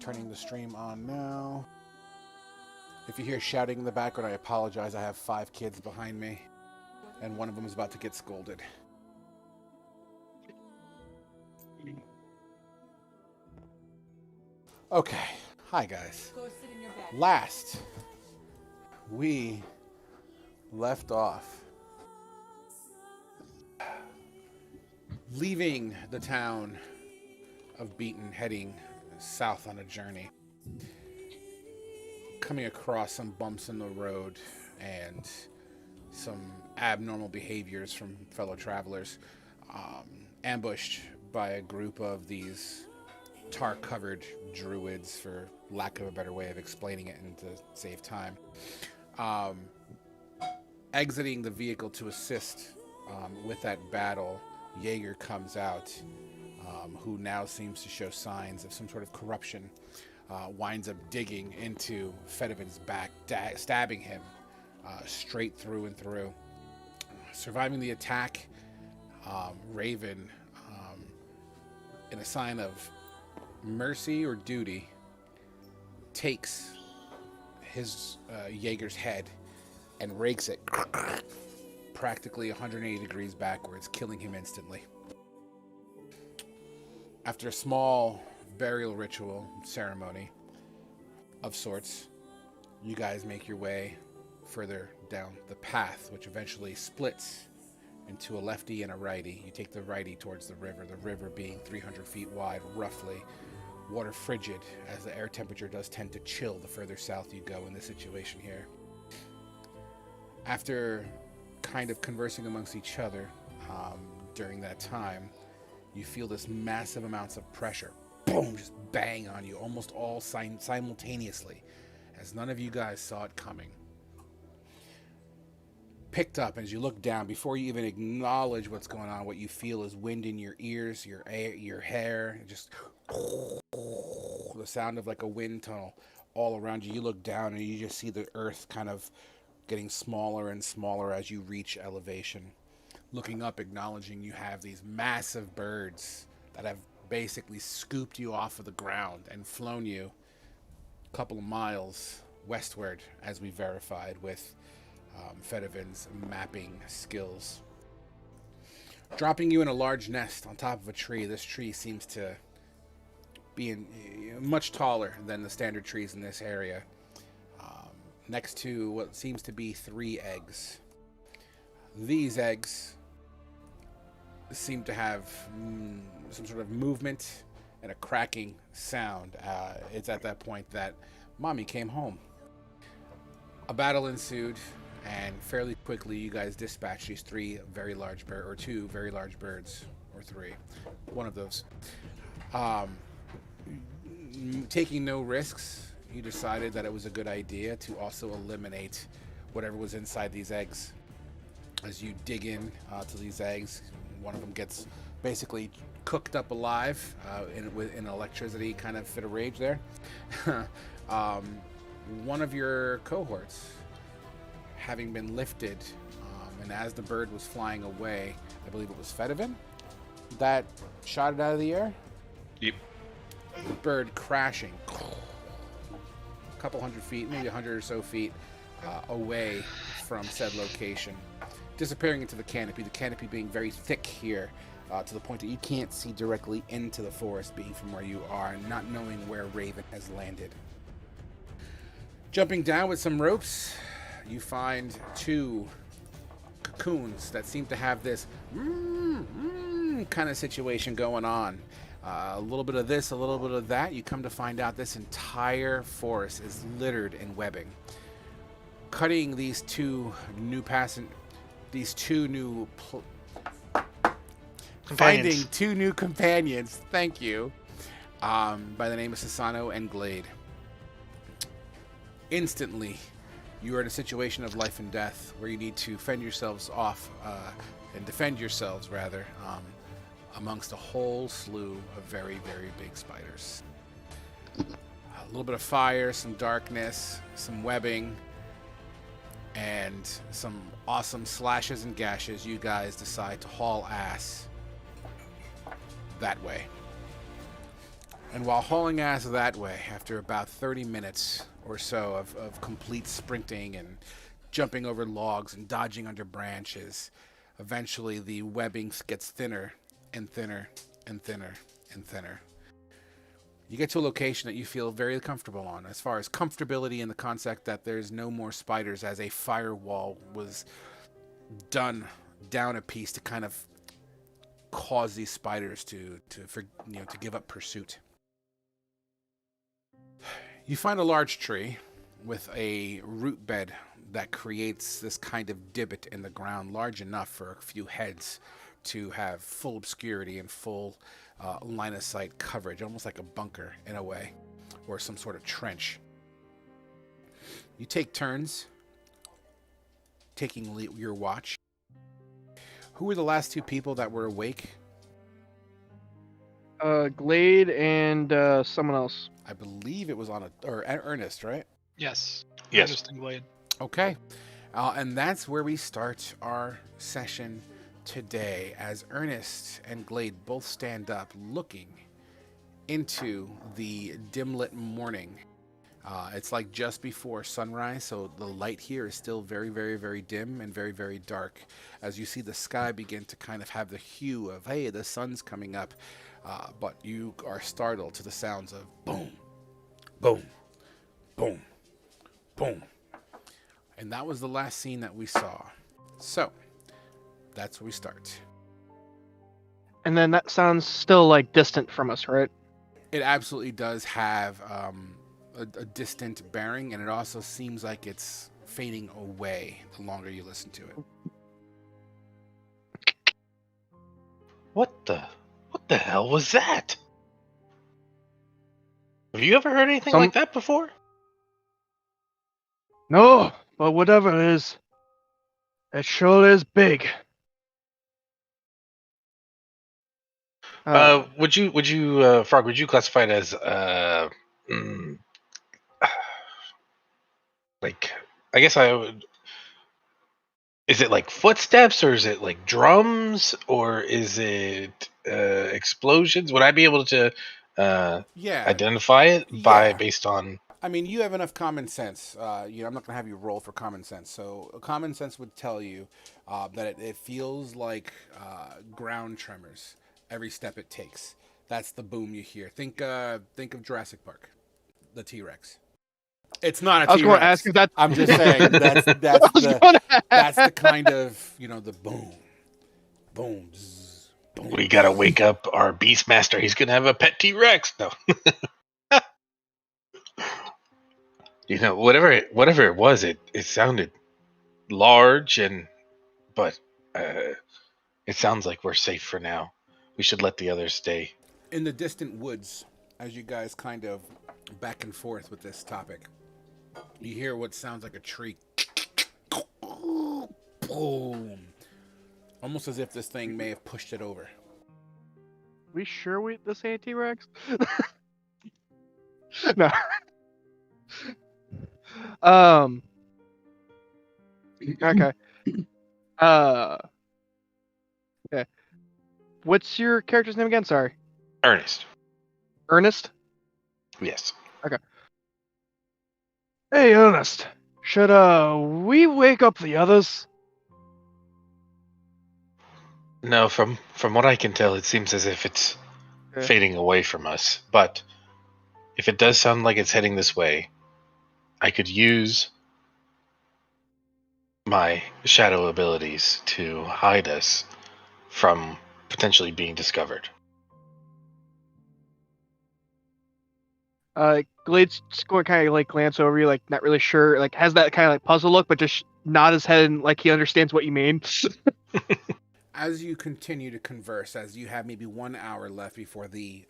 Turning the stream on now. If you hear shouting in the background, I apologize. I have 5 kids behind me, and one of them is about to get scolded. Okay. Hi, guys. Go sit in your bed. Last, we left off leaving the town of Beaton, heading south on a journey, coming across some bumps in the road and some abnormal behaviors from fellow travelers, ambushed by a group of these tar-covered druids, for lack of a better way of explaining it and to save time. Exiting the vehicle to assist with that battle, Jaeger comes out, who now seems to show signs of some sort of corruption, winds up digging into Fedivin's back, stabbing him straight through and through. Surviving the attack, Raven, in a sign of mercy or duty, takes his Jaeger's head and rakes it practically 180 degrees backwards, killing him instantly. After a small burial ritual ceremony of sorts, you guys make your way further down the path, which eventually splits into a lefty and a righty. You take the righty towards the river being 300 feet wide, roughly. Water frigid, as the air temperature does tend to chill the further south you go in this situation here. After kind of conversing amongst each other during that time, you feel this massive amounts of pressure, boom, just bang on you, almost all simultaneously, as none of you guys saw it coming. Picked up as you look down, before you even acknowledge what's going on, what you feel is wind in your ears, your hair, just the sound of like a wind tunnel all around you. You look down and you just see the earth kind of getting smaller and smaller as you reach elevation. Looking up, acknowledging you have these massive birds that have basically scooped you off of the ground and flown you a couple of miles westward, as we verified with Fedivin's mapping skills. Dropping you in a large nest on top of a tree. This tree seems to be much taller than the standard trees in this area. Next to what seems to be 3 eggs. These eggs seem to have some sort of movement and a cracking sound. It's at that point that Mommy came home. A battle ensued, and fairly quickly you guys dispatched these 2 very large birds, or 3, one of those. Taking no risks, you decided that it was a good idea to also eliminate whatever was inside these eggs. As you dig in to these eggs, one of them gets basically cooked up alive in electricity kind of fit of rage there. One of your cohorts, having been lifted, and as the bird was flying away, I believe it was Fedivin that shot it out of the air? Yep. Bird crashing a couple hundred feet, maybe 100 or so feet away from said location, disappearing into the canopy being very thick here, to the point that you can't see directly into the forest, being from where you are and not knowing where Raven has landed. Jumping down with some ropes, you find 2 cocoons that seem to have this kind of situation going on. A little bit of this, a little bit of that. You come to find out this entire forest is littered in webbing. Cutting these 2 new finding 2 new companions, thank you, by the name of Sasano and Glade. Instantly, you are in a situation of life and death where you need to fend yourselves off, and defend yourselves, rather, amongst a whole slew of very, very big spiders. A little bit of fire, some darkness, some webbing, and some awesome slashes and gashes. You guys decide to haul ass that way. And while hauling ass that way, after about 30 minutes or so of complete sprinting and jumping over logs and dodging under branches, eventually the webbing gets thinner and thinner and thinner and thinner. You get to a location that you feel very comfortable on, as far as comfortability in the concept that there's no more spiders, as a firewall was done down a piece to kind of cause these spiders to give up pursuit. You find a large tree with a root bed that creates this kind of divot in the ground large enough for a few heads to have full obscurity and full line of sight coverage, almost like a bunker in a way, or some sort of trench. You take turns taking your watch. Who were the last two people that were awake? Glade and someone else. I believe it was Ernest, right? Yes. Yes. Ernest and Glade. Okay. And that's where we start our session today, as Ernest and Glade both stand up looking into the dim-lit morning. It's like just before sunrise, so the light here is still very, very, very dim and very, very dark, as you see the sky begin to kind of have the hue of, hey, the sun's coming up, but you are startled to the sounds of boom, boom, boom, boom. And that was the last scene that we saw. So, that's where we start. And then that sounds still like distant from us, right? It absolutely does have a distant bearing, and it also seems like it's fading away the longer you listen to it. What the hell was that? Have you ever heard anything like that before? No, but whatever it is, it sure is big. Would you, Frog? Would you classify it as like? I guess I would. Is it like footsteps, or is it like drums, or is it explosions? Would I be able to identify it based on? I mean, you have enough common sense. I'm not going to have you roll for common sense. So common sense would tell you that it feels like ground tremors every step it takes. That's the boom you hear. Think of Jurassic Park, the T-Rex. It's not a T-Rex. I was going to ask if that. I'm just saying that's the kind of, the boom, boom, zzz, boom. We gotta wake up our Beastmaster. He's gonna have a pet T-Rex. No. Whatever it was, it sounded large, but it sounds like we're safe for now. We should let the others stay. In the distant woods, as you guys kind of back and forth with this topic, you hear what sounds like a tree. Boom. Almost as if this thing may have pushed it over. We sure this ain't T-Rex? No. Okay. Okay. What's your character's name again? Sorry. Ernest. Ernest? Yes. Okay. Hey, Ernest. Should we wake up the others? No, from what I can tell, it seems as if it's fading away from us. But if it does sound like it's heading this way, I could use my shadow abilities to hide us from potentially being discovered. Glade's just going to kind of like glance over you, like not really sure, like has that kind of like puzzle look, but just nod his head and like he understands what you mean. As you continue to converse, as you have maybe 1 hour left before the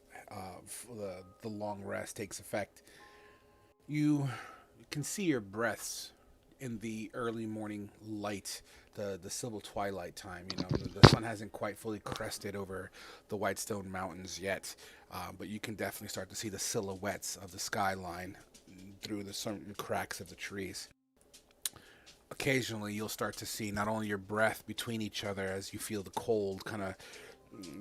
long rest takes effect, you can see your breaths in the early morning light, the silver twilight time. The sun hasn't quite fully crested over the Whitestone Mountains yet, but you can definitely start to see the silhouettes of the skyline through the certain cracks of the trees. Occasionally, you'll start to see not only your breath between each other as you feel the cold kind of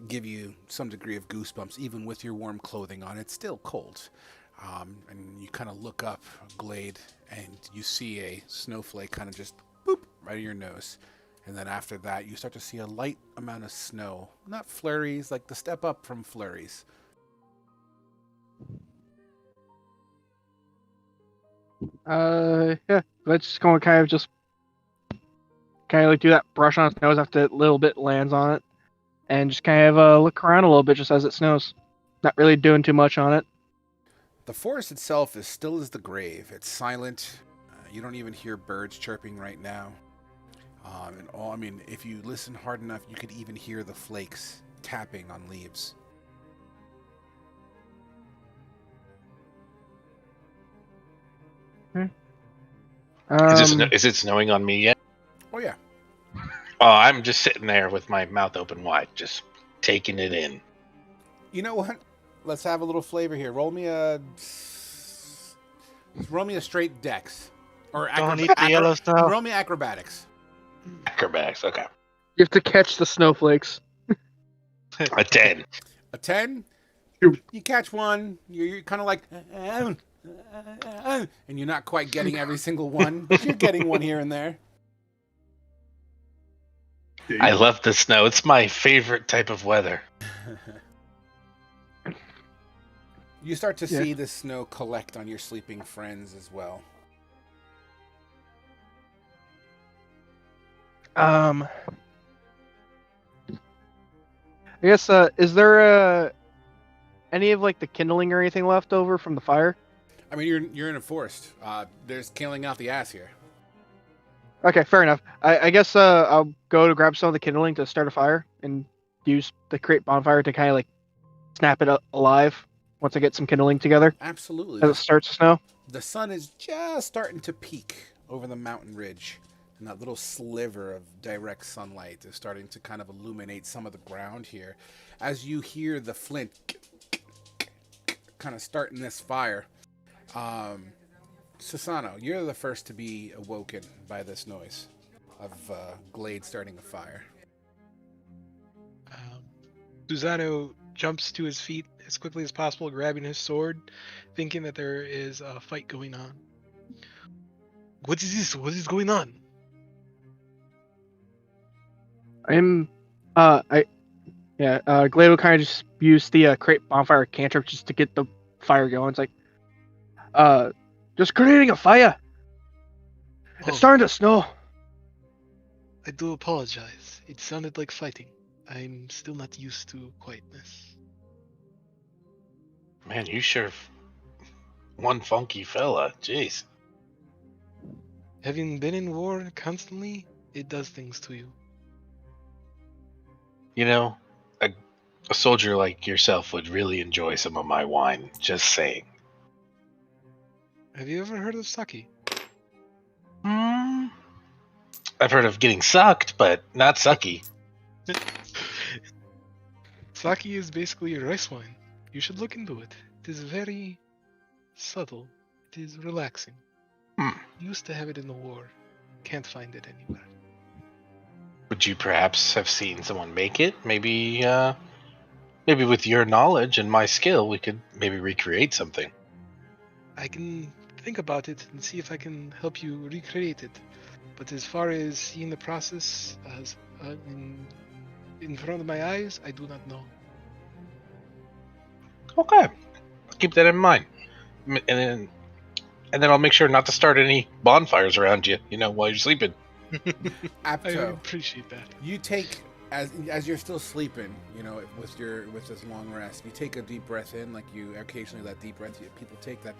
give you some degree of goosebumps, even with your warm clothing on. It's still cold. And you kind of look up, Glade, and you see a snowflake kind of just boop right in your nose. And then after that, you start to see a light amount of snow. Not flurries, like the step up from flurries. Yeah. Let's go and kind of like do that brush on his nose after a little bit lands on it, and just kind of look around a little bit just as it snows. Not really doing too much on it. The forest itself is still as the grave. It's silent. You don't even hear birds chirping right now. If you listen hard enough, you could even hear the flakes tapping on leaves. Is it snowing on me yet? Oh, yeah. Oh, I'm just sitting there with my mouth open wide, just taking it in. You know what? Let's have a little flavor here. Roll me a straight dex. Or Don't eat the yellow snow. Roll me acrobatics. Acrobatics, okay. You have to catch the snowflakes. A 10. A 10? You catch one. You're kind of like, and you're not quite getting every single one, but you're getting one here and there. I love the snow. It's my favorite type of weather. You start to see the snow collect on your sleeping friends as well. I guess, is there any of like the kindling or anything left over from the fire? I mean, you're in a forest. There's killing out the ass here. Okay, fair enough. I guess I'll go to grab some of the kindling to start a fire and use the create bonfire to kind of like snap it alive once I get some kindling together. Absolutely. As it starts to snow. The sun is just starting to peak over the mountain ridge. And that little sliver of direct sunlight is starting to kind of illuminate some of the ground here. As you hear the flint kind of starting this fire, Susano, you're the first to be awoken by this noise of Glade starting a fire. Susano jumps to his feet as quickly as possible, grabbing his sword, thinking that there is a fight going on. What is this? What is going on? Glade will kind of just use the create bonfire cantrip just to get the fire going. It's like, just creating a fire. Oh, It's starting to snow. I do apologize. It sounded like fighting. I'm still not used to quietness. Man, you sure one funky fella. Jeez. Having been in war constantly, it does things to you. You know, a soldier like yourself would really enjoy some of my wine. Just saying. Have you ever heard of sake? I've heard of getting sucked, but not sucky. Sake is basically a rice wine. You should look into it. It is very subtle. It is relaxing. Used to have it in the war. Can't find it anywhere. Would you perhaps have seen someone make it? Maybe with your knowledge and my skill, we could maybe recreate something. I can think about it and see if I can help you recreate it. But as far as seeing the process as in front of my eyes, I do not know. Okay, I'll keep that in mind, and then I'll make sure not to start any bonfires around you. While you're sleeping. I Apto, appreciate that. you take as you're still sleeping, with this long rest, you take a deep breath in, like you occasionally that deep breath people take that,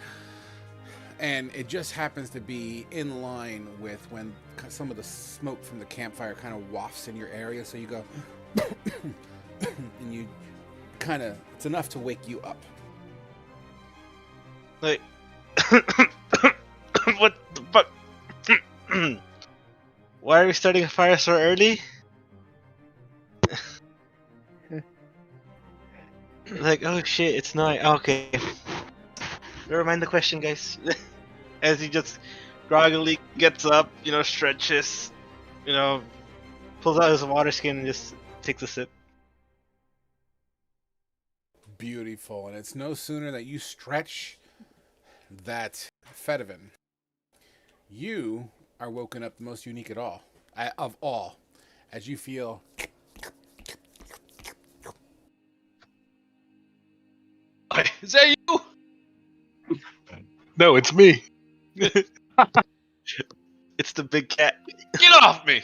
and it just happens to be in line with when some of the smoke from the campfire kind of wafts in your area, so you go and you kind of, it's enough to wake you up. Like, what the fuck? Why are we starting a fire so early? Like, oh shit, it's night. Okay. Never mind the question, guys. As he just groggily gets up, stretches, pulls out his water skin and just takes a sip. Beautiful. And it's no sooner that you stretch that Fedivin, you are woken up the most unique of all, as you feel Is that you? No, it's me. It's the big cat. Get off me!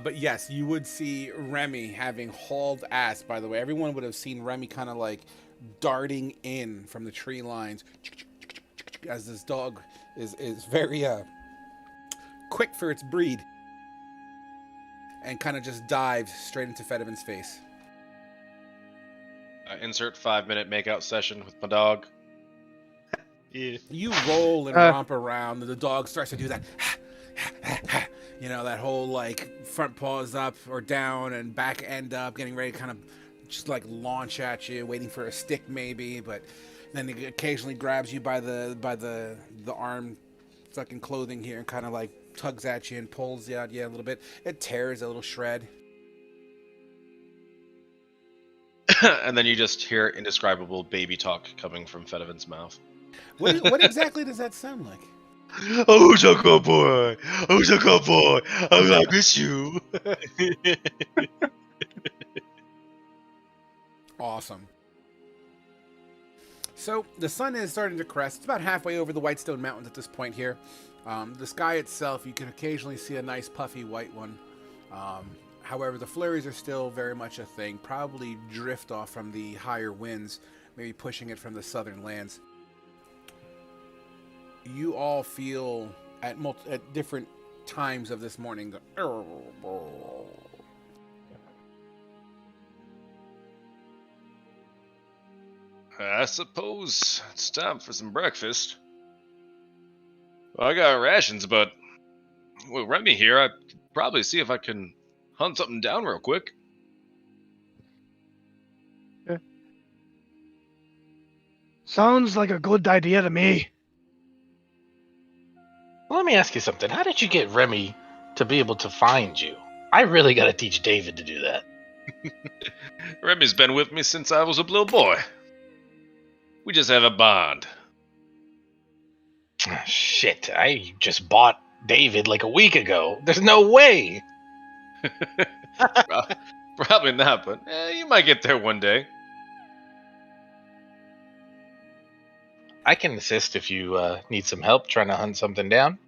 but yes, you would see Remy having hauled ass, by the way. Everyone would have seen Remy kind of like darting in from the tree lines as this dog is very quick for its breed and kind of just dives straight into Fedivin's face. Insert 5-minute makeout session with my dog. Yeah. You roll and romp around, and the dog starts to do that. You know, that whole like front paws up or down and back end up, getting ready to kind of just like launch at you, waiting for a stick maybe, but then it occasionally grabs you by the arm fucking clothing here and kind of like tugs at you and pulls you out a little bit. It tears a little shred. And then you just hear indescribable baby talk coming from Fedivin's mouth. What exactly does that sound like? Oh, a good boy. Oh, a good boy. I miss you. Awesome. So the sun is starting to crest. It's about halfway over the Whitestone Mountains at this point here. The sky itself, you can occasionally see a nice puffy white one. However, the flurries are still very much a thing. Probably drift off from the higher winds, maybe pushing it from the southern lands. You all feel at different times of this morning I suppose it's time for some breakfast. Well, I got rations, but with Remy here, I'd probably see if I can hunt something down real quick. Sounds like a good idea to me. Let me ask you something. How did you get Remy to be able to find you? I really got to teach David to do that. Remy's been with me since I was a little boy. We just have a bond. Shit, I just bought David like a week ago. There's no way. Probably not, but you might get there one day. I can assist if you need some help trying to hunt something down.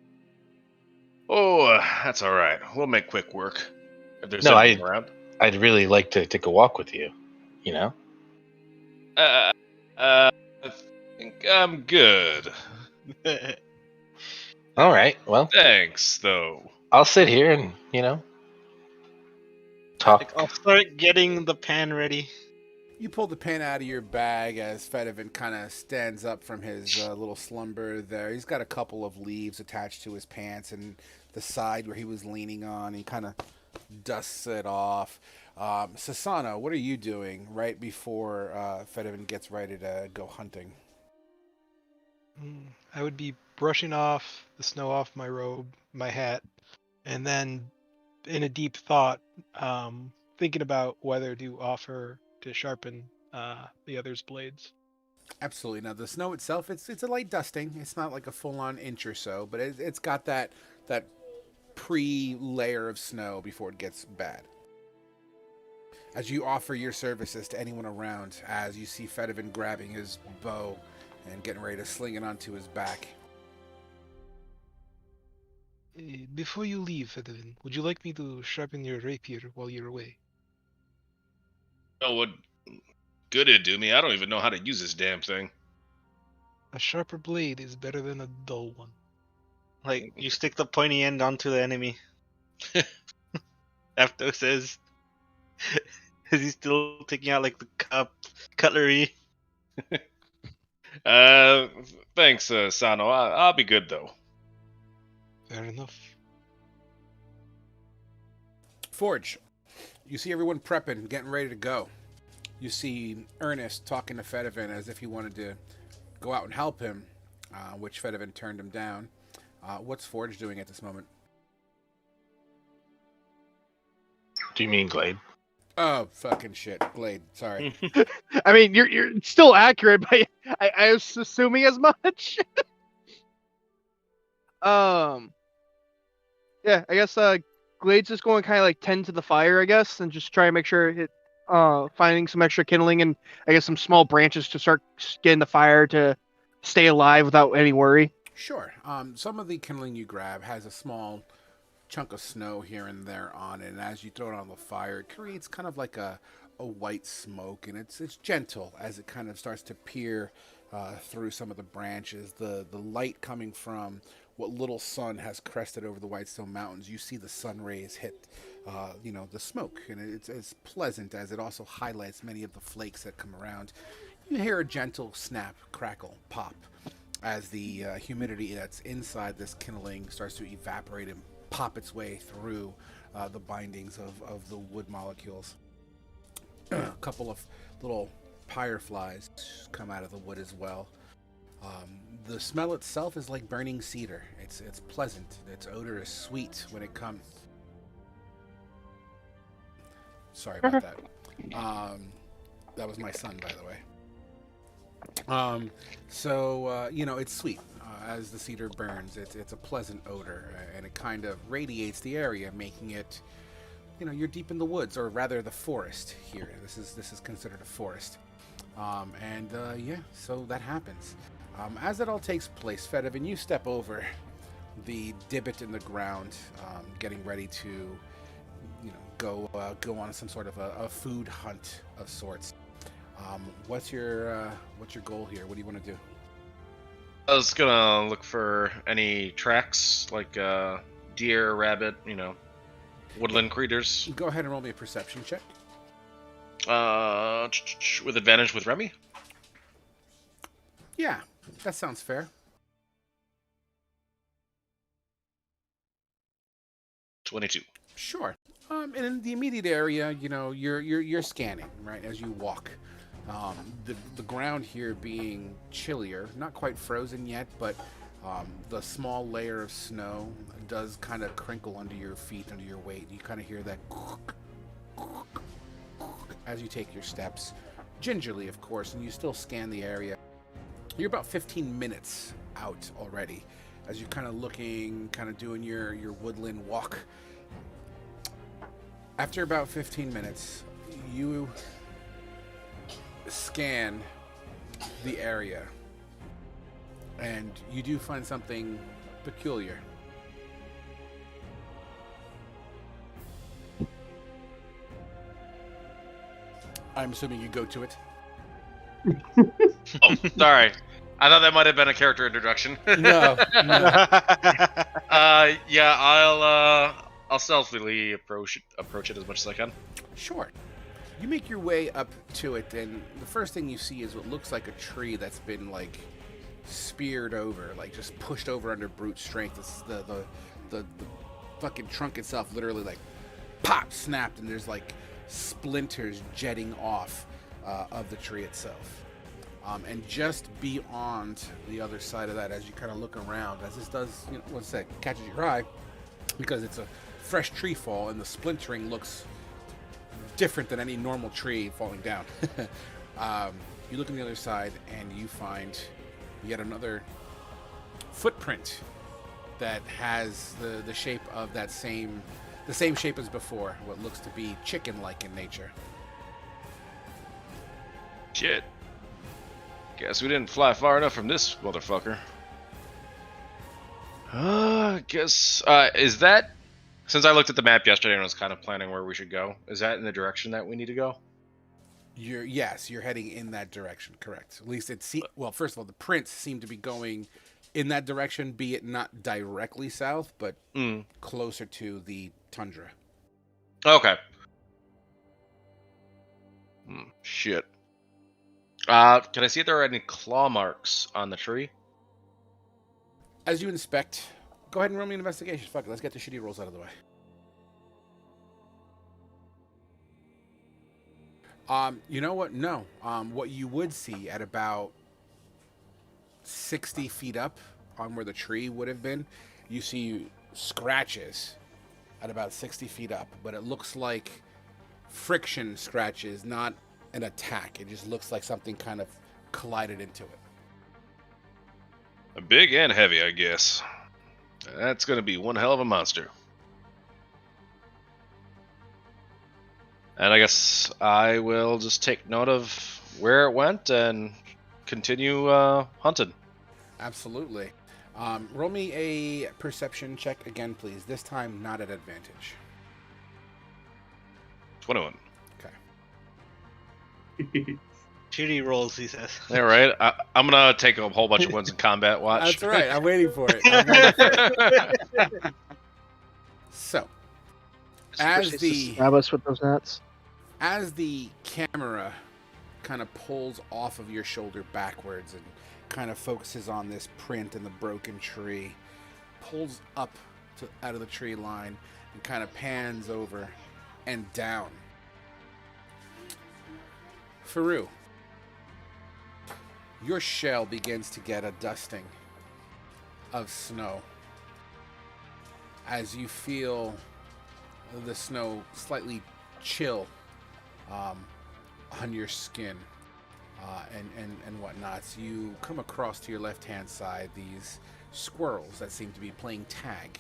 Oh, that's all right. We'll make quick work. If there's No, anything around. I'd really like to take a walk with you. You know? I think I'm good. All right. Well, Thanks, though. I'll sit here and, talk. I'll start getting the pan ready. You pull the pan out of your bag as Fedivin kind of stands up from his little slumber there. He's got a couple of leaves attached to his pants and the side where he was leaning on. He kind of dusts it off. Sasana, what are you doing right before Fedivin gets ready to go hunting? I would be brushing off the snow off my robe, my hat, and then in a deep thought, thinking about whether to offer to sharpen the other's blades. Absolutely. Now the snow itself, it's a light dusting. It's not like a full-on inch or so, but it's got that pre-layer of snow before it gets bad. As you offer your services to anyone around, as you see Fedivin grabbing his bow and getting ready to sling it onto his back. Before you leave, Fedivin, would you like me to sharpen your rapier while you're away? Oh, what good it'd do me. I don't even know how to use this damn thing. A sharper blade is better than a dull one. Like, you stick the pointy end onto the enemy. After says, is he still taking out like the cutlery? Thanks, Sano. I'll be good though. Fair enough. Forge, you see everyone prepping, getting ready to go. You see Ernest talking to Fedivin as if he wanted to go out and help him, which Fedivin turned him down. What's Forge doing at this moment? Do you mean Glade? Oh, fucking shit. Glade. Sorry. I mean, you're still accurate, but I was assuming as much. Yeah, I guess Glade's just going to kind of like tend to the fire, I guess, and just try and make sure it finding some extra kindling and I guess some small branches to start getting the fire to stay alive without any worry. Sure. Some of the kindling you grab has a small chunk of snow here and there on it, and as you throw it on the fire, it creates kind of like a white smoke, and it's gentle as it kind of starts to peer through some of the branches. The light coming from what little sun has crested over the Whitestone Mountains, you see the sun rays hit the smoke, and it's pleasant as it also highlights many of the flakes that come around. You hear a gentle snap, crackle, pop as the humidity that's inside this kindling starts to evaporate and pop its way through the bindings of the wood molecules. A couple of little fireflies come out of the wood as well. The smell itself is like burning cedar. It's pleasant. Its odor is sweet when it comes. Sorry about that. That was my son, by the way. It's sweet as the cedar burns. It's a pleasant odor, and it kind of radiates the area, making it, you're deep in the woods, or rather the forest here. This is considered a forest. So that happens. As it all takes place, Fedivin, you step over the divot in the ground, getting ready to, go on some sort of a food hunt of sorts. What's your goal here? What do you want to do? I was gonna look for any tracks like deer, rabbit, woodland creatures. Go ahead and roll me a perception check. With advantage with Remy. Yeah, that sounds fair. 22. Sure. And in the immediate area, you're scanning, right, as you walk. The ground here being chillier, not quite frozen yet, but the small layer of snow does kind of crinkle under your feet, under your weight. You kind of hear that as you take your steps, gingerly, of course, and you still scan the area. You're about 15 minutes out already as you're kind of looking, kind of doing your woodland walk. After about 15 minutes, you scan the area, and you do find something peculiar. I'm assuming you go to it. Oh, sorry. I thought that might have been a character introduction. No. I'll stealthily approach it as much as I can. Sure. You make your way up to it, and the first thing you see is what looks like a tree that's been speared over, just pushed over under brute strength. It's the fucking trunk itself literally pop snapped, and there's splinters jetting off of the tree itself. And just beyond the other side of that, as you kind of look around, as this does, catches your eye, because it's a fresh tree fall, and the splintering looks different than any normal tree falling down. You look on the other side, and you find yet another footprint that has the shape of the same shape as before, what looks to be chicken-like in nature. Shit. Guess we didn't fly far enough from this motherfucker. Is that... Since I looked at the map yesterday and was kind of planning where we should go, is that in the direction that we need to go? Yes, you're heading in that direction, correct. At least well, first of all, the prints seem to be going in that direction, be it not directly south, but closer to the tundra. Okay. Shit. Can I see if there are any claw marks on the tree? As you inspect, go ahead and roll me an investigation. Fuck it, let's get the shitty rolls out of the way. You know what? No. What you would see at about 60 feet up on where the tree would have been, you see scratches at about 60 feet up, but it looks like friction scratches, not an attack. It just looks like something kind of collided into it. Big and heavy, I guess. That's gonna be one hell of a monster. And I guess I will just take note of where it went and continue hunting. Absolutely. Roll me a perception check again, please. This time, not at advantage. 21. Okay. Shitty rolls, he says. All right, I'm gonna take a whole bunch of ones in combat. Watch. That's all right. I'm waiting for it. I'm waiting for it. So, as the Stab us with those nets. as the camera kind of pulls off of your shoulder backwards and kind of focuses on this print in the broken tree, pulls up out of the tree line and kind of pans over and down. Faru, your shell begins to get a dusting of snow as you feel the snow slightly chill on your skin and whatnot. So you come across to your left-hand side these squirrels that seem to be playing tag,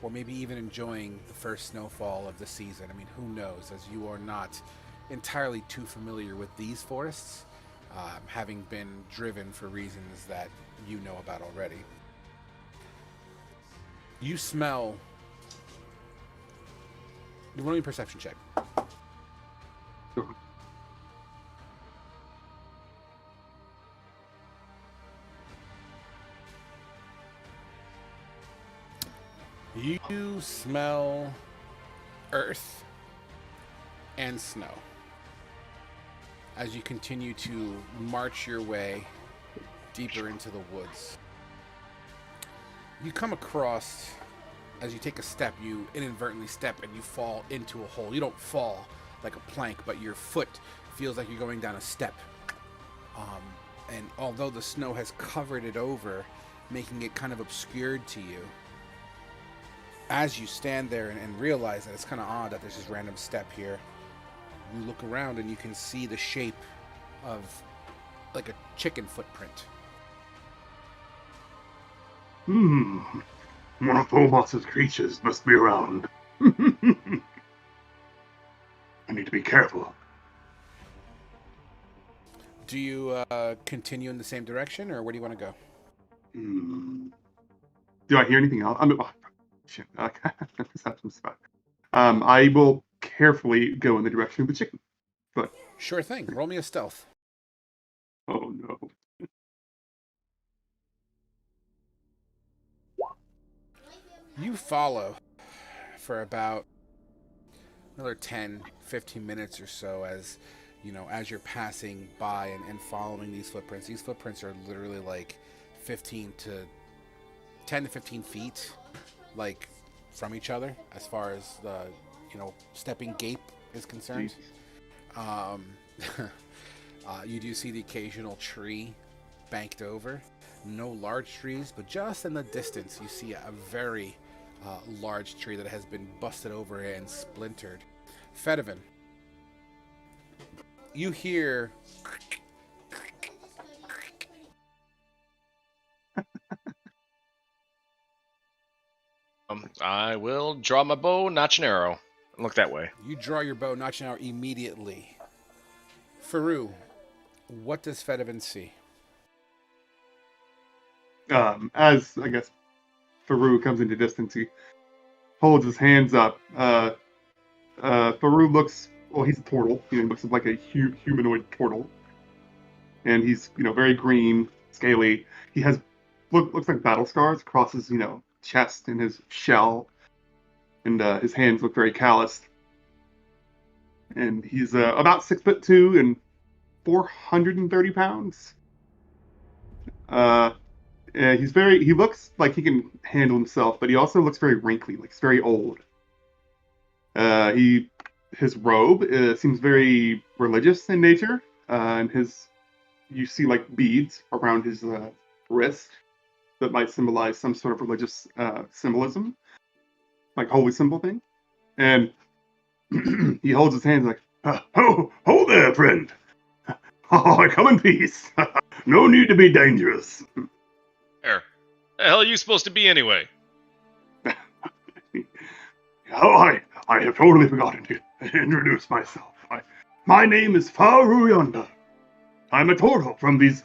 or maybe even enjoying the first snowfall of the season. I mean, who knows, as you are not entirely too familiar with these forests, having been driven for reasons that you know about already. You smell... Roll me a perception check. You smell earth and snow as you continue to march your way deeper into the woods. You come across, as you take a step, you inadvertently step and you fall into a hole. You don't fall like a plank, but your foot feels like you're going down a step. And although the snow has covered it over, making it kind of obscured to you, as you stand there and realize that it's kind of odd that there's this random step here, you look around and you can see the shape of like a chicken footprint. One of Phobos' creatures must be around. I need to be careful. Do you continue in the same direction, or where do you want to go? Do I hear anything else? I mean, shit. Okay. I will carefully go in the direction of the chicken. But Sure thing. Roll me a stealth. oh no. You follow for about another 10, 15 minutes or so as, you know, as you're passing by and following these footprints. These footprints are literally like 10 to 15 feet, like, from each other as far as the, you know, stepping gait is concerned. You do see the occasional tree banked over. No large trees, but just in the distance you see a very large tree that has been busted over and splintered. Fedivin, you hear I will draw my bow, notch an arrow, and look that way. You draw your bow, notch an arrow immediately. Faru, what does Fedivin see? As I guess Faru comes into distance, he holds his hands up. Faru looks, well, he's a turtle. He looks like a humanoid turtle, and he's, you know, very green, scaly. He has looks like battle scars across his, you know, chest and his shell, and his hands look very calloused. And he's about 6'2" and 430 pounds. He looks like he can handle himself, but he also looks very wrinkly, like he's very old. His robe seems very religious in nature, and you see like beads around his wrist that might symbolize some sort of religious symbolism, like holy symbol thing. And he holds his hands like, Ho there, friend. Oh, come in peace. No need to be dangerous. Where the hell are you supposed to be anyway? Oh, I have totally forgotten to introduce myself. My name is Fae Touched. I'm a turtle from these,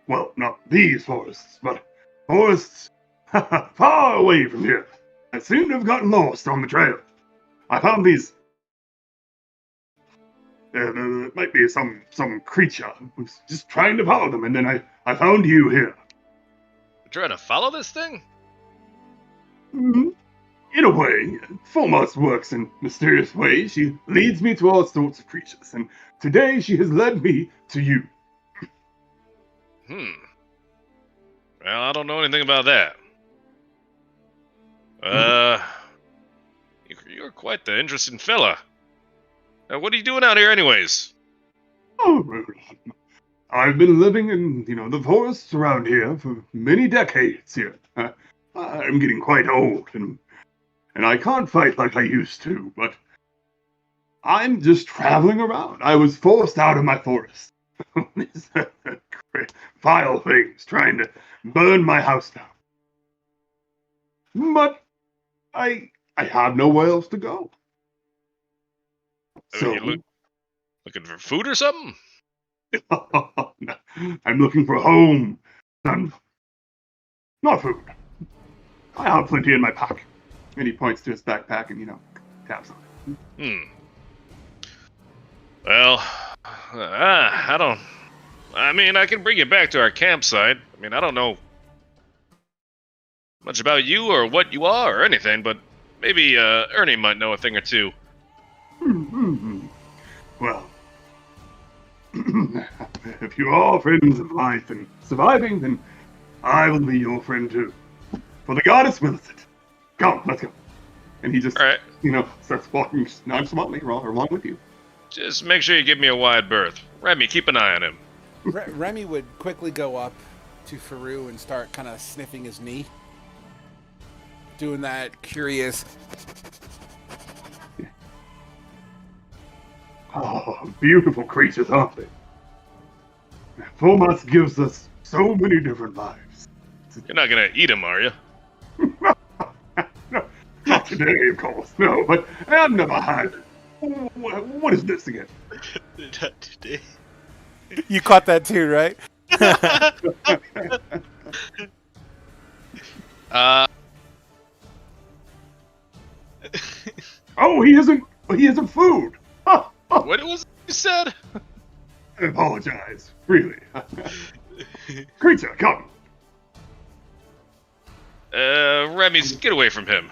well, not these forests, but forests far away from here. I seem to have gotten lost on the trail. I found these. It might be some creature. I was just trying to follow them, and then I found you here. You're trying to follow this thing? In a way, Fomas works in mysterious ways. She leads me to all sorts of creatures, and today she has led me to you. Well, I don't know anything about that. You're quite the interesting fella. What are you doing out here anyways? Oh, I've been living in, the forests around here for many decades here. I'm getting quite old, and I can't fight like I used to, but I'm just traveling around. I was forced out of my forest. These vile things trying to burn my house down. But I have nowhere else to go. So You looking for food or something? I'm looking for a home. Not food. I have plenty in my pack. And he points to his backpack and, taps on it. Well, I can bring you back to our campsite. I don't know much about you or what you are or anything, but maybe Ernie might know a thing or two. Well, if you are friends of life and surviving, then I will be your friend too. For the goddess wills it. Come, let's go. And he just, All right. starts walking nonchalantly along with you. Just make sure you give me a wide berth. Remy, keep an eye on him. Remy would quickly go up to Faru and start kind of sniffing his knee. Doing that curious... Oh, beautiful creatures, aren't they? Fomas gives us so many different lives. You're not gonna eat him, are you? No, not today, of course. No, but I've never had. What is this again? Not today. You caught that too, right? Oh, he isn't food. What was it you said? I apologize, really. Creature, come. Remy, get away from him.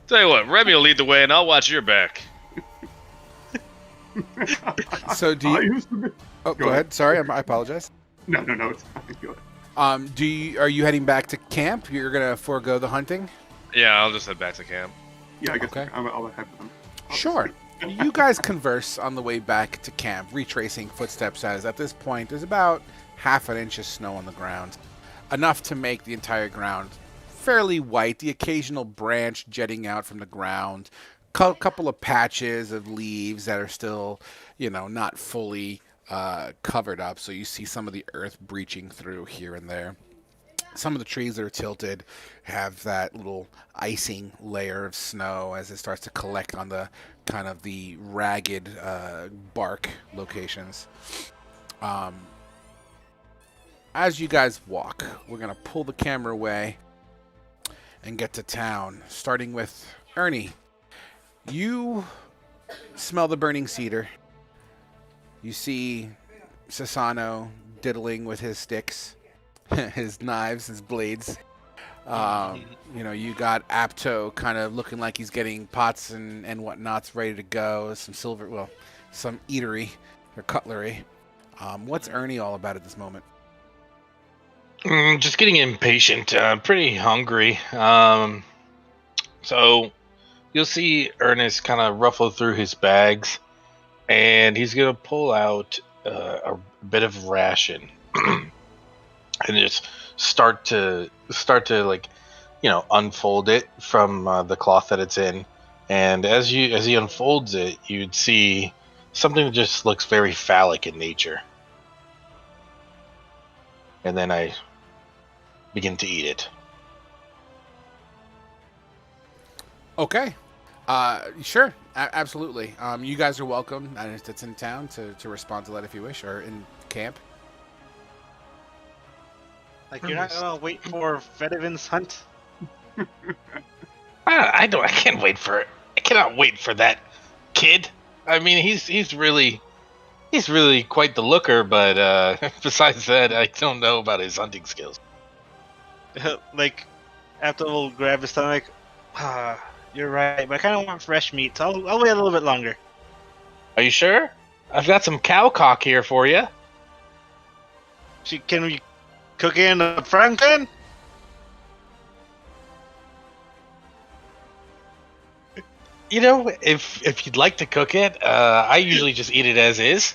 Tell you what, Remy will lead the way and I'll watch your back. So do you... I used to be... Oh, go ahead. Sorry, I apologize. No, it's fine. Go ahead. Are you heading back to camp? You're gonna forego the hunting? Yeah, I'll just head back to camp. Yeah, I guess Okay. I'll head with them. Sure. You guys converse on the way back to camp, retracing footsteps as at this point there's about half an inch of snow on the ground. Enough to make the entire ground fairly white, the occasional branch jetting out from the ground, couple of patches of leaves that are still, not fully covered up, so you see some of the earth breaching through here and there. Some of the trees that are tilted have that little icing layer of snow as it starts to collect on the kind of the ragged bark locations. As you guys walk, we're going to pull the camera away and get to town, starting with Ernie. You smell the burning cedar. You see Sasano diddling with his sticks. His knives, his blades. You got Apto kind of looking like he's getting pots and whatnots ready to go. Some eatery or cutlery. What's Ernie all about at this moment? Just getting impatient. Pretty hungry. So you'll see Ernest kind of ruffle through his bags, and he's gonna pull out a bit of ration. And just start to unfold it from the cloth that it's in, and as he unfolds it, you'd see something that just looks very phallic in nature. And then I begin to eat it. Okay. Sure. Absolutely. You guys are welcome. And it's in town to respond to that if you wish, or in camp. Like, you're not gonna wait for Fedivin's hunt? I can't wait for it. I cannot wait for that kid. I mean, he's really quite the looker, but besides that, I don't know about his hunting skills. Like, after we'll grab his stomach, you're right, but I kind of want fresh meat, so I'll wait a little bit longer. Are you sure? I've got some cow cock here for you. Can we cook it in the frying pan? You know, if you'd like to cook it, I usually just eat it as is.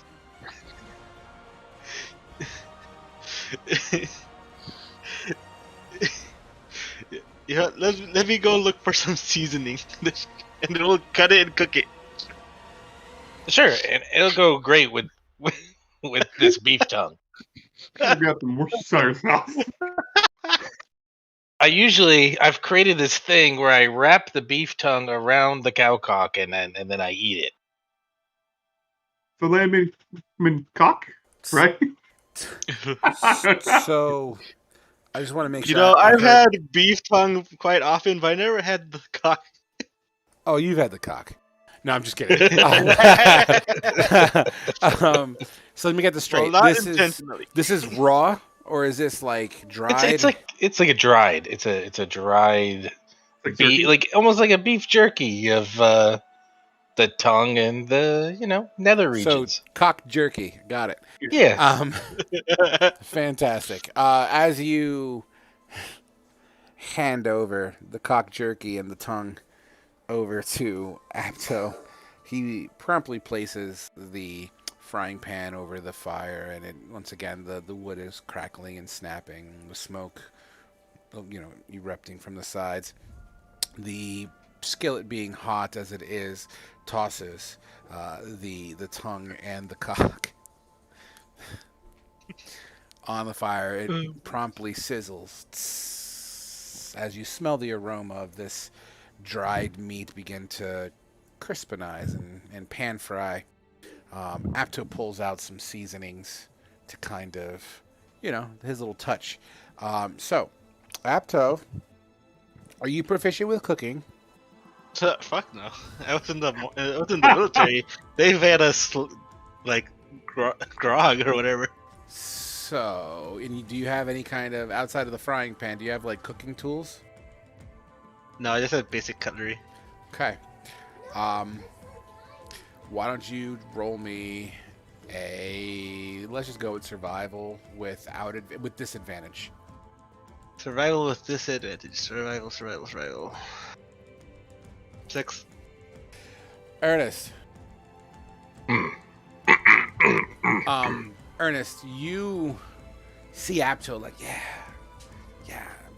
Yeah, let me go look for some seasoning, and then we'll cut it and cook it. Sure, and it'll go great with this beef tongue. You got the Worcestershire sauce. I've created this thing where I wrap the beef tongue around the cow cock and then I eat it. Filet cock, right? So, I just want to make sure. You know, I've had beef tongue quite often, but I never had the cock. Oh, you've had the cock. No, I'm just kidding. So let me get this straight. Well, not intentionally. This is raw, or is this like dried? It's like a dried. It's a dried, Like like almost like a beef jerky of the tongue and the nether regions. So cock jerky. Got it. Yeah. Fantastic. As you hand over the cock jerky and the tongue over to Apto, he promptly places the frying pan over the fire, and once again the wood is crackling and snapping, the smoke erupting from the sides. The skillet, being hot as it is, tosses the tongue and the cock on the fire. It promptly sizzles as you smell the aroma of this dried meat begin to crispinize and pan fry. Apto pulls out some seasonings to kind of, his little touch. So, Apto, are you proficient with cooking? Fuck no. I was in the military. They've had us like grog or whatever. So, do you have any kind of, outside of the frying pan, do you have like cooking tools? No, I just had basic cutlery. Okay. Why don't you roll me let's just go with survival with disadvantage. Survival with disadvantage. Survival. 6. Ernest. Ernest, you see Apto like, yeah,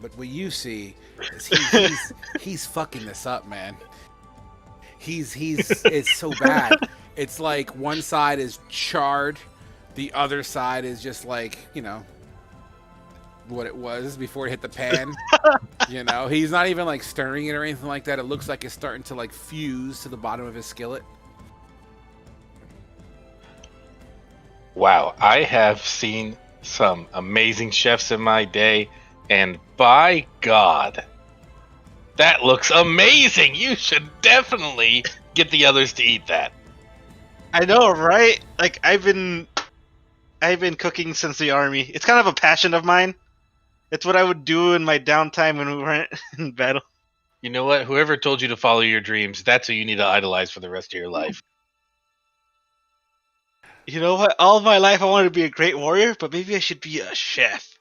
but what you see is he's fucking this up, man. It's so bad. It's like one side is charred, the other side is just like, what it was before it hit the pan. He's not even like stirring it or anything like that. It looks like it's starting to like fuse to the bottom of his skillet. Wow, I have seen some amazing chefs in my day, and by God, that looks amazing! You should definitely get the others to eat that. I know, right? Like, I've been cooking since the army. It's kind of a passion of mine. It's what I would do in my downtime when we weren't in battle. You know what? Whoever told you to follow your dreams, that's who you need to idolize for the rest of your life. You know what? All of my life I wanted to be a great warrior, but maybe I should be a chef.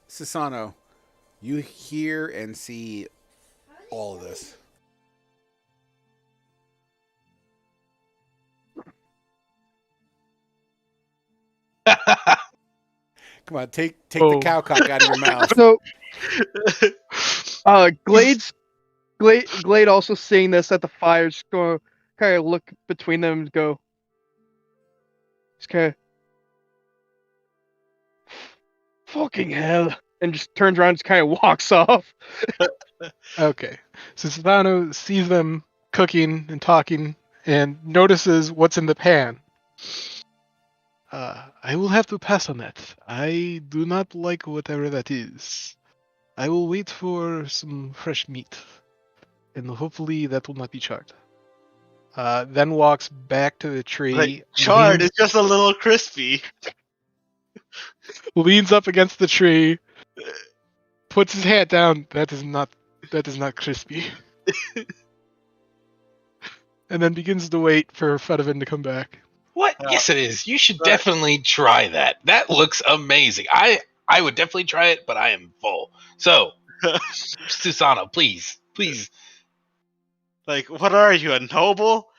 Sasano, you hear and see all of this. Come on, take the cow cock out of your mouth. So, Glade also seeing this at the fires, going kind of look between them and go, It's kind of fucking hell, and just turns around, and just kind of walks off. Okay. So Sedano sees them cooking and talking and notices what's in the pan. I will have to pass on that. I do not like whatever that is. I will wait for some fresh meat, and hopefully that will not be charred. Then walks back to the tree. Like, charred is just a little crispy. Leans up against the tree, puts his hat down. That is not crispy. And then begins to wait for Fedevin to come back. What? Yes, it is. You should definitely try that. That looks amazing. I would definitely try it, but I am full. So, Susano, please. Like, what are you, a noble?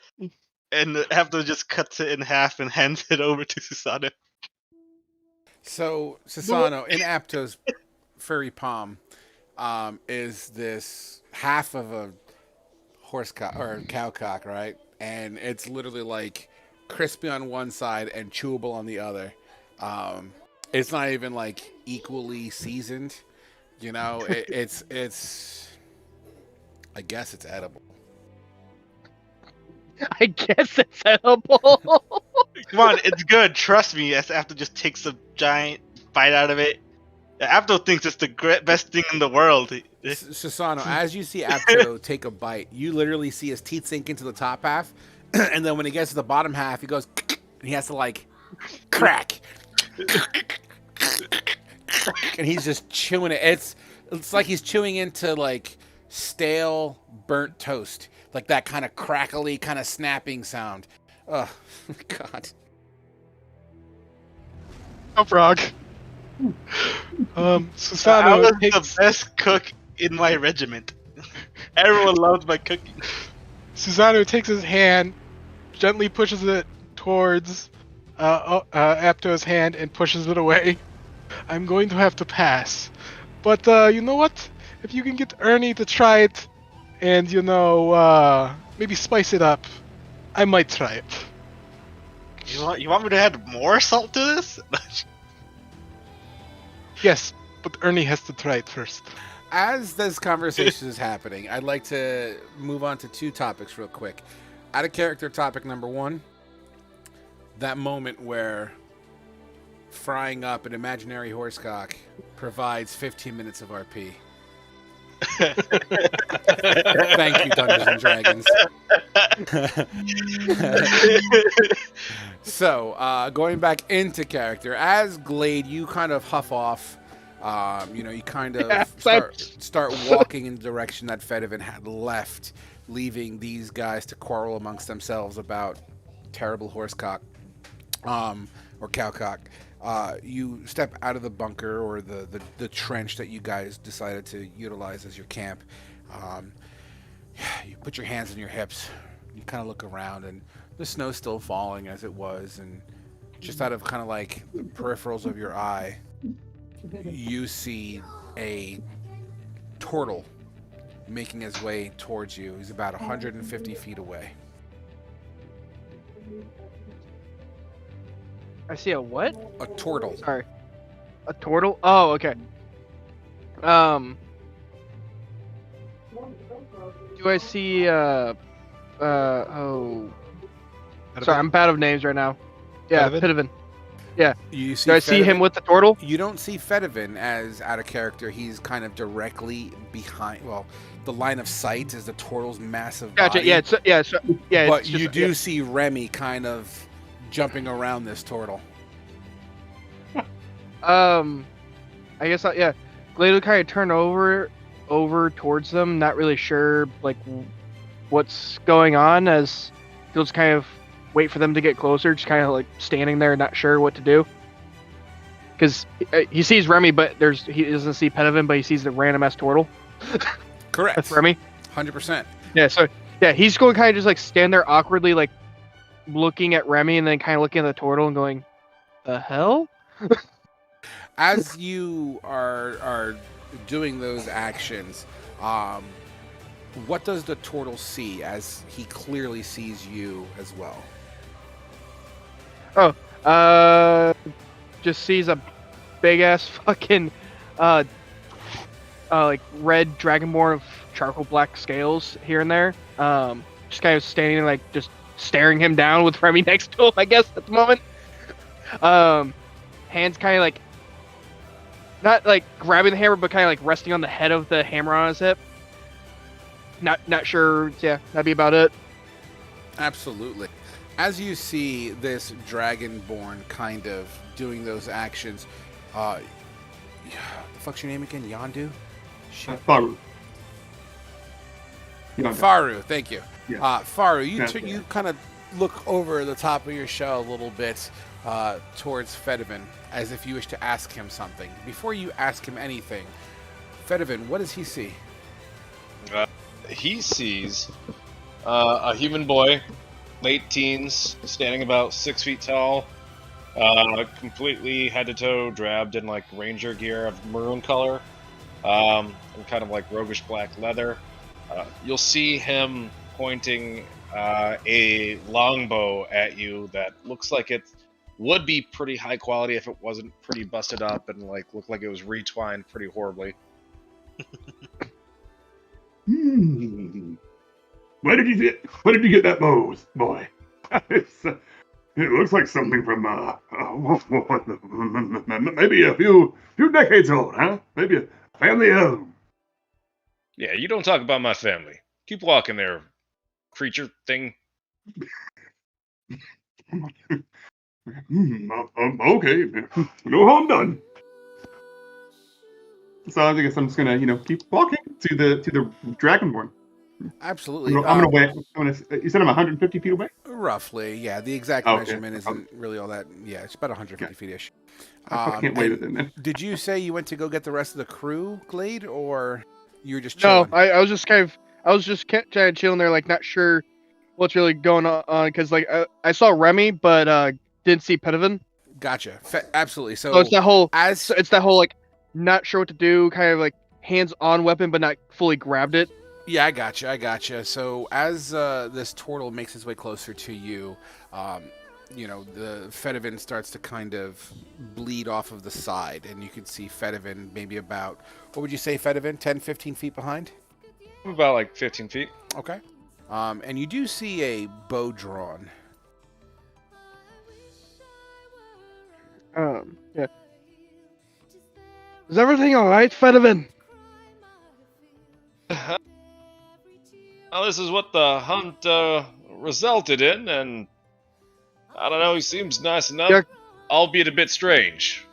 And Abdo just cuts it in half and hands it over to Susano. So, Susano, in Apto's furry palm is this half of a horse cock or cow cock, right? And it's literally like crispy on one side and chewable on the other. It's not even like equally seasoned, you know. It's I guess it's edible. I guess it's edible. Come on, it's good. Trust me. As Abdo just takes a giant bite out of it. Abdo thinks it's the best thing in the world. Susano, as you see Apto take a bite, you literally see his teeth sink into the top half, and then when he gets to the bottom half, he goes, and he has to like crack, and he's just chewing it. It's like he's chewing into like stale burnt toast, like that kind of crackly, kind of snapping sound. Oh God. Oh, frog. I Susano was takes the best cook in my regiment. Everyone loves my cooking. Susano takes his hand, gently pushes it towards Apto's hand and pushes it away. I'm going to have to pass. But you know what? If you can get Ernie to try it and, maybe spice it up, I might try it. You want me to add more salt to this? Yes, but Ernie has to try it first. As this conversation is happening, I'd like to move on to two topics real quick. Out of character topic number one, that moment where frying up an imaginary horsecock provides 15 minutes of RP. Thank you, Dungeons and Dragons. So, going back into character, as Glade, you kind of huff off. You kind of start walking in the direction that Fedevin had left, leaving these guys to quarrel amongst themselves about terrible horsecock or cowcock. You step out of the bunker or the trench that you guys decided to utilize as your camp. You put your hands on your hips. You kind of look around, and the snow's still falling as it was, and just out of kind of like the peripherals of your eye, you see a turtle making his way towards you. He's about 150 feet away. I see a what? A turtle. Sorry. A turtle? Oh, okay. Do I see oh. Sorry, I'm bad of names right now. Yeah, Fedevin. Yeah. Do I see him with the turtle? You don't see Fedevin as out of character. He's kind of directly behind. Well, the line of sight is the turtle's massive Gotcha. body. Yeah. But you do see Remy kind of jumping around this turtle. I guess Glade will kind of turn over towards them, not really sure like what's going on, as he'll just kind of wait for them to get closer, just kind of like standing there, not sure what to do. Because he sees Remy, but he doesn't see Fedevin, but he sees the random ass turtle. Correct. That's Remy. 100%. Yeah. So yeah, he's going to kind of just like stand there awkwardly, like looking at Remy, and then kind of looking at the turtle and going, "The hell." As you are doing those actions, what does the turtle see as he clearly sees you as well? Just sees a big ass fucking like red dragonborn of charcoal black scales here and there. Just kind of standing there, like just staring him down with Remy next to him, I guess at the moment. Hands kind of like not like grabbing the hammer, but kind of like resting on the head of the hammer on his hip. Not sure. Yeah, that'd be about it. Absolutely. As you see this dragonborn kind of doing those actions, the fuck's your name again? Yondu? Shit. Faru. Faru, thank you. Yeah. Faru, you kind of look over the top of your shell a little bit towards Fedivin, as if you wish to ask him something. Before you ask him anything, Fedivin, what does he see? He sees a human boy, late teens, standing about 6 feet tall, completely head to toe drabbed in like ranger gear of maroon color, and kind of like roguish black leather. You'll see him pointing a longbow at you that looks like it would be pretty high quality if it wasn't pretty busted up and like looked like it was retwined pretty horribly. Where did you get that bow, boy? It looks like something from maybe a few decades old, huh? Maybe a family heirloom. Yeah, you don't talk about my family. Keep walking there, creature thing. Okay, no harm done. So I guess I'm just gonna, keep walking to the dragonborn. Absolutely. I'm gonna wait. You said I'm 150 feet away. Roughly, yeah. The exact Okay. measurement isn't really all that. Yeah, it's about 150 feet-ish. I can't wait within then. Did you say you went to go get the rest of the crew, Glade, or you were just chilling? No, I was just kind of chilling there, like not sure what's really going on, because like I saw Remy, but didn't see Pedivin. Gotcha. Absolutely. So it's that whole like not sure what to do, kind of like hands on weapon, but not fully grabbed it. Yeah, I gotcha. So as this turtle makes its way closer to you, the Fedivin starts to kind of bleed off of the side, and you can see Fedivin maybe about, what would you say, Fedivin, 10, 15 feet behind? About like 15 feet. Okay. And you do see a bow drawn. Yeah. Is everything alright, Fedivin? Well, this is what the hunt resulted in, and I don't know, he seems nice enough, albeit a bit strange.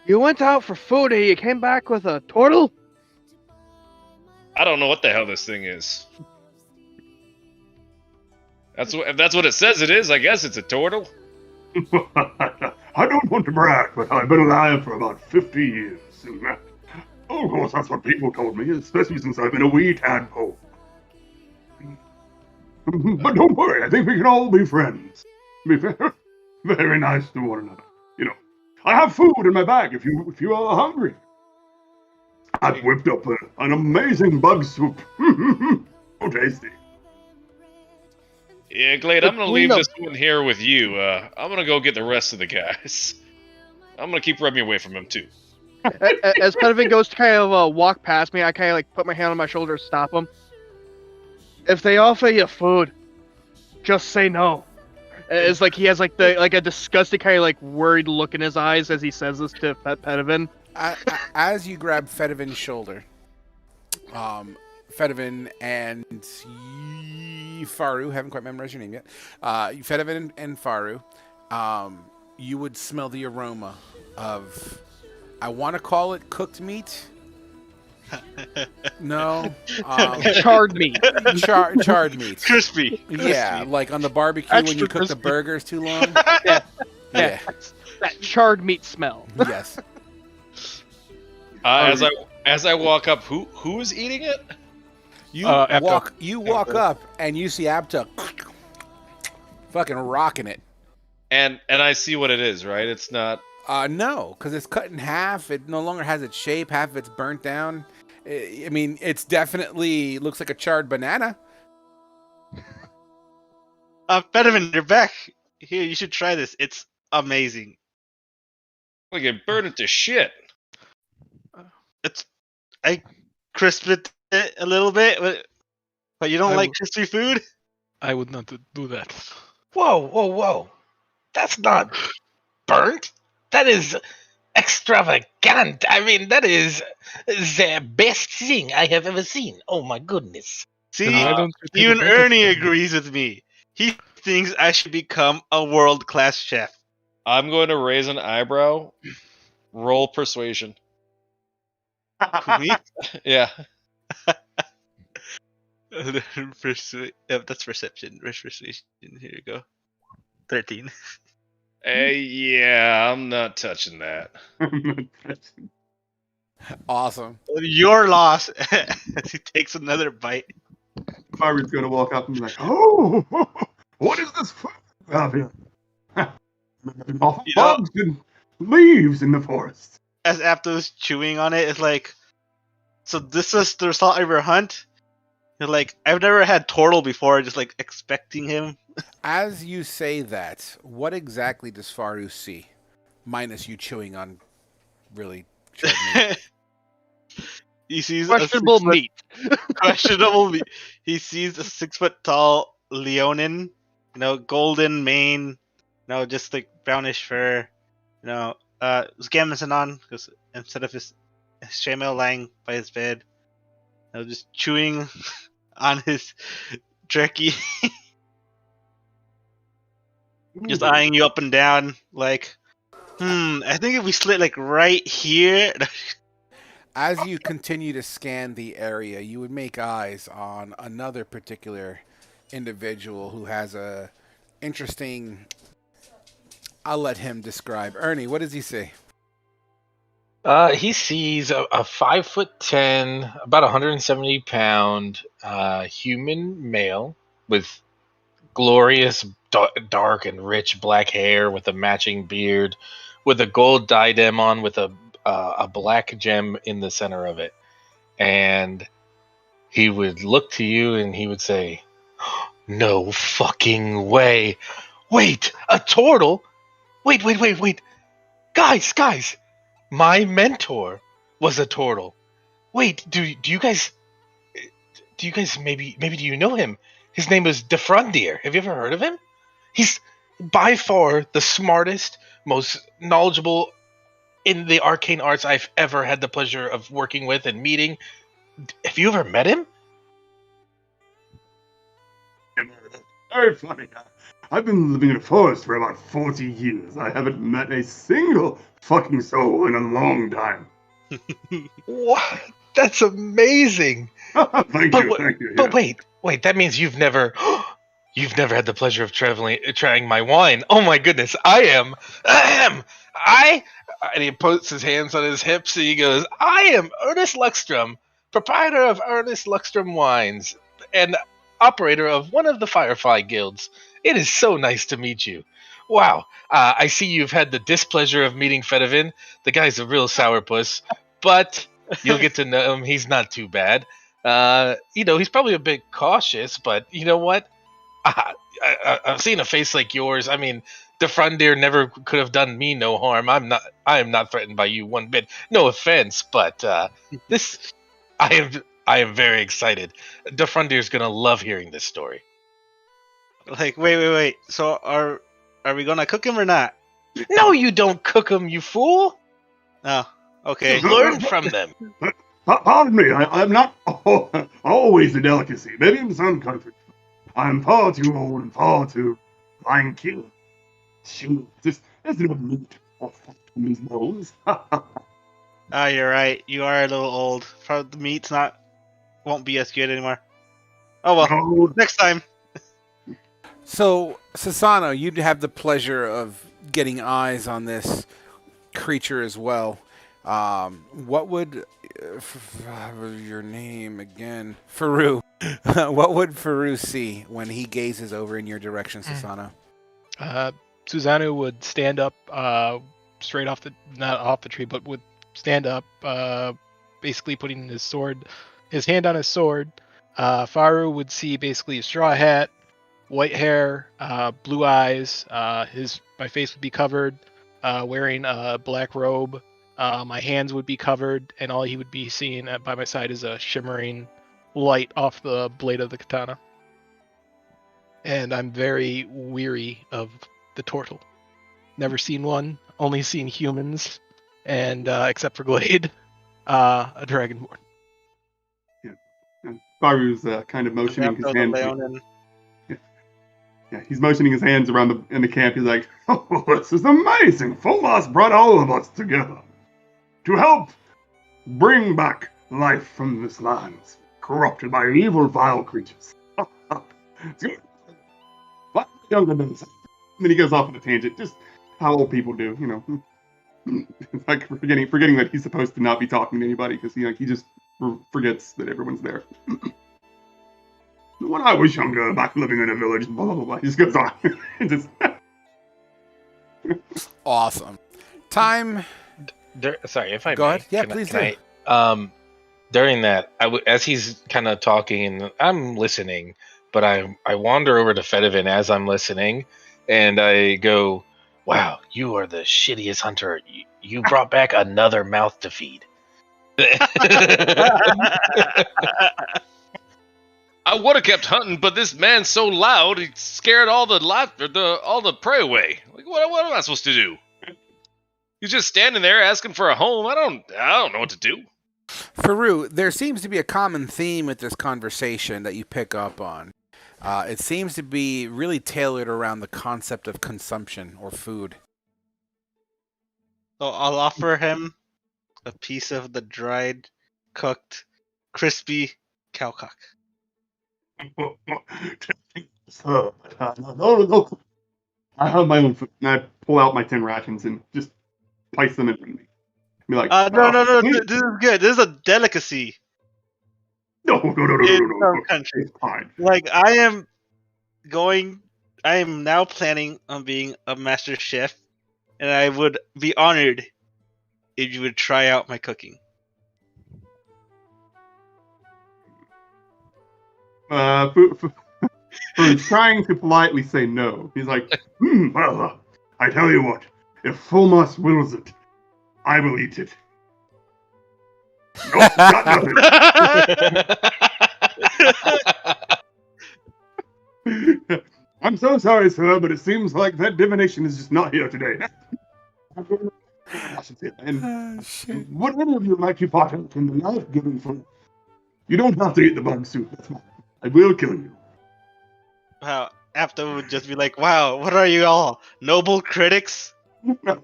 You went out for food and you came back with a turtle? I don't know what the hell this thing is. If that's what it says it is, I guess it's a turtle. I don't want to brag, but I've been alive for about 50 years. Of course, that's what people called me, especially since I've been a wee tadpole. But don't worry, I think we can all be friends. Be very nice to one another. I have food in my bag if you are hungry. I've whipped up an amazing bug soup. So tasty. Yeah, Glade, I'm gonna leave this one here with you. I'm gonna go get the rest of the guys. I'm gonna keep Remy away from him too. As Pedivin goes to kind of walk past me, I kind of like put my hand on my shoulder to stop him. If they offer you food, just say no. It's like he has like a disgusted kind of like worried look in his eyes as he says this to Pedivin. As you grab Fedivin's shoulder, Fedivin and Faru, haven't quite memorized your name yet. Fedivin and Faru, you would smell the aroma of, I want to call it cooked meat. No. Charred meat. Charred meat. Crispy. Yeah, like on the barbecue when you cook the burgers too long. Yeah. Yeah. That charred meat smell. Yes. As I walk up, who is eating it? You walk up and you see Abta fucking rocking it. And I see what it is, right? It's not. No, because it's cut in half. It no longer has its shape. Half of it's burnt down. I mean, it's definitely looks like a charred banana. Fedivin, you're back. Here, you should try this. It's amazing. Like it burned it to shit. I crisped it a little bit, but you don't I like w- crispy food? I would not do that. Whoa. That's not burnt. That is extravagant. I mean, that is the best thing I have ever seen. Oh my goodness. Then See, why don't you take a even bite of Ernie it? agrees with me. He thinks I should become a world-class chef. I'm going to raise an eyebrow. Roll persuasion. Who, me? Yeah. That's perception. Persuasion. Here you go. 13. Yeah, I'm not touching that. Awesome. Your loss. As he takes another bite. Byron's gonna walk up and be like, "Oh, what is this food out here? Awful You know- bugs and leaves in the forest." As Apto's chewing on it, it's like, so this is the result of your hunt? You're like, I've never had turtle before, just like expecting him. As you say that, what exactly does Faru see? Minus you chewing on really charred meat. He sees Questionable a 6 meat. questionable meat. He sees a 6 foot tall leonin, golden mane, just like brownish fur, Gamazon, because instead of his Shamel lying by his bed, just chewing on his jerky, just eyeing you up and down, like, I think if we slit like right here. As you continue to scan the area, you would make eyes on another particular individual who has a interesting. I'll let him describe. Ernie, what does he say? He sees a 5'10", about 170-pound human male with glorious dark and rich black hair with a matching beard, with a gold diadem on with a black gem in the center of it. And he would look to you and he would say, "No fucking way. Wait, a turtle? Wait. Guys. My mentor was a turtle. Wait, do you guys maybe do you know him? His name is Defrondier. Have you ever heard of him? He's by far the smartest, most knowledgeable in the arcane arts I've ever had the pleasure of working with and meeting. Have you ever met him?" Very funny. I've been living in a forest for about 40 years. I haven't met a single fucking soul in a long time. What? That's amazing. Thank you. But wait, that means you've never had the pleasure of trying my wine. Oh my goodness, and he puts his hands on his hips and he goes, "I am Ernest Luckstrom, proprietor of Ernest Luckstrom Wines and operator of one of the Firefly Guilds. It is so nice to meet you. Wow, I see you've had the displeasure of meeting Fedivin. The guy's a real sourpuss, but you'll get to know him. He's not too bad. He's probably a bit cautious, but you know what? I've seen a face like yours. I mean, Defrondier never could have done me no harm. I am not threatened by you one bit. No offense, but I am very excited. Defrondier's gonna love hearing this story." Like, wait. So are we gonna cook him or not? No, you don't cook them, you fool. Oh, okay. You learn from them. Pardon me, I'm not always a delicacy. Maybe in some countries. I'm far too old and far too lanky. Shoot, there's no meat on these bones. Ah, you're right. You are a little old. Probably the meat's won't be as good anymore. Oh well, No, next time. So, Sasano, you'd have the pleasure of getting eyes on this creature as well. What would your name again? Faru. What would Faru see when he gazes over in your direction, Sasano? Susanoo would stand up straight off not off the tree, but would stand up, basically putting his hand on his sword. Faru would see basically a straw hat, white hair, blue eyes. My face would be covered, wearing a black robe. My hands would be covered, and all he would be seeing by my side is a shimmering light off the blade of the katana. And I'm very weary of the turtle. Never seen one, only seen humans, and except for Glade, a dragonborn. And Faru's kind of motioning his Throw the hands. Leonin. Yeah, he's motioning his hands around in the camp. He's like, "Oh, this is amazing! Fulmas brought all of us together to help bring back life from this land, corrupted by evil, vile creatures." It's good. But younger than this. And then he goes off on a tangent, just how old people do, you know. Like forgetting that he's supposed to not be talking to anybody because he just forgets that everyone's there. When I was younger, back living in a village, blah blah blah. He just goes on. Just Awesome. Time. Sorry, if I Go may. ahead. Yeah, please do. During that, as he's kind of talking, and I'm listening, but I wander over to Fedivin as I'm listening, and I go, "Wow, you are the shittiest hunter. You brought back another mouth to feed." I would have kept hunting, but this man's so loud, he scared all the prey away. Like, what am I supposed to do? He's just standing there asking for a home. I don't know what to do. Faru, there seems to be a common theme with this conversation that you pick up on. It seems to be really tailored around the concept of consumption or food. So I'll offer him a piece of the dried, cooked, crispy cowcock. No. I have my own food. And I pull out my 10 rations and just place them in front of me. Be like, No. This is good. This is a delicacy No. in some countries. It's fine. Like, I am now planning on being a master chef, and I would be honored if you would try out my cooking. For trying to politely say no. He's like, well, I tell you what, if Fulmas wills it, I will eat it. Nope, got nothing. I'm so sorry, sir, but it seems like that divination is just not here today. And would any of you like to partake in the life-giving food? You don't have to eat the bug soup. That's fine. I will kill you. Wow, after would just be like, wow, what are you all? Noble critics? Not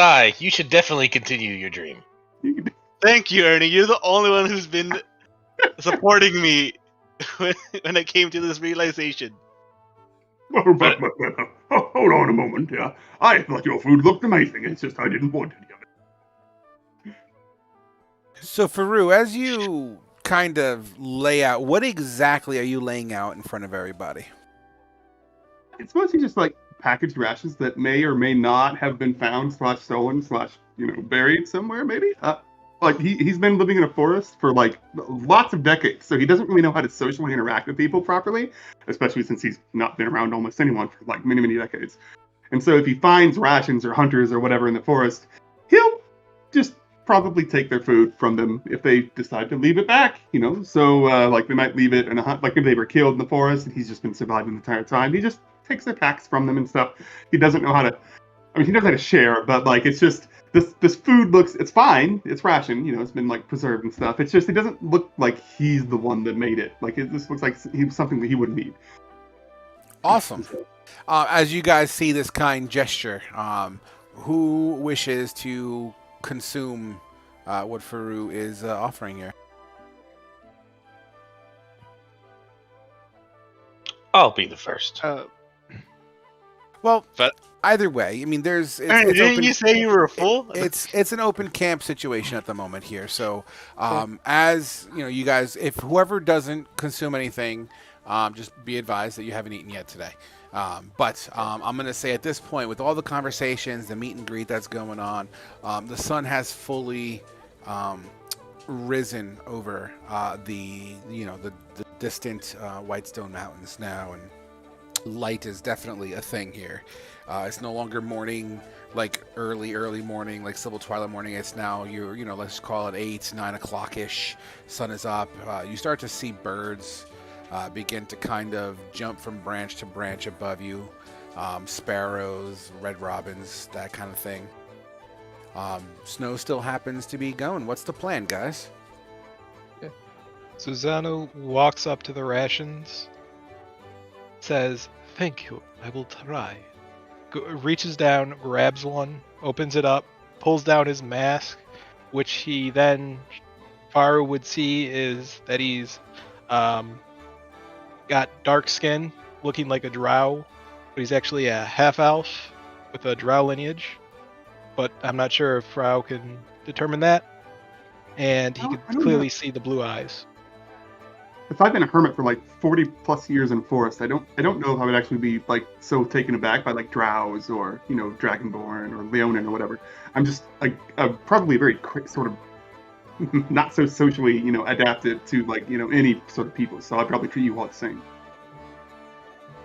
I. You should definitely continue your dream. Thank you, Ernie. You're the only one who's been supporting me when it came to this realization. Hold on a moment. Yeah, I thought your food looked amazing. It's just I didn't want any of it. So, Faru, as you kind of lay out, what exactly are you laying out in front of everybody? It's mostly just like packaged rations that may or may not have been found / stolen / buried somewhere. Maybe. Like he's been living in a forest for like lots of decades, so he doesn't really know how to socially interact with people properly, especially since he's not been around almost anyone for like many decades. And so if he finds rations or hunters or whatever in the forest, he'll just probably take their food from them if they decide to leave it back, So like they might leave it in a hunt, like if they were killed in the forest and he's just been surviving the entire time. He just takes their packs from them and stuff. He doesn't know how to. I mean, he knows how to share, but like it's just this food it's fine. It's ration, it's been like preserved and stuff. It's just it doesn't look like he's the one that made it. Like it just looks like something that he would need. Awesome. As you guys see this kind gesture, who wishes to consume what Faru is offering here? I'll be the first. Well, But- either way, I mean, Didn't open, you say you were full? it's an open camp situation at the moment here. So, as you guys, if whoever doesn't consume anything, just be advised that you haven't eaten yet today. But I'm going to say at this point, with all the conversations, the meet and greet that's going on, the sun has fully risen over the distant Whitestone Mountains now, and light is definitely a thing here. It's no longer morning, like early morning, like civil twilight morning. It's now let's call it 8-9 o'clock ish. Sun is up. You start to see birds begin to kind of jump from branch to branch above you. Sparrows, red robins, that kind of thing. Snow still happens to be going. What's the plan, guys? Susano walks up to the rations, says, "Thank you, I will try." Reaches down, grabs one, opens it up, pulls down his mask, which he then, Faru would see is that he's got dark skin, looking like a drow, but he's actually a half-elf with a drow lineage. But I'm not sure if Frau can determine that. And he could clearly see the blue eyes. If I've been a hermit for like 40 plus years in forest, I don't know if I would actually be like so taken aback by like drows or dragonborn or leonin or whatever. I'm just like probably very quick, sort of not so socially adapted to like any sort of people. So I'd probably treat you all the same.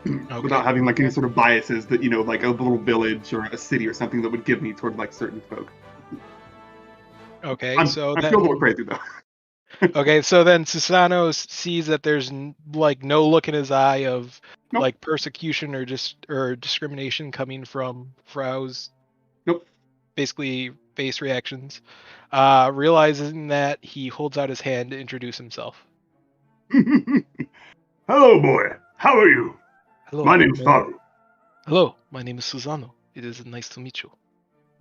Okay. Without having like any sort of biases that like a little village or a city or something that would give me toward like certain folk. Okay, I'm still a little crazy though. Okay, so then Susano sees that there's like no look in his eye of like persecution or discrimination coming from Frau's basically face reactions. Realizing that, he holds out his hand to introduce himself. Hello, boy. How are you? Hello. My name's Faru. Hello, my name is Susano. It is nice to meet you.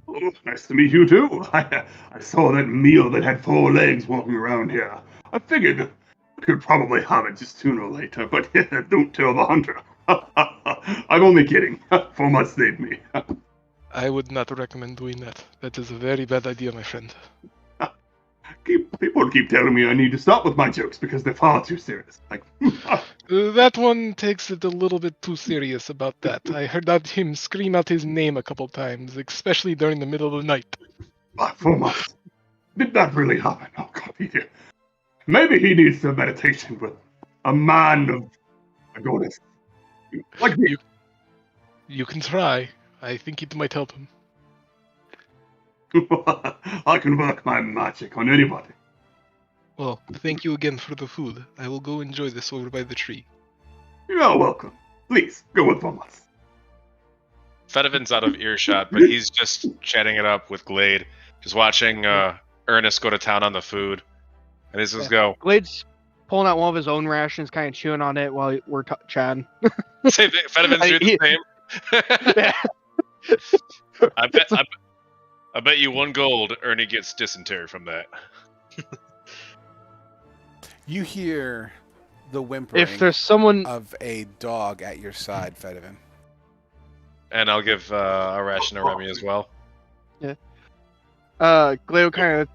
Oh, nice to meet you too. I saw that meal that had 4 legs walking around here. I figured I could probably have it just sooner or later, but don't tell the hunter. I'm only kidding. 4 must save me. I would not recommend doing that. That is a very bad idea, my friend. People keep telling me I need to stop with my jokes because they're far too serious. Like, that one takes it a little bit too serious about that. I heard him scream out his name a couple times, especially during the middle of the night. 4 months. Did that really happen? Oh, God, maybe he needs some meditation with a man of a goddess. Like me. You can try. I think it might help him. I can work my magic on anybody. Well, thank you again for the food. I will go enjoy this over by the tree. You're welcome. Please, go with us. Fedivin's out of earshot, but he's just chatting it up with Glade, just watching Ernest go to town on the food. And he's just go. Glade's pulling out one of his own rations, kind of chewing on it while we're chatting. Same thing. Fedivin's doing the same. I bet you 1 gold Ernie gets dysentery from that. You hear the whimpering if there's someone of a dog at your side, Fedivin. And I'll give a ration to Remy as well. Yeah. Glade kind of,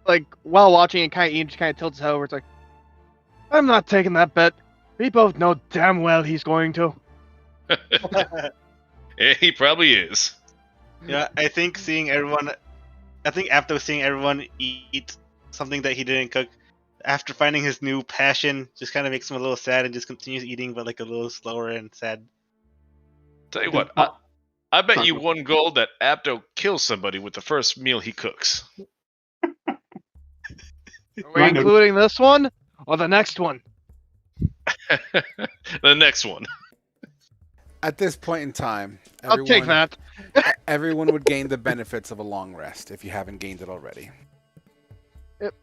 like, while watching it, Ian just kind of tilts his head over. It's like, I'm not taking that bet. We both know damn well he's going to. Yeah, he probably is. Yeah, I think after seeing everyone eat something that he didn't cook, after finding his new passion, just kind of makes him a little sad and just continues eating, but like a little slower and sad. Tell you what, I bet you 1 gold that Apto kills somebody with the first meal he cooks. Are we including this one or the next one? The next one. At this point in time, I'll take that. Everyone would gain the benefits of a long rest if you haven't gained it already. Yep.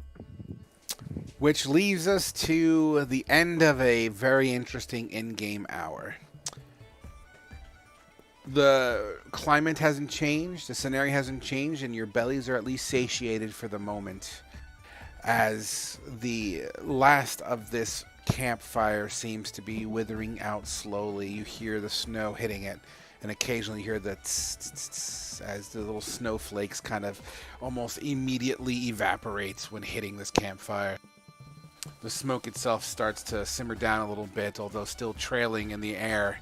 Which leaves us to the end of a very interesting in-game hour. The climate hasn't changed, the scenario hasn't changed, and your bellies are at least satiated for the moment. As the last of this campfire seems to be withering out slowly. You hear the snow hitting it, and occasionally you hear the tss, as the little snowflakes kind of almost immediately evaporates when hitting this campfire. The smoke itself starts to simmer down a little bit, although still trailing in the air.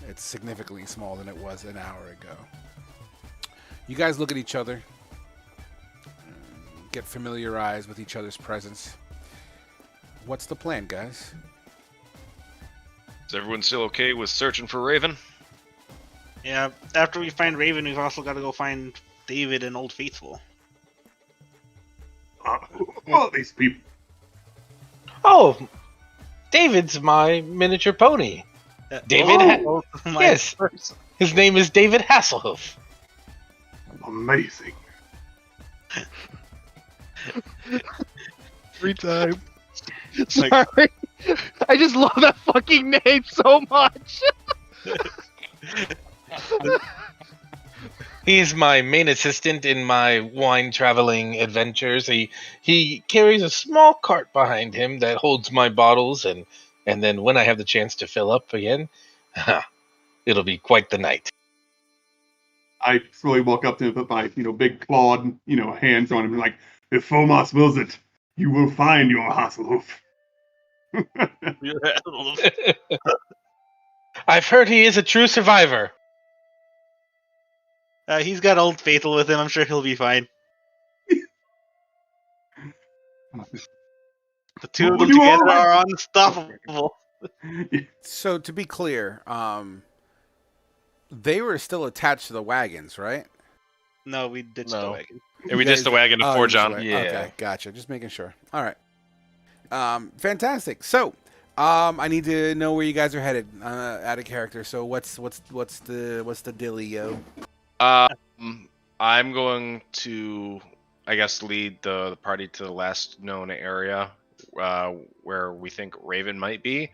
It's significantly smaller than it was an hour ago. You guys look at each other. get familiarized with each other's presence. What's the plan, guys? Is everyone still okay with searching for Raven? Yeah, after we find Raven, we've also got to go find David and Old Faithful. Who are these people? Oh, David's my miniature pony. David? Yes. His name is David Hasselhoof. Amazing. Every time. Sorry. I just love that fucking name so much. He is my main assistant in my wine traveling adventures. He carries a small cart behind him that holds my bottles, and then when I have the chance to fill up again, it'll be quite the night. I slowly walk up to him, put my, big clawed, hands on him, and like, if Fomas wills it, you will find your Hasselhoof. I've heard he is a true survivor. He's got Old Faithful with him. I'm sure he'll be fine. The two of them together are unstoppable. So to be clear, they were still attached to the wagons, right? No, we ditched the wagon. Yeah, we ditched the wagon to Fort John. Yeah. Okay, gotcha. Just making sure. All right. Fantastic. So, I need to know where you guys are headed out of character. So, what's the dilly, yo? I'm going to, I guess, lead the party to the last known area where we think Raven might be,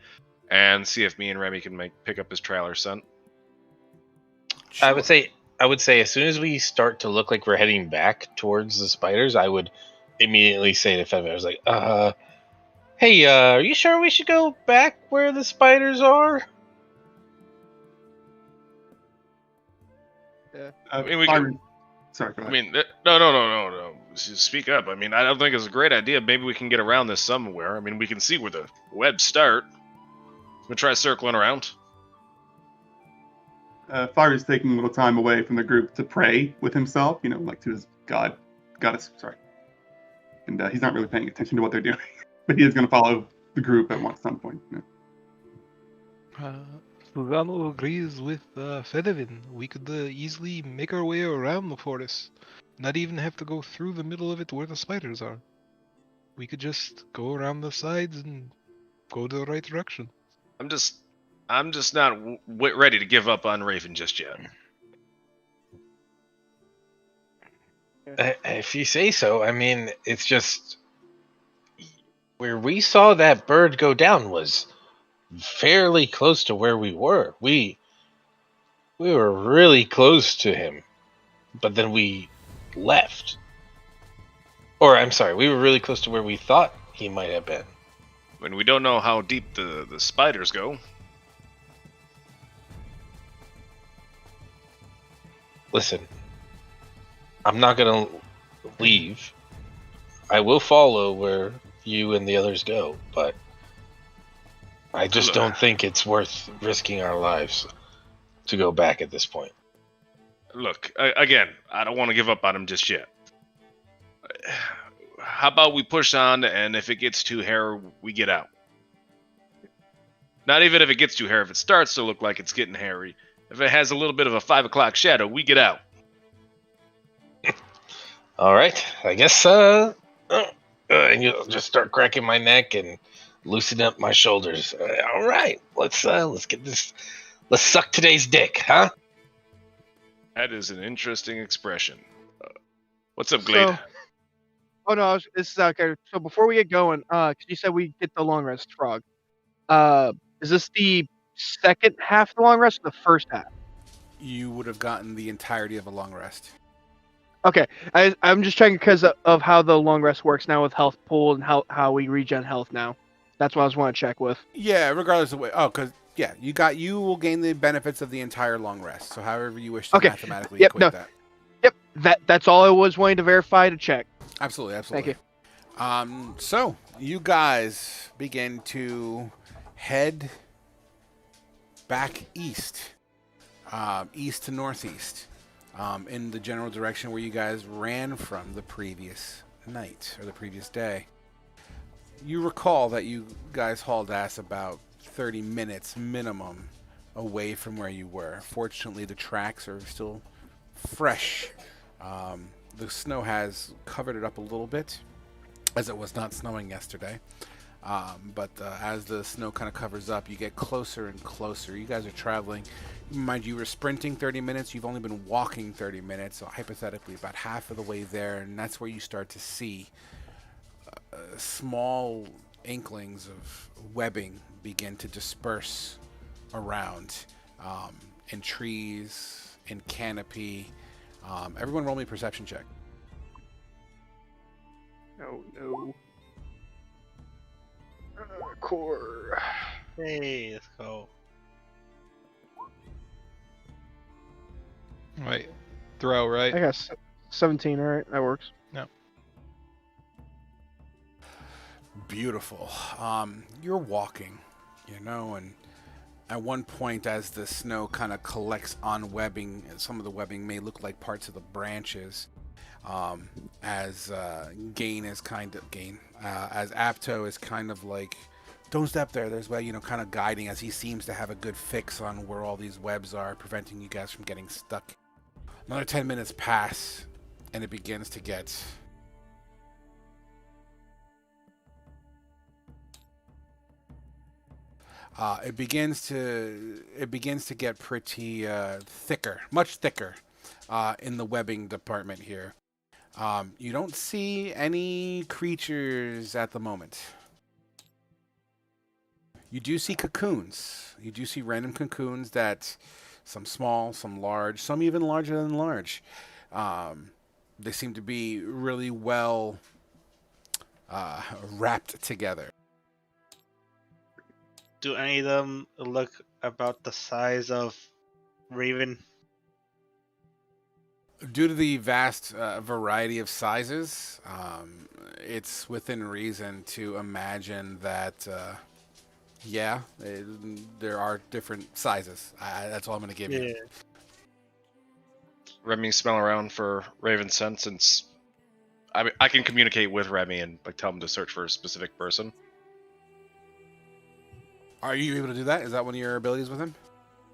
and see if me and Remy can pick up his trailer scent. Sure. I would say as soon as we start to look like we're heading back towards the spiders, I would immediately say to Femi, I was like, hey, are you sure we should go back where the spiders are? Yeah. I mean, we can. Sorry, go ahead. I mean, no. Speak up. I mean, I don't think it's a great idea. Maybe we can get around this somewhere. I mean, we can see where the webs start. We'll try circling around. Fire is taking a little time away from the group to pray with himself, like to his goddess, sorry. And he's not really paying attention to what they're doing, but he is going to follow the group at some point. Lugano agrees with Fedevin. We could easily make our way around the forest. Not even have to go through the middle of it where the spiders are. We could just go around the sides and go to the right direction. I'm just not ready to give up on Raven just yet. If you say so. I mean, it's just where we saw that bird go down was fairly close to where we were. We were really close to him, but then we left. Or I'm sorry, we were really close to where we thought he might have been. When we don't know how deep the spiders go. Listen, I'm not gonna leave. I will follow where you and the others go, but I just don't think it's worth risking our lives to go back at this point. Look, again, I don't want to give up on him just yet. How about we push on, and if it gets too hairy, we get out. Not even if it gets too hairy. If it starts to look like it's getting hairy, if it has a little bit of a 5 o'clock shadow, we get out. All right, I guess. And you'll just start cracking my neck and loosen up my shoulders. All right, let's get this. Let's suck today's dick, huh? That is an interesting expression. What's up, Glade? This is okay. So before we get going, cause you said we get the long rest, Frog. Is this the second half of the long rest or the first half? You would have gotten the entirety of a long rest. Okay, I'm just checking because of how the long rest works now with health pool and how we regen health now. That's what I was want to check with. Yeah, regardless of what. Oh, because you will gain the benefits of the entire long rest. So however you wish to mathematically equate that. Yep, that's all I was wanting to verify to check. Absolutely. Thank you. So you guys begin to head back east, to northeast, in the general direction where you guys ran from the previous night or the previous day. You recall that you guys hauled ass about 30 minutes minimum away from where you were. Fortunately, the tracks are still fresh. The snow has covered it up a little bit, as it was not snowing yesterday. But as the snow kind of covers up, you get closer and closer. You guys are traveling. Mind you, were sprinting 30 minutes. You've only been walking 30 minutes, so hypothetically about half of the way there, and that's where you start to see small inklings of webbing begin to disperse around in trees, in canopy. Everyone roll me a perception check. Oh no. Core. Hey, let's go. Wait, throw, right? I got 17, alright, that works. No. Beautiful. You're walking, and at one point as the snow kind of collects on webbing, some of the webbing may look like parts of the branches, as as Apto is kind of like, don't step there, there's kind of guiding as he seems to have a good fix on where all these webs are, preventing you guys from getting stuck. Another 10 minutes pass, and it begins to get it begins to get pretty thicker, much thicker, in the webbing department here. You don't see any creatures at the moment. You do see cocoons. You do see random cocoons that, some small, some large, some even larger than large. They seem to be really well wrapped together. Do any of them look about the size of Raven? Due to the vast variety of sizes, it's within reason to imagine that, there are different sizes. That's all I'm going to give you. Remy smell around for Raven's scent, since I can communicate with Remy and tell him to search for a specific person. Are you able to do that? Is that one of your abilities with him?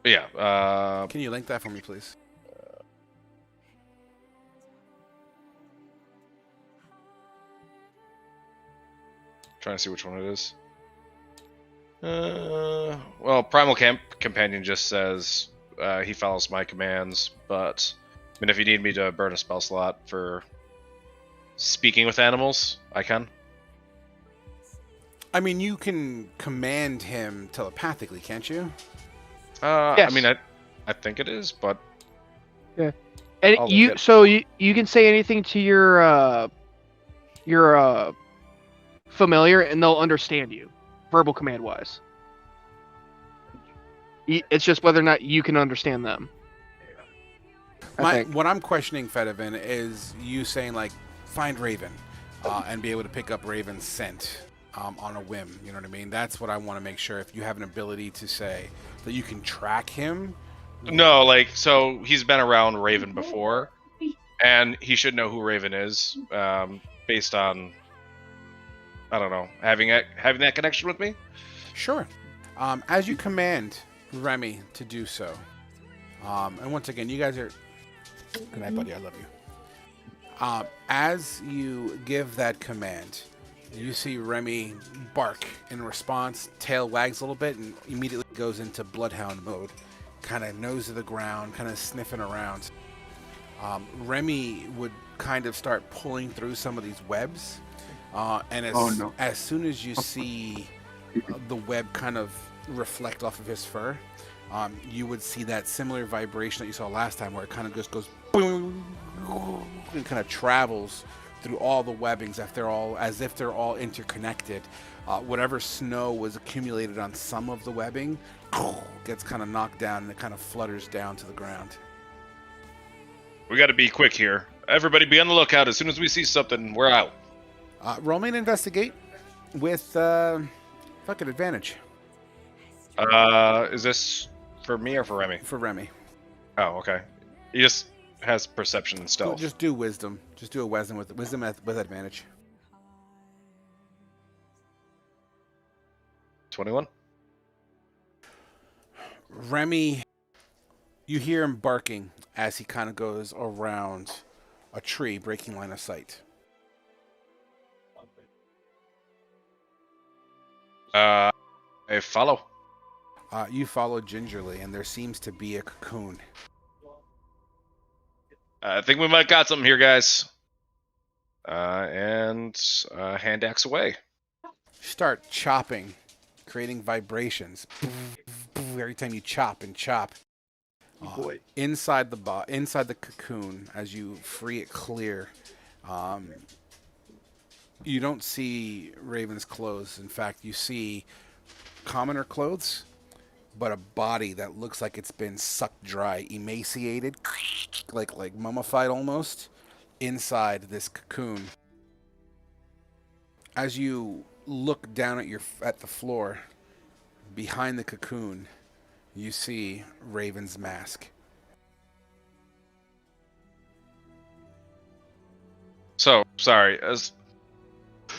Yeah. Can you link that for me, please? Trying to see which one it is. Well, Primal Companion just says he follows my commands, but if you need me to burn a spell slot for speaking with animals, I can. I mean, you can command him telepathically, can't you? Yes. I think it is, but yeah. And you can say anything to your familiar, and they'll understand you, verbal command wise. It's just whether or not you can understand them. What I'm questioning, Fedivin, is you saying find Raven, and be able to pick up Raven's scent. On a whim, you know what I mean? That's what I want to make sure. If you have an ability to say that you can track him. No, so he's been around Raven before, and he should know who Raven is, based on, I don't know, having that connection with me. Sure. As you command Remy to do so, and once again, you guys are. Good night, buddy. I love you. As you give that command, you see Remy bark in response, tail wags a little bit, and immediately goes into bloodhound mode. Kind of nose to the ground, kind of sniffing around. Remy would kind of start pulling through some of these webs. And as soon as you see the web kind of reflect off of his fur, you would see that similar vibration that you saw last time, where it kind of just goes boom, and kind of travels through all the webbings, as if they're all interconnected. Whatever snow was accumulated on some of the webbing gets kind of knocked down, and it kind of flutters down to the ground. We got to be quick here. Everybody be on the lookout. As soon as we see something, we're out. Roll me an investigate with fucking advantage. Is this for me or for Remy? For Remy. Oh, okay. He just has perception and stealth. Just do wisdom. Just do a wisdom with advantage. 21. Remy, you hear him barking as he kind of goes around a tree, breaking line of sight. I follow. You follow gingerly, and there seems to be a cocoon. I think we might got something here, guys. And hand axe away. Start chopping, creating vibrations. Every time you chop and chop. Boy. Inside the cocoon, as you free it clear, you don't see Raven's clothes. In fact, you see commoner clothes, but a body that looks like it's been sucked dry, emaciated, like mummified almost, inside this cocoon. As you look down at the floor, behind the cocoon, you see Raven's mask. So, sorry.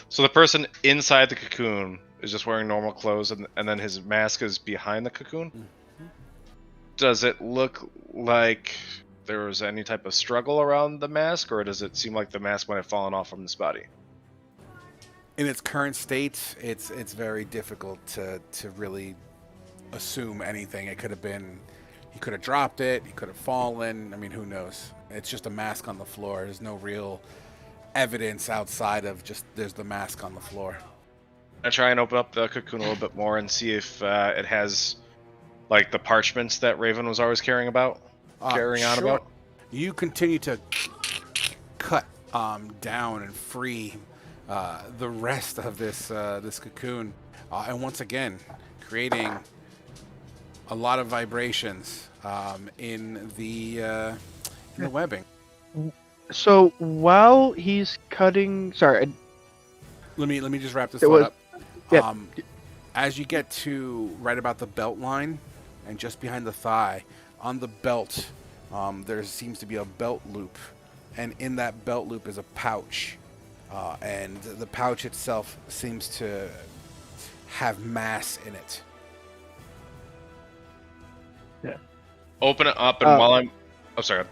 So the person inside the cocoon is just wearing normal clothes, and then his mask is behind the cocoon? Mm-hmm. Does it look like there was any type of struggle around the mask, or does it seem like the mask might have fallen off from this body? In its current state, it's very difficult to really assume anything. It could have been, he could have dropped it, he could have fallen. I mean, who knows? It's just a mask on the floor. There's no real evidence outside of just there's the mask on the floor. I try and open up the cocoon a little bit more and see if it has like the parchments that Raven was always carrying on about. You continue to cut down and free the rest of this cocoon, and once again creating a lot of vibrations in the webbing. So while he's cutting, sorry. Let me just wrap this thought up. Yeah. As you get to right about the belt line, and just behind the thigh, on the belt, there seems to be a belt loop, and in that belt loop is a pouch, and the pouch itself seems to have mass in it. Yeah. Open it up, and while I'm... Oh, sorry.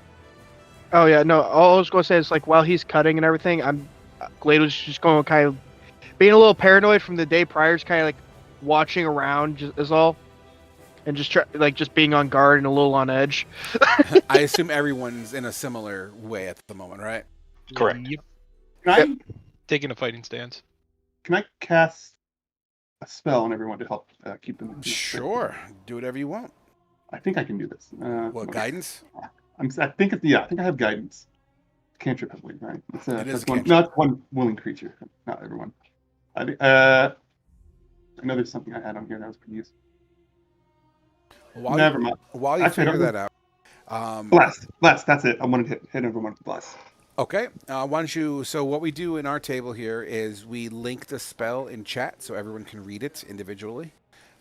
Oh yeah, no. All I was going to say is like while he's cutting and everything, Glade was just going to kind of being a little paranoid from the day prior, just kind of like watching around is all, and just just being on guard and a little on edge. I assume everyone's in a similar way at the moment, right? Correct. Yep. Can Taking a fighting stance. I cast a spell on everyone to help keep them? Sure. Do whatever you want. I think I can do this. What, guidance? I think I have guidance. Cantrip, I believe, right? It's cantrip. Not one willing creature. Not everyone. I know there's something I had on here that was pretty useful. Never mind. While you figure that out, blast. That's it. I wanted to hit everyone with blast. Okay. Why don't you? So what we do in our table here is we link the spell in chat so everyone can read it individually.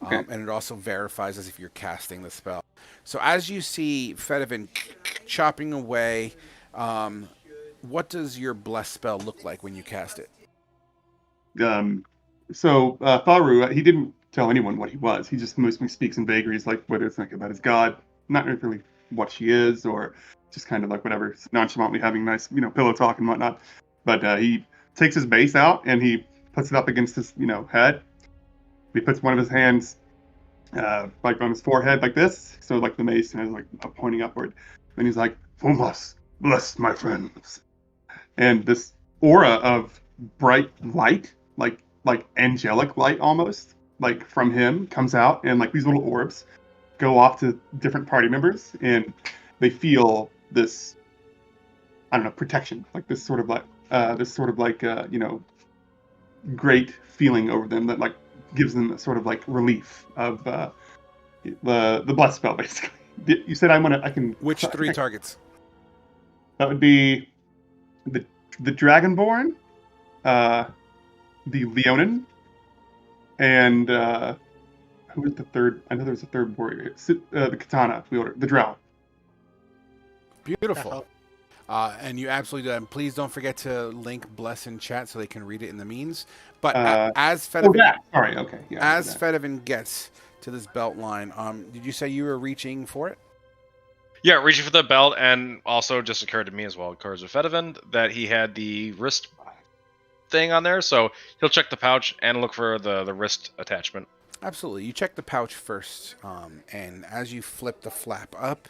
Okay. And it also verifies as if you're casting the spell. So as you see Fedivin chopping away, what does your bless spell look like when you cast it? So Faru, he didn't tell anyone what he was. He just mostly speaks in vagaries, like whether it's like about his god, not really what she is, or just kind of like whatever, nonchalantly having nice, pillow talk and whatnot. But he takes his mace out and he puts it up against his, head. He puts one of his hands like on his forehead like this, so like the mace is like pointing upward. Then he's like, "Fumas, bless my friends," and this aura of bright light, like angelic light almost, like from him comes out, and like these little orbs go off to different party members, and they feel this, I don't know, protection, like this sort of like great feeling over them that like gives them a sort of like relief of the bless spell, basically. You said I can. Which three targets? That would be the Dragonborn, the Leonin, and who was the third? I know there was a third warrior. The Katana wielder, the Drow. Beautiful. And you absolutely do. And please don't forget to link Bless in chat so they can read it in the means. But as Oh, Fedivin, that. Sorry. Okay. Yeah. as that. Fedivin gets to this belt line, did you say you were reaching for it? Yeah, reaching for the belt, and also just occurred to me as well, occurs with Fedivin, that he had the wrist thing on there, so he'll check the pouch and look for the wrist attachment. Absolutely. You check the pouch first, and as you flip the flap up,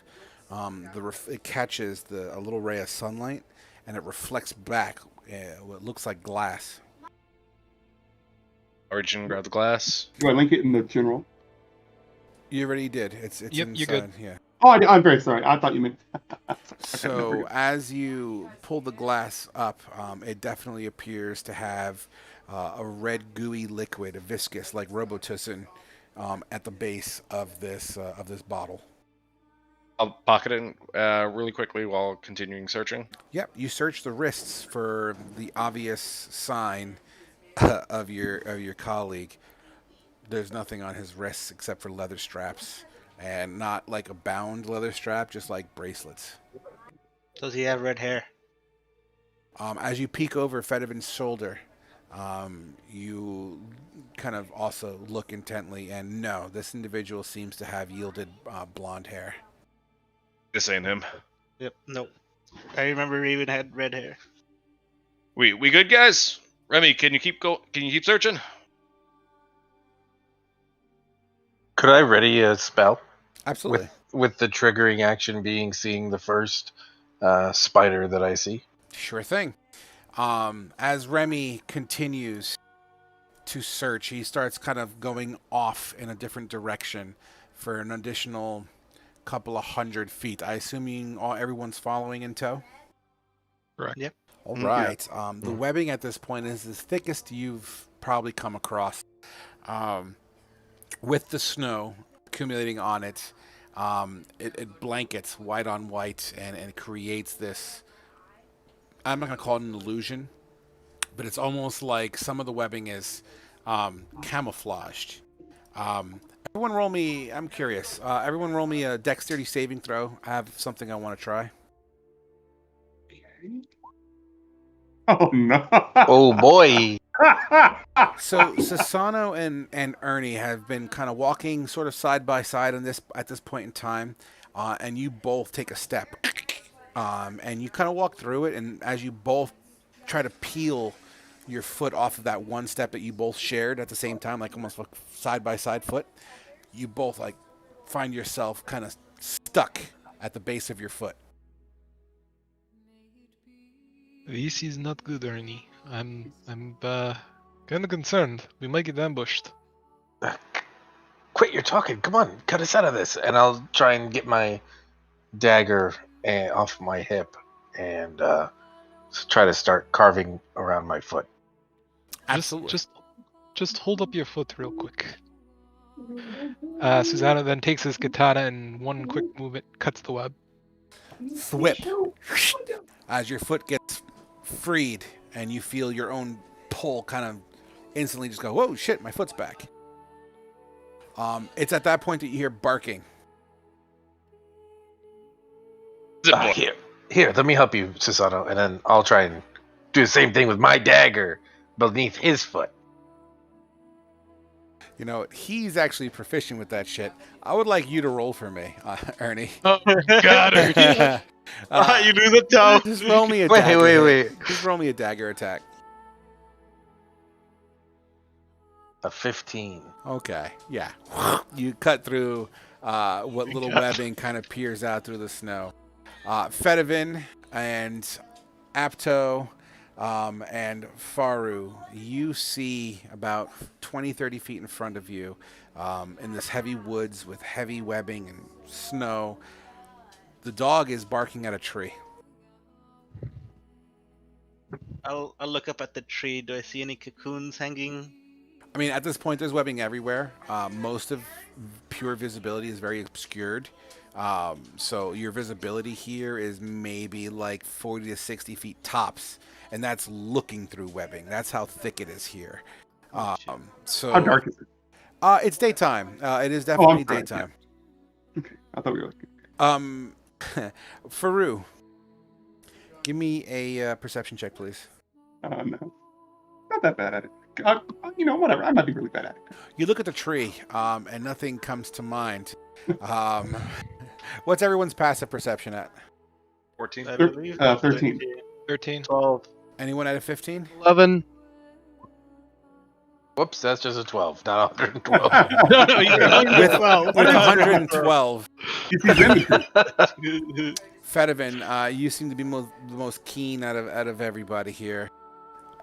it catches a little ray of sunlight, and it reflects back what looks like glass. I reach and grab the glass. Do I link it in the general? You already did. It's Yep, inside. you're good. Yeah. Oh, I'm very sorry. I thought you meant. So as you pull the glass up, it definitely appears to have a red gooey liquid, a viscous like Robitussin, at the base of this bottle. I'll pocket it really quickly while continuing searching. Yep, you search the wrists for the obvious sign of your colleague. There's nothing on his wrists except for leather straps, and not like a bound leather strap, just like bracelets. Does he have red hair? As you peek over Fedivin's shoulder, you kind of also look intently, and no, this individual seems to have yielded blonde hair. This ain't him. Yep. Nope. I remember Raven had red hair. We good, guys? Remy, can you keep searching? Could I ready a spell? Absolutely. With the triggering action being seeing the first spider that I see? Sure thing. As Remy continues to search, he starts kind of going off in a different direction for an additional couple of 100 feet. I assume everyone's following in tow? Correct. Yep. All right. The webbing at this point is the thickest you've probably come across. With the snow accumulating on it, it blankets white on white and creates this, I'm not going to call it an illusion, but it's almost like some of the webbing is camouflaged. Everyone roll me, I'm curious, everyone roll me a dexterity saving throw. I have something I want to try. Oh, no. Oh, boy. So Sasano and Ernie have been kind of walking sort of side by side at this point in time, and you both take a step, and you kind of walk through it, and as you both try to peel your foot off of that one step that you both shared at the same time, like almost like side by side foot, you both like find yourself kind of stuck at the base of your foot. This is not good, Ernie. I'm kind of concerned. We might get ambushed. Quit your talking. Come on, cut us out of this. And I'll try and get my dagger off my hip and try to start carving around my foot. Absolutely. Just hold up your foot real quick. Susanna then takes his katana and one quick movement cuts the web. Thwip. As your foot gets freed and you feel your own pull kind of instantly just go, whoa, shit, my foot's back. It's at that point that you hear barking. Here, let me help you, Susano, and then I'll try and do the same thing with my dagger beneath his foot. You know, he's actually proficient with that shit. I would like you to roll for me, Ernie. Oh God, Ernie! You do the toe. Just roll me a Wait, dagger. wait. Just roll me a dagger attack. A 15. Okay, yeah. You cut through what little webbing kind of peers out through the snow. Fedivin and Apto and Faru, you see about 20, 30 feet in front of you in this heavy woods with heavy webbing and snow. The dog is barking at a tree. I'll look up at the tree. Do I see any cocoons hanging? I mean, at this point, there's webbing everywhere. Most of pure visibility is very obscured. So your visibility here is maybe like 40 to 60 feet tops. And that's looking through webbing. That's how thick it is here. So How dark is it? It's daytime. It is definitely sorry, daytime. Okay, I thought we were like. Faru, Give me a perception check, please. No, not that bad at it. Whatever. I might be really bad at it. You look at the tree, and nothing comes to mind. What's everyone's passive perception at? 14. I believe 13. 13. 12. Anyone at a 15? 11. Whoops, that's just a 12, not 112. No, you're With 112. 112, If he's in the Fedivin, you seem to be the most keen out of everybody here.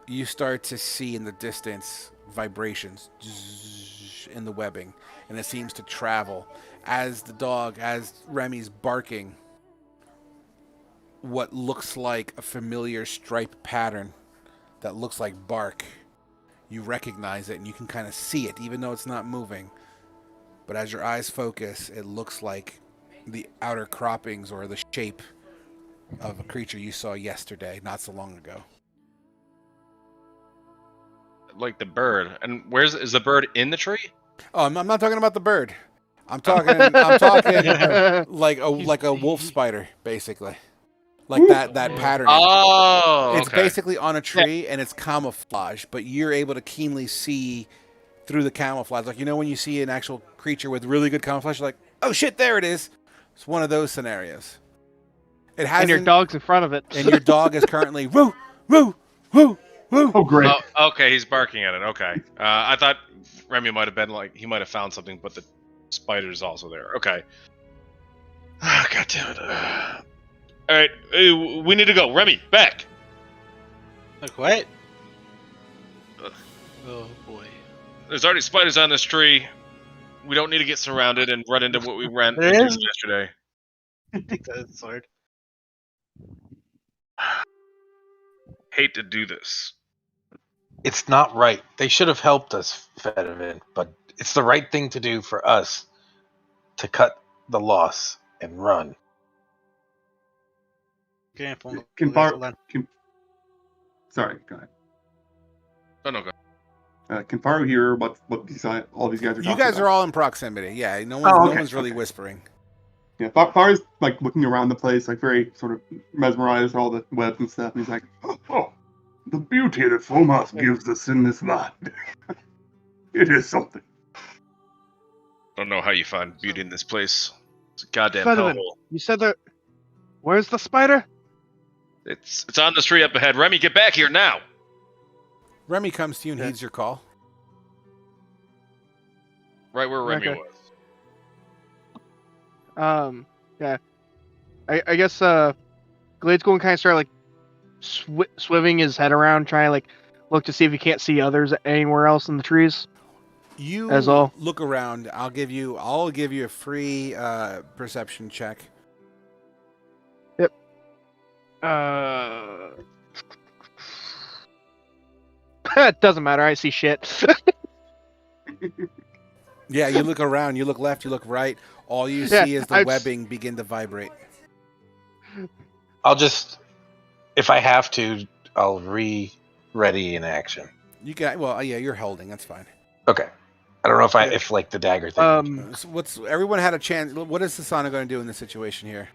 You start to see in the distance vibrations in the webbing, and it seems to travel as Remy's barking. What looks like a familiar stripe pattern that looks like bark. You recognize it, and you can kind of see it, even though it's not moving. But as your eyes focus, it looks like the outer croppings or the shape of a creature you saw yesterday, not so long ago. Like the bird. And is the bird in the tree? Oh, I'm not talking about the bird. I'm talking like a wolf spider, basically. Like that pattern. Oh, It's basically on a tree and it's camouflage, but you're able to keenly see through the camouflage. Like, when you see an actual creature with really good camouflage, you're like, oh shit, there it is. It's one of those scenarios. It has And your dog's in front of it. And your dog is currently woo, woo, woo, woo. Oh, great. Oh, okay, he's barking at it. Okay. I thought Remy might have been he might have found something, but the spider's also there. Okay. God damn it. All right, we need to go. Remy, back. Look, what? Oh boy. There's already spiders on this tree. We don't need to get surrounded and run into what we ran There into is? yesterday. Take the sword. Hate to do this. It's not right. They should have helped us, Fedivin, but it's the right thing to do for us to cut the loss and run. Okay, Sorry, go ahead. Oh, no, go. Can Faru hear what all these guys are talking You guys about? are all in proximity. Yeah, no one's really whispering. Yeah, Faru's like looking around the place, like very sort of mesmerized, all the webs and stuff, and he's like, Oh, the beauty that Fomas gives us in this land. It is something. Don't know how you find beauty in this place. It's a goddamn Fedivin, hellhole. you said that. Where's the spider? It's on the street up ahead. Remy, get back here now. Remy comes to you and heeds your call. Right where Remy Okay. was. Yeah. I guess Glade's going to kind of start like swimming his head around, trying to like look to see if he can't see others anywhere else in the trees. You As all. look around. I'll give you a free perception check. Yep. It doesn't matter. I see shit. Yeah, you look around. You look left. You look right. All you Yeah, see is the webbing begin to vibrate. I'll just, if I have to, I'll ready in action. You got you're holding. That's fine. Okay. I don't know if like the dagger thing. So everyone had a chance? What is Sasana going to do in this situation here?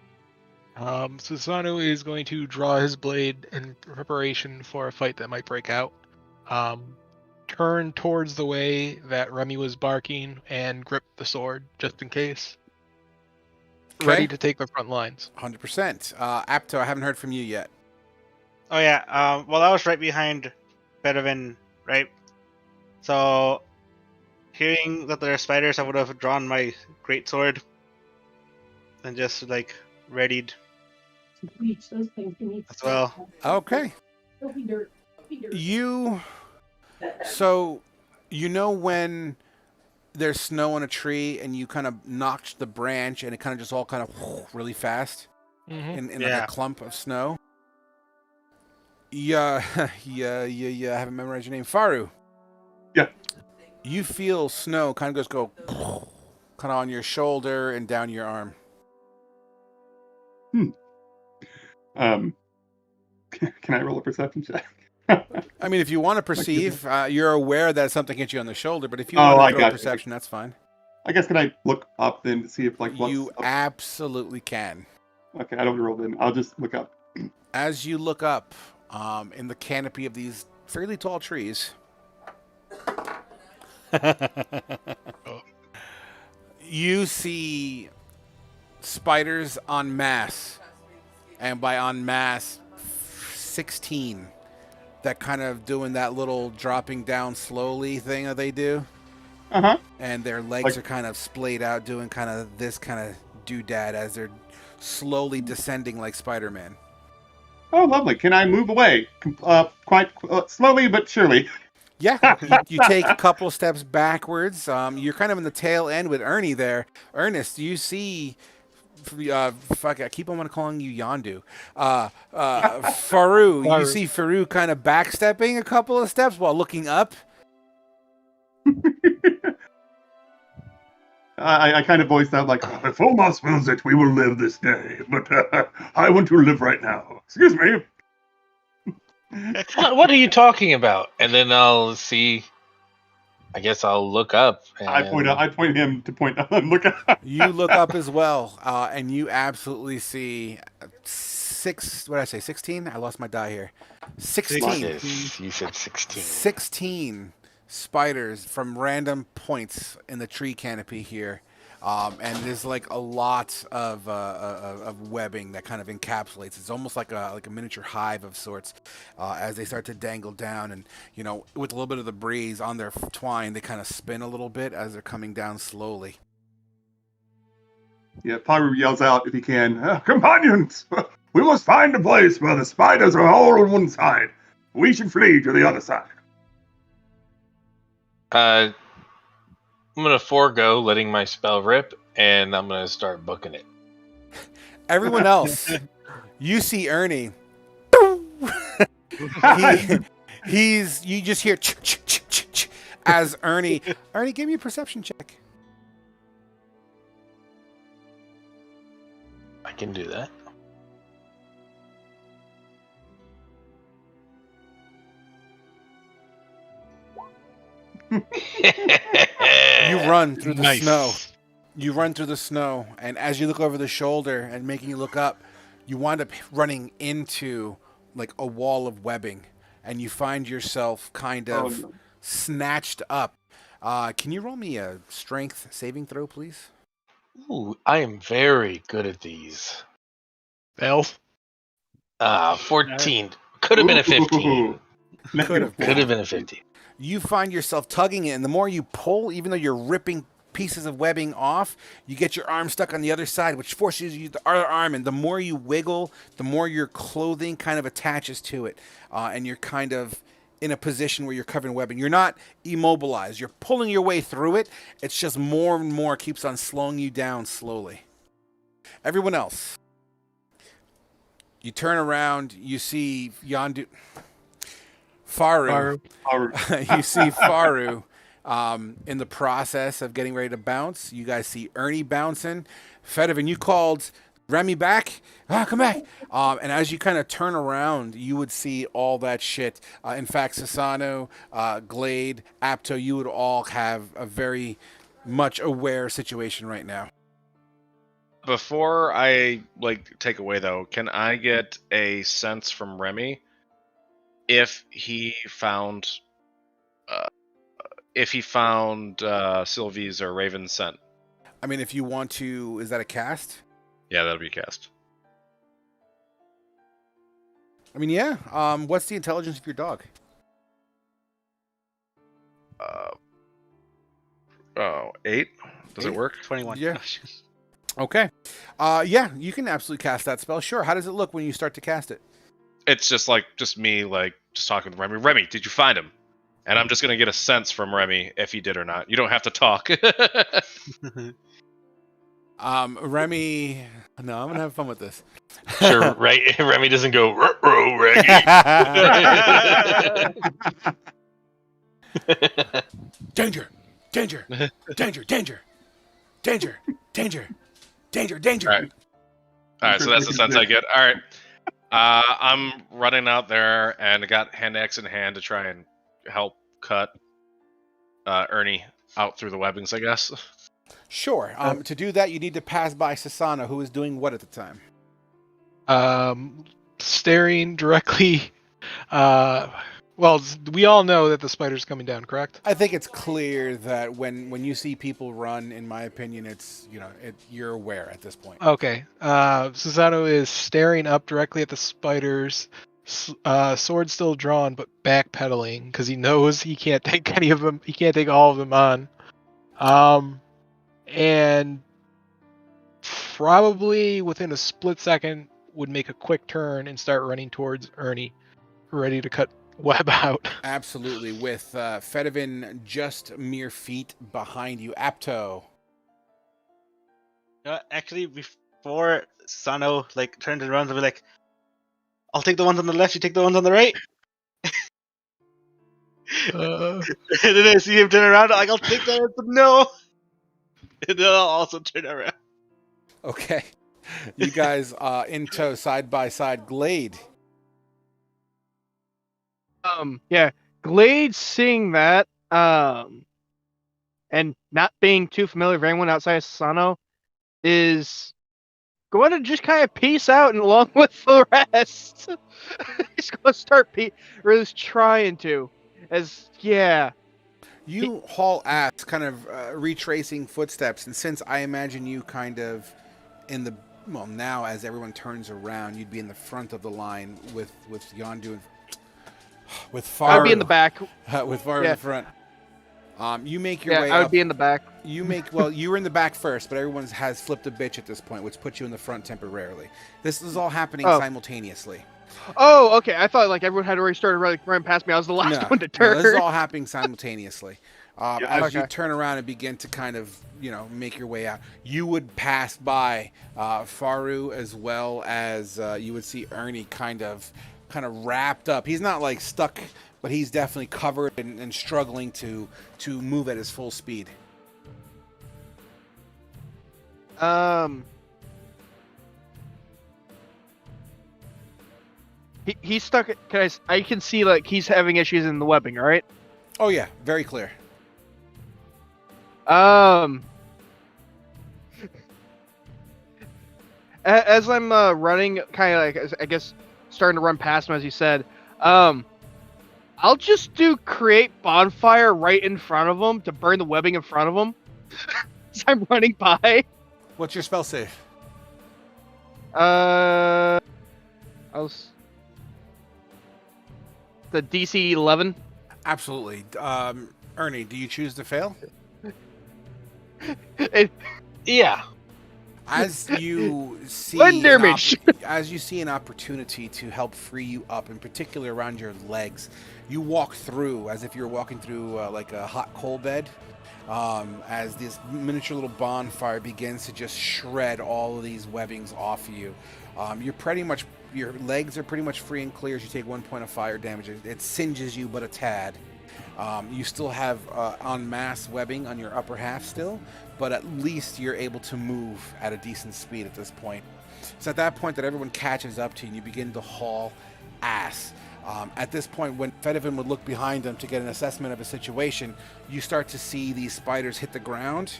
Susano is going to draw his blade in preparation for a fight that might break out. Turn towards the way that Remy was barking and grip the sword just in case. Okay. Ready to take the front lines. 100%. Apto, I haven't heard from you yet. Oh yeah. Well, I was right behind Bedouin, right? So, hearing that there are spiders, I would have drawn my great sword and just like readied as well. Okay. So, when there's snow on a tree and you kind of notch the branch and it kind of just all kind of really fast in like a clump of snow. Yeah, I haven't memorized your name. Faru. Yeah. You feel snow kind of go kind of on your shoulder and down your arm. Can I roll a perception check? I mean, if you want to perceive, you're aware that something hit you on the shoulder, but if you want to roll perception, that's fine. I guess can I look up then to see if like what's you up? Absolutely can. Okay, I don't roll then. I'll just look up. As you look up in the canopy of these fairly tall trees, you see spiders en masse, and by en masse, 16 that kind of doing that little dropping down slowly thing that they do. Uh-huh. And their legs are kind of splayed out, doing kind of this kind of doodad as they're slowly descending like Spider-Man. Oh, lovely. Can I move away? Quite slowly but surely. Yeah, you take a couple steps backwards. You're kind of in the tail end with Ernie there. Ernest, you see... fuck, I keep on calling you Yondu. Faru, you see Faru kind of backstepping a couple of steps while looking up. I kind of voiced out like, If Omos wills it, we will live this day. But I want to live right now. Excuse me. What are you talking about? And then I'll see. I guess I'll look up. And... I point him to point. Look up. You look up as well, and you absolutely see 16? I lost my die here. 16. You said 16. 16 spiders from random points in the tree canopy here. And there's like a lot of webbing that kind of encapsulates. It's almost like a miniature hive of sorts as they start to dangle down, and with a little bit of the breeze on their twine, they kind of spin a little bit as they're coming down slowly. Yeah, Pyru yells out if he can. Companions, we must find a place where the spiders are all on one side. We should flee to the other side. I'm going to forego letting my spell rip, and I'm going to start booking it. Everyone else, you see Ernie. You just hear as Ernie, give me a perception check. I can do that. You run through the snow. You run through the snow, and as you look over the shoulder and making you look up, you wind up running into like a wall of webbing, and you find yourself kind of snatched up. Can you roll me a strength saving throw, please? Ooh, I am very good at these. Fail. 14. Could have been a 15. Could have been a 15. You find yourself tugging it, and the more you pull, even though you're ripping pieces of webbing off, you get your arm stuck on the other side, which forces you the other arm, and the more you wiggle, the more your clothing kind of attaches to it, and you're kind of in a position where you're covered in webbing. You're not immobilized. You're pulling your way through it. It's just more and more keeps on slowing you down slowly. Everyone else, you turn around, you see Yondu... Faru. You see Faru in the process of getting ready to bounce. You guys see Ernie bouncing. Fedovan, you called Remy back. Come back. And as you kind of turn around, you would see all that shit. In fact, Sasano, Glade, Apto, you would all have a very much aware situation right now. Before I take away though, can I get a sense from Remy if he found Sylvie's or Raven's scent? I mean, if you want to, is that a cast? Yeah, that'll be a cast. I mean, yeah. What's the intelligence of your dog? 8. Does it work? 21. Yeah. Okay. Yeah, you can absolutely cast that spell. Sure. How does it look when you start to cast it? It's just me just talking to Remy. Remy, did you find him? And I'm just gonna get a sense from Remy if he did or not. You don't have to talk. Remy, no, I'm gonna have fun with this. Sure, right? Remy doesn't go ruh-roh, Reggie. Danger! Danger! Danger! Danger! Danger! Danger! Danger! Danger! All right, so that's the sense I get. All right. I'm running out there and I got hand axe in hand to try and help cut Ernie out through the webbings, I guess. Sure. To do that, you need to pass by Sasano, who was doing what at the time? staring directly. Well, we all know that the spider's coming down, correct? I think it's clear that when you see people run, in my opinion, it's you're aware at this point. Okay. Susano is staring up directly at the spiders, sword still drawn, but backpedaling because he knows he can't take any of them. He can't take all of them on. And probably within a split second would make a quick turn and start running towards Ernie, ready to cut web out. Absolutely, with Fedivin just mere feet behind you. Apto. Actually, before Sano turns and runs, I'll be like, "I'll take the ones on the left. You take the ones on the right." And then I see him turn around. I'm like, "I'll take that." But no. And then I'll also turn around. Okay, you guys in tow, side by side. Glade. Yeah, Glade seeing that, and not being too familiar with anyone outside of Sano, is going to just kind of peace out and along with the rest. He's going to start or is trying to, You haul ass, kind of retracing footsteps, and since I imagine you kind of now as everyone turns around, you'd be in the front of the line with Yondu with Faru. I'd be in the back. With Faru in the front. You make your way I would up. be in the back. You were in the back first, but everyone has flipped a bitch at this point, which puts you in the front temporarily. This is all happening simultaneously. Oh, okay. I thought everyone had already started running past me. I was the last one to turn. No, this is all happening simultaneously. As you turn around and begin to kind of, make your way out, you would pass by Faru as well as you would see Ernie kind of wrapped up. He's not stuck, but he's definitely covered and struggling to move at his full speed. He's stuck. I can see he's having issues in the webbing, right? Oh yeah, very clear. As I'm running, kind of I guess starting to run past him, as you said, I'll just do create bonfire right in front of him to burn the webbing in front of him as I'm running by. What's your spell save? The DC 11. Absolutely. Ernie, do you choose to fail? Yeah. As you see an opportunity to help free you up, in particular around your legs, you walk through as if you're walking through a hot coal bed. As this miniature little bonfire begins to just shred all of these webbings off of you. Your legs are pretty much free and clear as you take 1 point of fire damage. It singes you but a tad. You still have en masse webbing on your upper half still, but at least you're able to move at a decent speed at this point. It's at that point that everyone catches up to you and you begin to haul ass. At this point, when Fedivin would look behind him to get an assessment of the situation, you start to see these spiders hit the ground,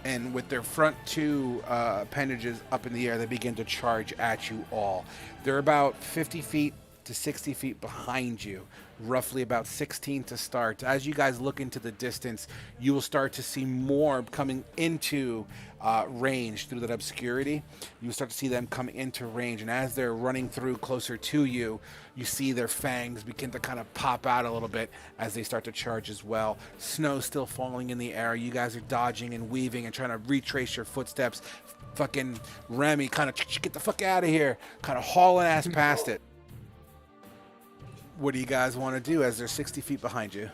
and with their front two appendages up in the air, they begin to charge at you all. They're about 50 feet to 60 feet behind you, roughly about 16 to start. As you guys look into the distance, you will start to see more coming into range through that obscurity. You will start to see them come into range, and as they're running through closer to you, you see their fangs begin to kind of pop out a little bit as they start to charge as well. Snow still falling in the air. You guys are dodging and weaving and trying to retrace your footsteps. Fucking Remy kind of get the fuck out of here, kind of hauling ass past it. What do you guys want to do as they're 60 feet behind you?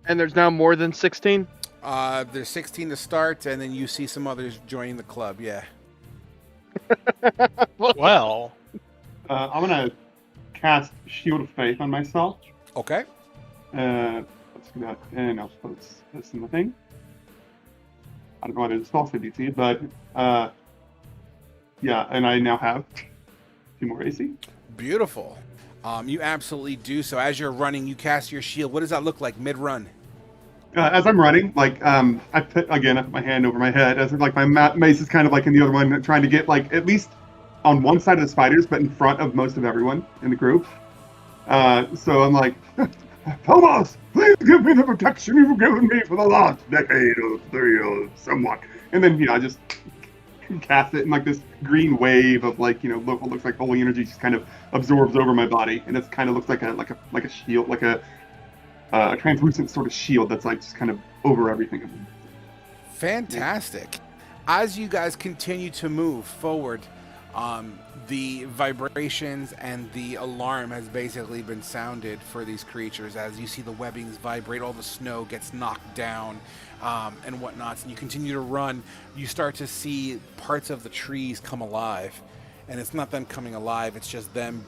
And there's now more than 16? There's 16 to start, and then you see some others joining the club, yeah. Well. I'm going to cast Shield of Faith on myself. Okay. Let's do that, and I'll put this in the thing. I don't know what it is spell for DC, but yeah, and I now have 2 more AC. Beautiful. You absolutely do. So as you're running, you cast your shield. What does that look like mid-run? As I'm running, I put my hand over my head as my mace is kind of in the other one, trying to get at least on one side of the spiders, but in front of most of everyone in the group. So I'm like, Thomas, please give me the protection you've given me for the last decade or 3 or somewhat. And then, I just cast it, and like this green wave of like, what looks like holy energy just kind of absorbs over my body, and it kind of looks like a shield, like a translucent sort of shield that's like just kind of over everything. Fantastic. As you guys continue to move forward, the vibrations and the alarm has basically been sounded for these creatures. As you see the webbings vibrate, all the snow gets knocked down and whatnots, and you continue to run, you start to see parts of the trees come alive. And it's not them coming alive, it's just them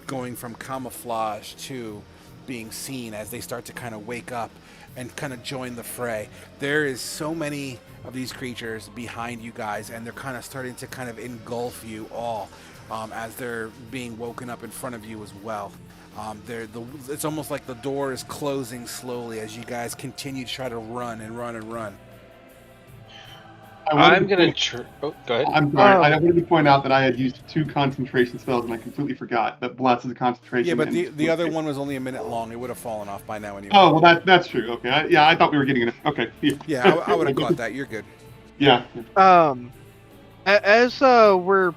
going from camouflage to being seen as they start to kind of wake up and kind of join the fray. There is so many of these creatures behind you guys, and they're kind of starting to kind of engulf you all as they're being woken up in front of you as well. It's almost like the door is closing slowly as you guys continue to try to run and run and run. I'm going to... go ahead. I'm sorry. I wanted to point out that I had used 2 concentration spells, and I completely forgot that blast is a concentration. Yeah, but the other one was only a minute long. It would have fallen off by now anyway. Oh, well, that's true. Okay. I thought we were getting it. Okay. Yeah, I would have caught that. You're good. Yeah. As we're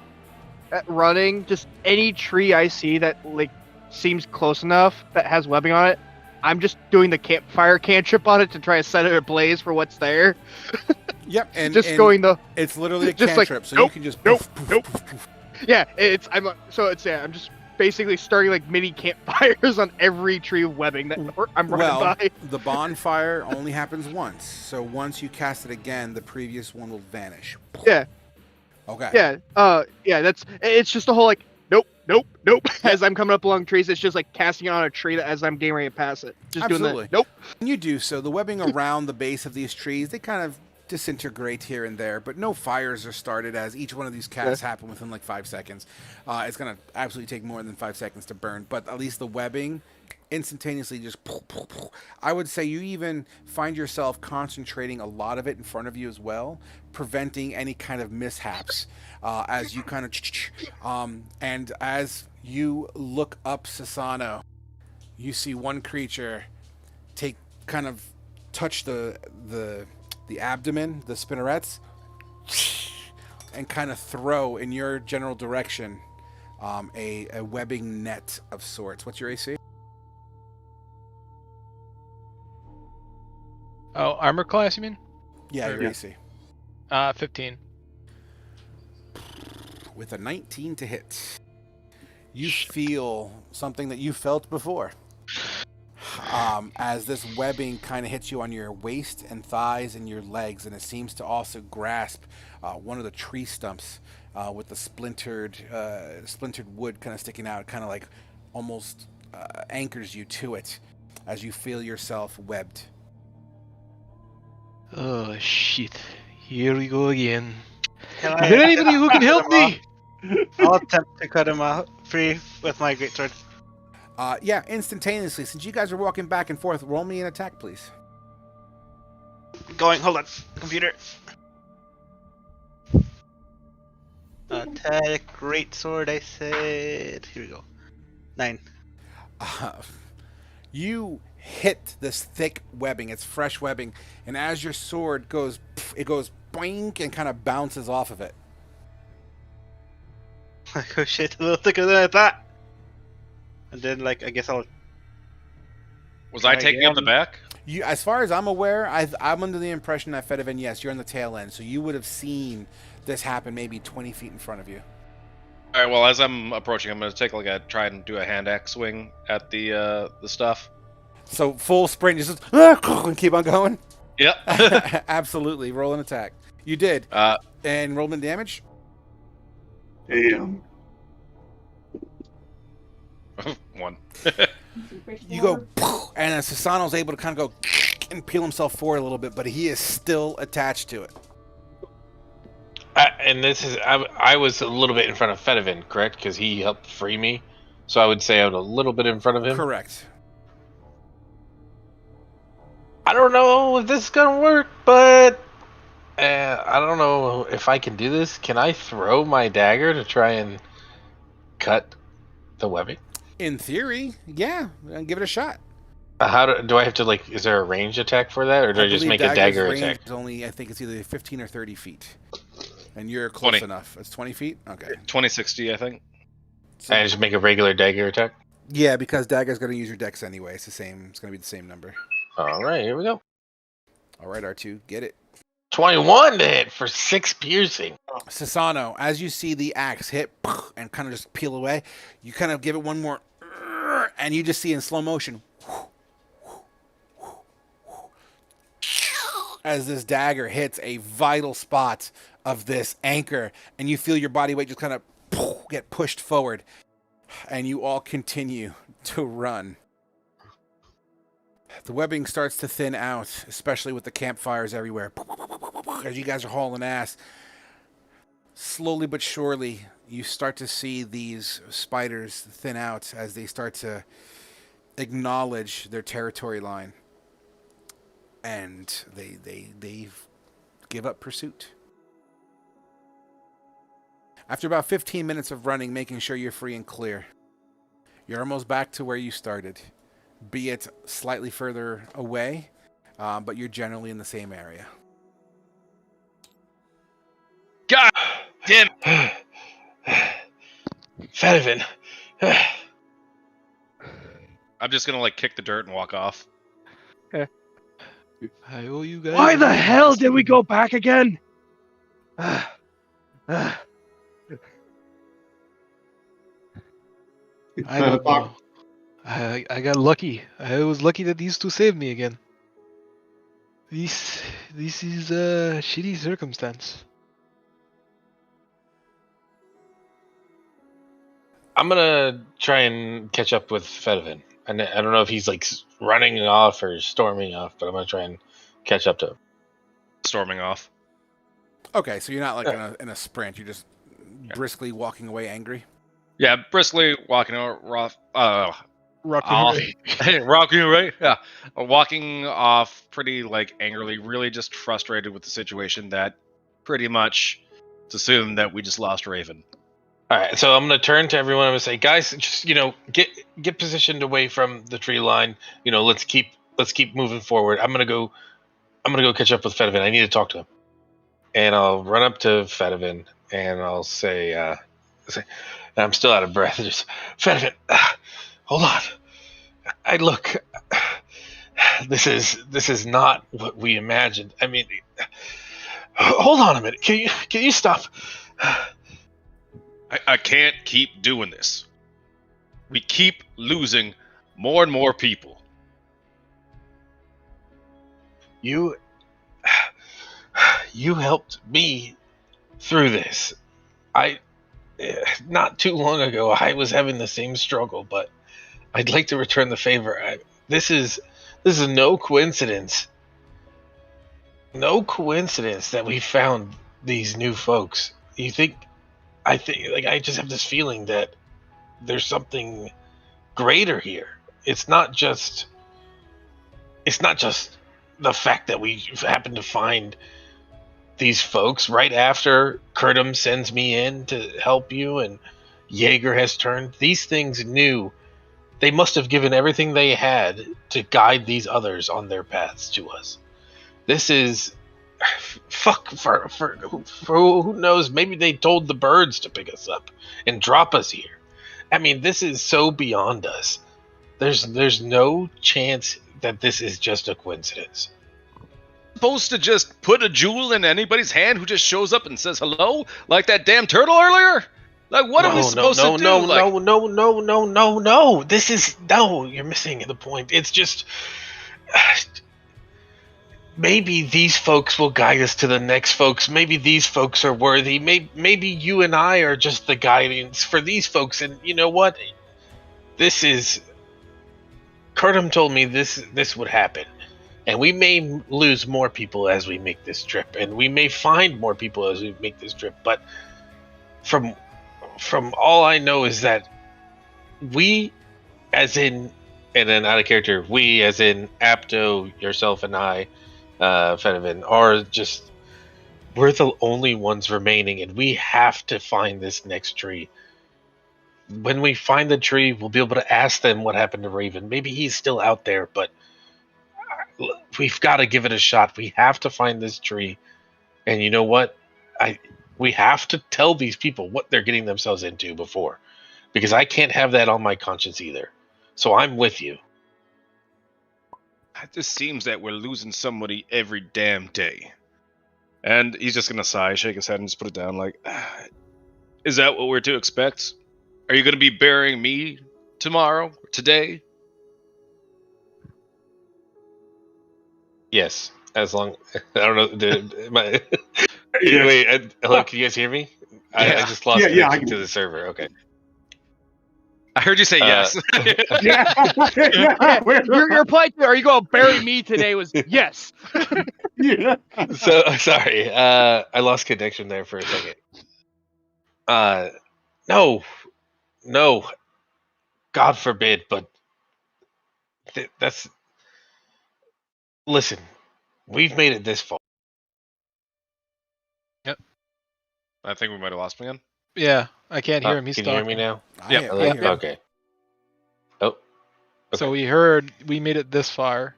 running, just any tree I see that like seems close enough that has webbing on it, I'm just doing the campfire cantrip on it to try to set it ablaze for what's there. Yep, and it's literally a cantrip, like, so you can just nope. Yeah, I'm just basically starting like mini campfires on every tree of webbing that I'm running by. The bonfire only happens once, so once you cast it again, the previous one will vanish. Yeah. Okay. Yeah. It's just a whole like nope. As I'm coming up along trees, it's just like casting it on a tree as I'm getting ready to pass it. Just Absolutely. doing that. Nope. When you do so, the webbing around the base of these trees, they kind of disintegrate here and there, but no fires are started as each one of these casts happen within like 5 seconds. It's going to absolutely take more than 5 seconds to burn, but at least the webbing instantaneously just I would say you even find yourself concentrating a lot of it in front of you as well, preventing any kind of mishaps as you kind of and as you look up Sasano, you see one creature touch the abdomen, the spinnerets, and kind of throw in your general direction a webbing net of sorts. What's your AC? Oh, armor class, you mean? Yeah, your AC. 15. With a 19 to hit, you feel something that you felt before. As this webbing kind of hits you on your waist and thighs and your legs, and it seems to also grasp one of the tree stumps with the splintered wood kind of sticking out, kind of like almost anchors you to it as you feel yourself webbed. Oh shit! Here we go again. Is there anybody who can help me? I'll attempt to cut him free with my greatsword. Yeah, instantaneously. Since you guys are walking back and forth, roll me an attack, please. Going, hold on, computer. Attack, greatsword, I said. Here we go. 9. You hit this thick webbing. It's fresh webbing, and as your sword goes, it goes boink and kind of bounces off of it. Like, oh shit, a little thicker than I thought. And then, like, I guess I'll... Was I taking out the back? You, as far as I'm aware, I'm under the impression that Fedivan, yes, you're on the tail end, so you would have seen this happen maybe 20 feet in front of you. All right. Well, as I'm approaching, I'm going to take try and do a hand axe swing at the stuff. So full sprint, just and keep on going. Yep. Absolutely, roll an attack. You did. And roll the damage. Damn. 1. You go, and Sasano's able to kind of go and peel himself forward a little bit, but he is still attached to it. And this is I was a little bit in front of Fedivan, correct? Because he helped free me, so I would say I'm a little bit in front of him. Correct. I don't know if this is gonna work, but I don't know if I can do this. Can I throw my dagger to try and cut the webbing? In theory, yeah, give it a shot. How do I have to, like, is there a range attack for that, or do I just believe make a dagger's dagger range attack? is only, I think it's either 15 or 30 feet. And you're close 20. enough. It's 20 feet? Okay. 2060, I think. So, I just make a regular dagger attack? yeah, because dagger's going to use your dex anyway. It's the same. It's going to be the same number. All right, here we go. All right, R2, get it. 21 to hit for 6 piercing. Sasano, as you see the axe hit and kind of just peel away, you kind of give it one more, and you just see in slow motion as this dagger hits a vital spot of this anchor, and you feel your body weight just kind of get pushed forward, and you all continue to run. The webbing starts to thin out, especially with the campfires everywhere. As you guys are hauling ass, slowly but surely, you start to see these spiders thin out as they start to acknowledge their territory line. And they give up pursuit. After about 15 minutes of running, making sure you're free and clear, you're almost back to where you started, be it slightly further away, but you're generally in the same area. God damn it. Fedivin. I'm just gonna like kick the dirt and walk off. I owe you guys. Why the hell did we go back again? I don't know. I got lucky. I was lucky that these two saved me again. This is a shitty circumstance. I'm gonna try and catch up with Fedivin. And I don't know if he's like running off or storming off, but I'm gonna try and catch up to him. Storming off. Okay, so you're not like in a sprint. You're just briskly walking away angry? Yeah, briskly walking off. Rocky. Walking away. Yeah, walking off pretty like angrily, really just frustrated with the situation that pretty much it's assumed that we just lost Raven. All right, so I'm gonna turn to everyone. I'm gonna say, guys, just get positioned away from the tree line. Let's keep moving forward. I'm gonna go catch up with Fedivin. I need to talk to him. And I'll run up to Fedivin and I'll say, and I'm still out of breath. Just Fedivin, hold on. Look. This is not what we imagined. I mean, hold on a minute. Can you stop? I can't keep doing this. We keep losing more and more people. You helped me through this. Not too long ago, I was having the same struggle, but I'd like to return the favor. This is no coincidence. No coincidence that we found these new folks. I just have this feeling that there's something greater here. It's not just the fact that we happen to find these folks right after Kurtum sends me in to help you and Jaeger has turned. These things knew. They must have given everything they had to guide these others on their paths to us. This is fuck for who knows, maybe they told the birds to pick us up and drop us here. I mean, this is so beyond us. There's no chance that this is just a coincidence. Supposed to just put a jewel in anybody's hand who just shows up and says hello, like that damn turtle earlier? Like, what are we supposed to do? No. This is you're missing the point. It's just maybe these folks will guide us to the next folks. Maybe these folks are worthy. Maybe you and I are just the guidance for these folks. And you know what? Kurtum told me this would happen. And we may lose more people as we make this trip. And we may find more people as we make this trip. But from all I know is that we, as in, and then out of character, we, as in Apto, yourself, and I, Fedivin, are just we're the only ones remaining, and we have to find this next tree. When we find the tree, we'll be able to ask them what happened to Raven. Maybe he's still out there, but we've got to give it a shot. We have to find this tree. And you know what? We have to tell these people what they're getting themselves into before. Because I can't have that on my conscience either. So I'm with you. It just seems that we're losing somebody every damn day. And he's just gonna sigh, shake his head, and just put it down like, is that what we're to expect? Are you gonna be burying me tomorrow? Today? Yes. As long... I don't know... Yes. Wait, hello, can you guys hear me? I just lost connection to the server. Okay. I heard you say yes. Your reply to, "Are you going to bury me today?" was yes. Yeah. So sorry, I lost connection there for a second. No, God forbid, but that's... Listen, we've made it this far. Yep. I think we might have lost him again. Yeah, I can't hear him. He's Can talking. you hear me now? Yep. I hear him. Okay. Oh. Okay. So we heard we made it this far.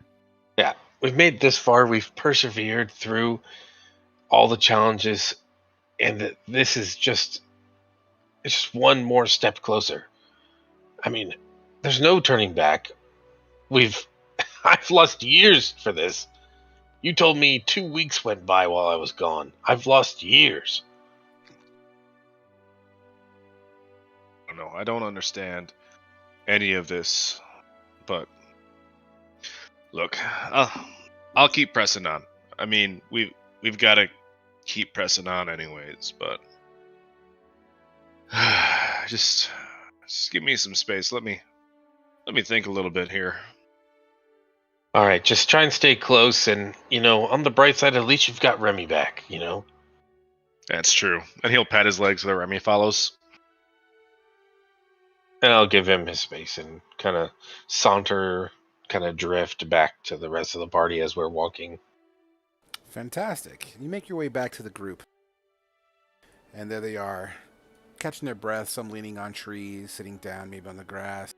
Yeah, we've made it this far. We've persevered through all the challenges, and this is just... It's just one more step closer. I mean, there's no turning back. I've lost years for this. You told me 2 weeks went by while I was gone. I've lost years. No, I don't understand any of this, but look, I'll keep pressing on. I mean, we've got to keep pressing on anyways, but just give me some space. Let me think a little bit here. All right, just try and stay close, and on the bright side, at least you've got Remy back. That's true, and he'll pat his legs so that Remy follows. And I'll give him his space and kind of saunter, kind of drift back to the rest of the party as we're walking. Fantastic. You make your way back to the group. And there they are, catching their breath, some leaning on trees, sitting down maybe on the grass,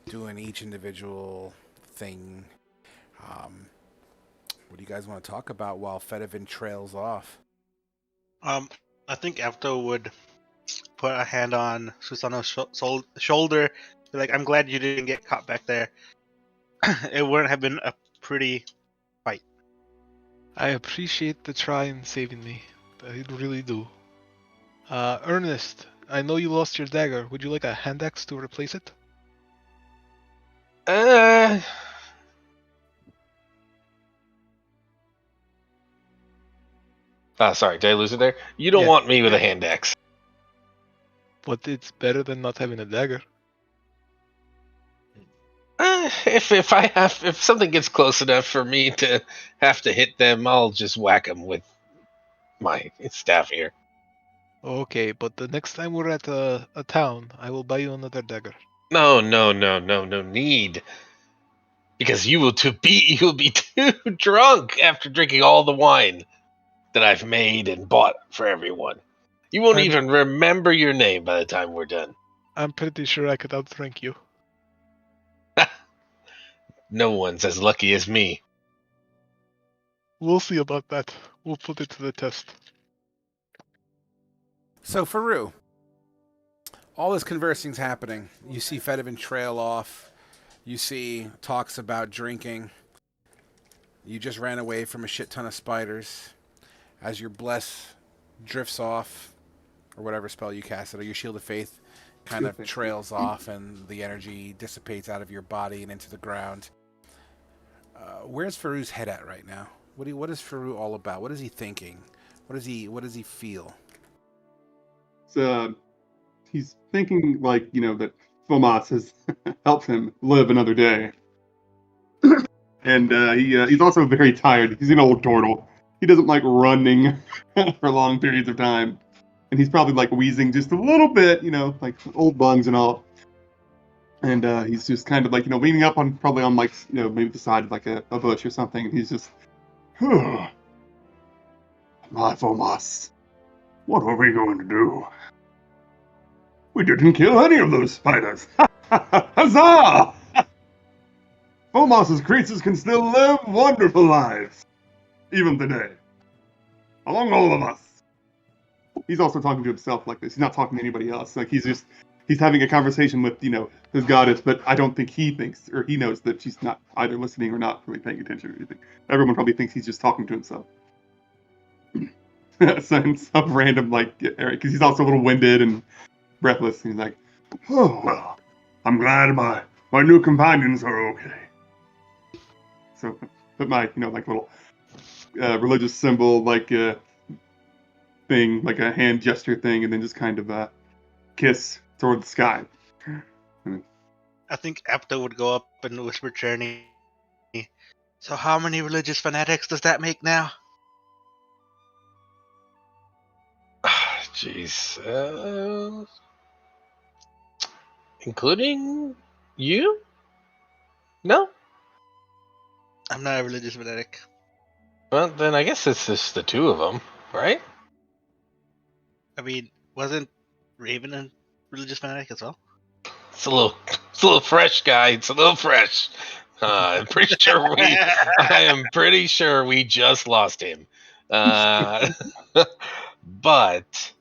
doing each individual thing. What do you guys want to talk about while Fedivin trails off? I think Avto would put a hand on Susano's shoulder, be like, "I'm glad you didn't get caught back there. It wouldn't have been a pretty fight." I appreciate the try in saving me. I really do. Ernest, I know you lost your dagger. Would you like a hand axe to replace it? Sorry, did I lose it there? You don't want me with a hand axe. But it's better than not having a dagger. If something gets close enough for me to have to hit them, I'll just whack them with my staff here. Okay, but the next time we're at a town, I will buy you another dagger. No need. Because you will be too drunk after drinking all the wine that I've made and bought for everyone. You won't even remember your name by the time we're done. I'm pretty sure I could outdrink you. No one's as lucky as me. We'll see about that. We'll put it to the test. So, Faru, all this conversing's happening. You see Fedivin trail off. You see talks about drinking. You just ran away from a shit ton of spiders. As your bless drifts off, or whatever spell you cast it, or your shield of faith kind of trails off and the energy dissipates out of your body and into the ground. Where's Faru's head at right now? What is Faru all about? What is he thinking? What does he feel? So, he's thinking that Fomas has helped him live another day. And he's also very tired. He's an old turtle. He doesn't like running for long periods of time. And he's probably wheezing just a little bit, like old lungs and all. And he's just kind of leaning up on maybe the side of a bush or something. He's just, My Fomas, what are we going to do? We didn't kill any of those spiders. Huzzah! Fomas's creatures can still live wonderful lives, even today. Among all of us. He's also talking to himself like this. He's not talking to anybody else. Like he's having a conversation with, his goddess, but I don't think he thinks, or he knows that she's not either listening or not really paying attention or anything. Everyone probably thinks he's just talking to himself. Some random, because he's also a little winded and breathless. He's like, oh, well, I'm glad my new companions are okay. So, put my, little religious symbol, thing, like a hand gesture thing, and then just kind of kiss toward the sky. I think Apto would go up and whisper Journey. So how many religious fanatics does that make now? Jeez. Including you? No? I'm not a religious fanatic. Well, then I guess it's just the two of them, right? I mean, wasn't Raven a religious fanatic as well? It's a little fresh, guy. It's a little fresh. I'm pretty sure I am pretty sure we just lost him. But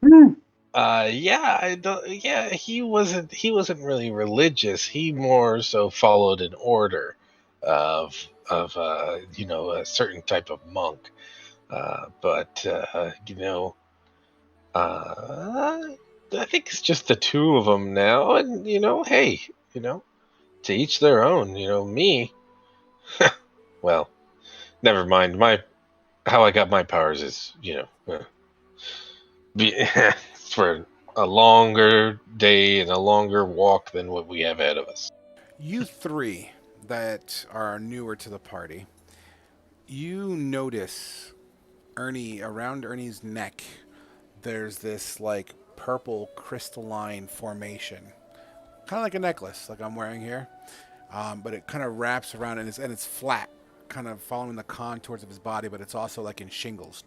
he wasn't really religious. He more so followed an order of a certain type of monk. I think it's just the two of them now, and hey, to each their own. Me. Well, never mind. How I got my powers is, for a longer day and a longer walk than what we have ahead of us. You three that are newer to the party, you notice around Ernie's neck, there's this purple crystalline formation, kind of like a necklace, like I'm wearing here, but it kind of wraps around and it's flat, kind of following the contours of his body, but it's also in shingles,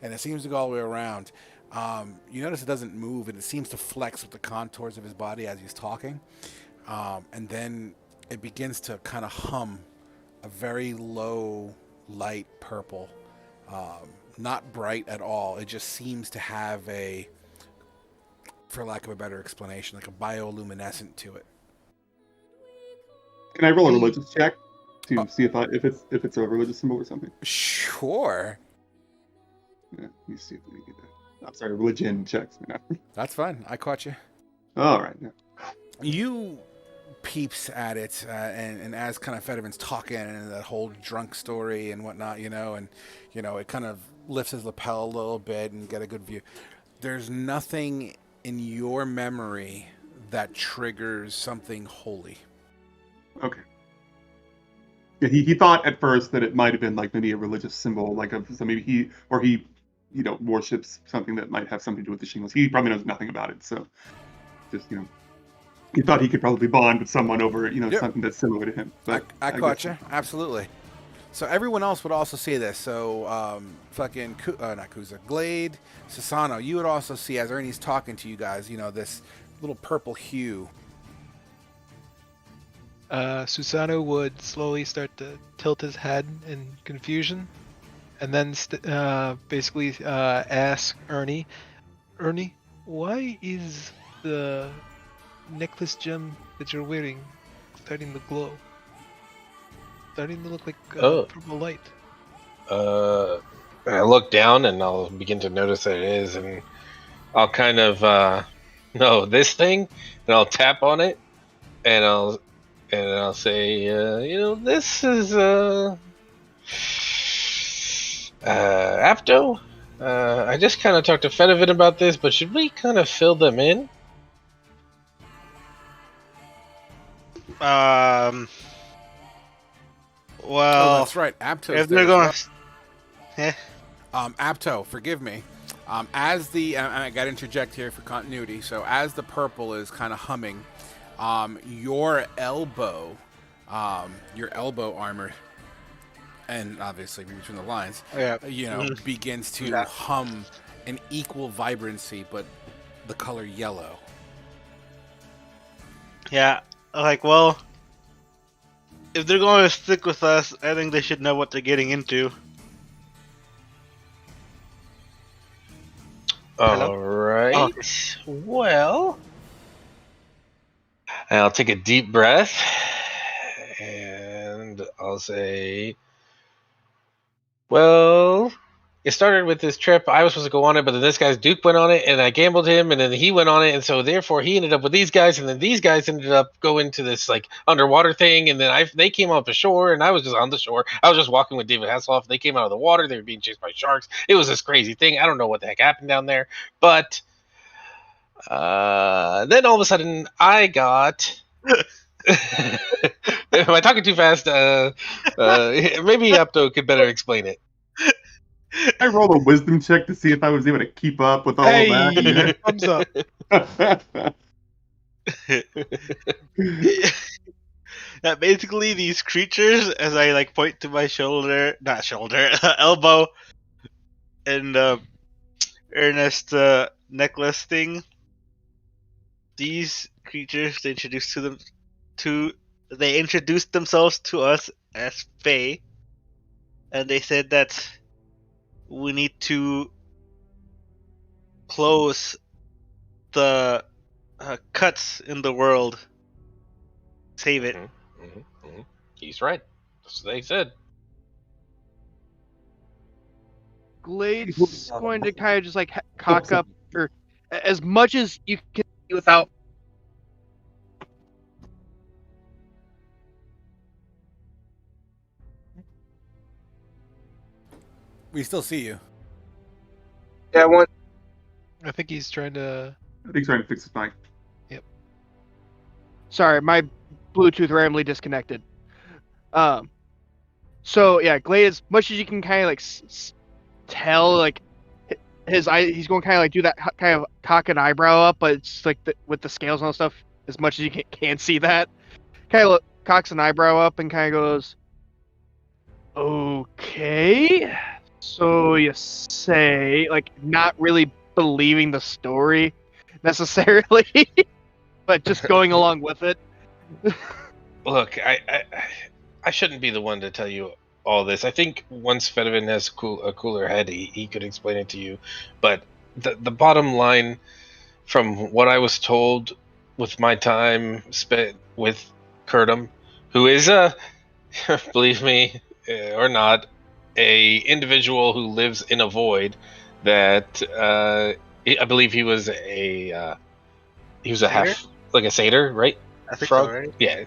and it seems to go all the way around. You notice it doesn't move, and it seems to flex with the contours of his body as he's talking, and then it begins to kind of hum a very low, light purple. Not bright at all. It just seems to have for lack of a better explanation, like a bioluminescent to it. Can I roll a religious check to see if it's a religious symbol or something? Sure. Yeah, let me see if we can get that. I'm sorry, religion checks. That's fine. I caught you. All right. Yeah. You peeps at it, and as kind of Fedorvin's talking and that whole drunk story and whatnot, and it kind of lifts his lapel a little bit and get a good view. There's nothing in your memory that triggers something holy. Okay. Yeah, he thought at first that it might have been maybe a religious symbol, so maybe he worships something that might have something to do with the shingles. He probably knows nothing about it, so just he thought he could probably bond with someone over something that's similar to him. But I caught you, absolutely. So everyone else would also see this. So not Kuza, Glade, Sasano, you would also see as Ernie's talking to you guys, this little purple hue. Susano would slowly start to tilt his head in confusion, and then basically ask Ernie, why is the necklace gem that you're wearing starting to glow? Starting to look like purple light. I look down and I'll begin to notice that it is, and I'll kind of this thing, and I'll tap on it, and I'll say, this is Apto. I just kind of talked to Fedorvin about this, but should we kind of fill them in? Well, that's right. Apto. If they're going, yeah. Apto, forgive me. As I got to interject here for continuity. So as the purple is kind of humming, your elbow armor and obviously read between the lines, Yeah. begins to Yeah. hum an equal vibrancy, but the color yellow. Yeah. Like, well, if they're going to stick with us, I think they should know what they're getting into. Hello? All right. Well, I'll take a deep breath and I'll say, well, it started with this trip. I was supposed to go on it, but then this guy's Duke went on it, and I gambled him, and then he went on it, and so therefore he ended up with these guys, and then these guys ended up going to this like underwater thing, and then they came off the shore, and I was just on the shore. I was just walking with David Hasselhoff. They came out of the water. They were being chased by sharks. It was this crazy thing. I don't know what the heck happened down there, but then all of a sudden I got. Am I talking too fast? Maybe Apto could better explain it. I roll a wisdom check to see if I was able to keep up with all Hey, that. thumbs up. Yeah, basically these creatures, as I like point to my not shoulder, elbow, and Ernest necklace thing. These creatures they introduced themselves to us as Fae, and they said that we need to close the cuts in the world. Save it. He's right. That's what they said. Glade's going to kind of just like cock up, or as much as you can see without. We still see you. Yeah, I think he's trying to. I think he's trying to fix his mic. Sorry, my Bluetooth randomly disconnected. So yeah, Glade, as much as you can kind of like tell, like his eye, he's going to kind of like do that kind of cock an eyebrow up, but it's like with the scales and all stuff. As much as you can see that, kind of cocks an eyebrow up and kind of goes, "Okay, so you say," like not really believing the story necessarily, but just going along with it. Look, I shouldn't be the one to tell you all this. I think once Fedivin has a cooler head, he could explain it to you. But the bottom line, from what I was told with my time spent with Kurtum, who is believe me or not, a individual who lives in a void that I believe he was a half like a satyr, right? I think Frog? so, right? Yeah.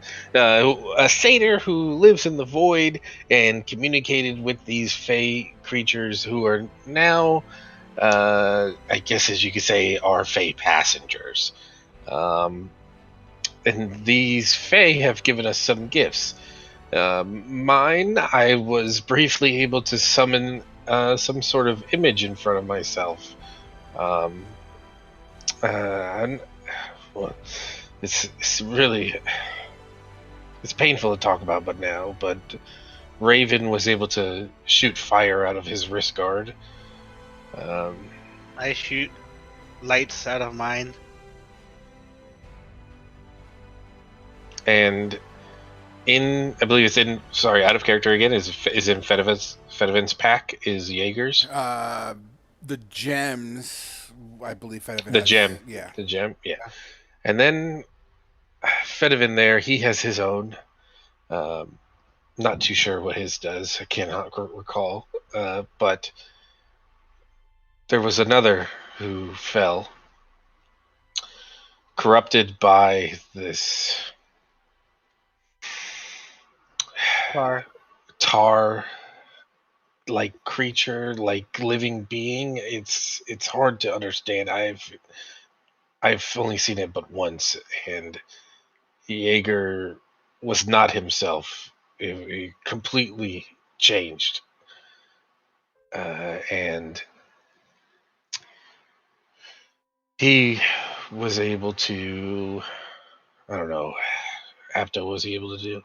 A satyr who lives in the void and communicated with these Fae creatures who are now, I guess as you could say, are Fae passengers. And these Fae have given us some gifts. Mine, I was briefly able to summon some sort of image in front of myself. Well, it's really it's painful to talk about, but Raven was able to shoot fire out of his wrist guard. I shoot lights out of mine. And I believe it's in. Sorry, out of character again. Is in Fedivin's pack is Jaeger's. The gems, I believe. The gem, yeah. The gem, yeah. And then Fedivin there, he has his own. Not too sure what his does. I cannot recall. But there was another who fell, corrupted by this tar like creature, like living being. It's hard to understand. I've only seen it but once, and Jaeger was not himself. He completely changed, and he was able to. I don't know. Apto was he able to do?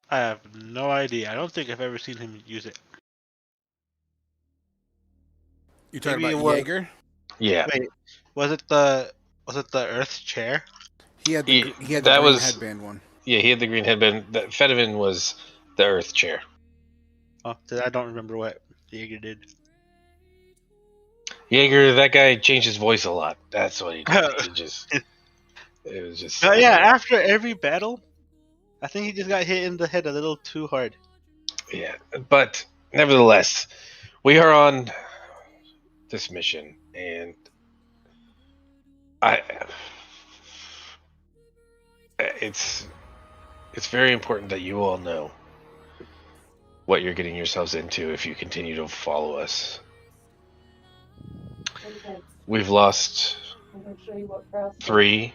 I have no idea. I don't think I've ever seen him use it. You're talking Maybe about it was. Jaeger? Yeah, Wait, was it the Earth chair? He had the that green was headband one. yeah. He had the green headband. That Fedivin was the Earth chair. Oh, I don't remember what Jaeger did. Jaeger, that guy changed his voice a lot. That's what he did. It was just. Yeah, after every battle, I think he just got hit in the head a little too hard. Yeah, but nevertheless, we are on this mission, and I. It's very important that you all know what you're getting yourselves into if you continue to follow us. We've lost 3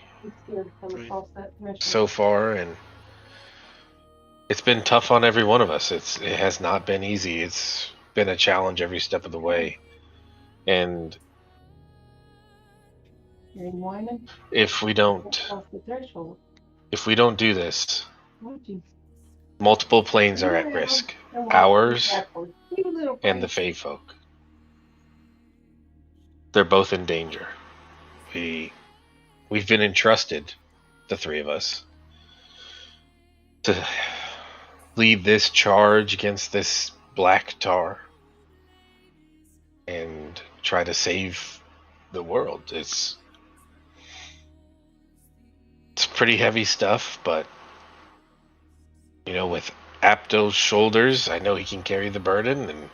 so far, and it's been tough on every one of us. It has not been easy. It's been a challenge every step of the way. And if we don't do this, multiple planes are at risk. Ours and the Fae folk. They're both in danger. We've been entrusted, the 3 of us, to lead this charge against this black tar and try to save the world. It's pretty heavy stuff, but with Apto's shoulders, I know he can carry the burden, and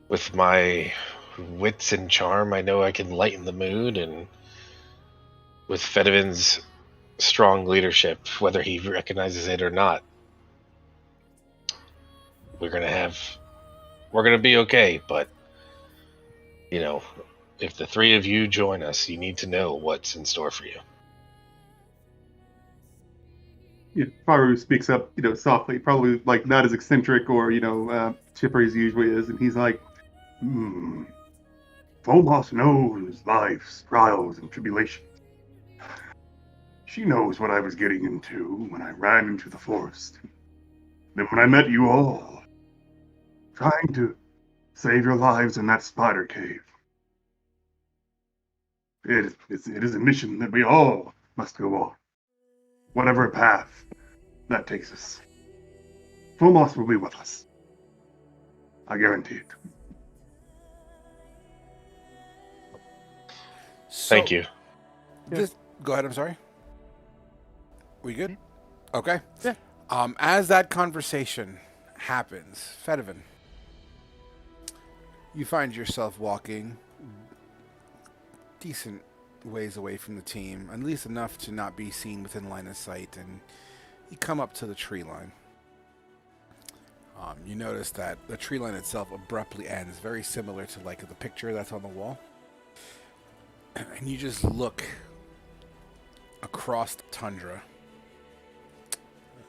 with my wits and charm, I know I can lighten the mood, and with Fedivin's strong leadership, whether he recognizes it or not, we're gonna be okay. But if the 3 of you join us, you need to know what's in store for you. Faru speaks up, softly, probably like not as eccentric or chipper as he usually is, and he's like, Fomos knows life's trials and tribulations. She knows what I was getting into when I ran into the forest. Then when I met you all, trying to save your lives in that spider cave. It is a mission that we all must go on. Whatever path that takes us. Fomos will be with us. I guarantee it. Thank you. Go ahead, I'm sorry. We good? Okay. Yeah. As that conversation happens, Fedivin, you find yourself walking decent ways away from the team, at least enough to not be seen within line of sight, and you come up to the tree line. You notice that the tree line itself abruptly ends, very similar to like the picture that's on the wall. And you just look across the tundra,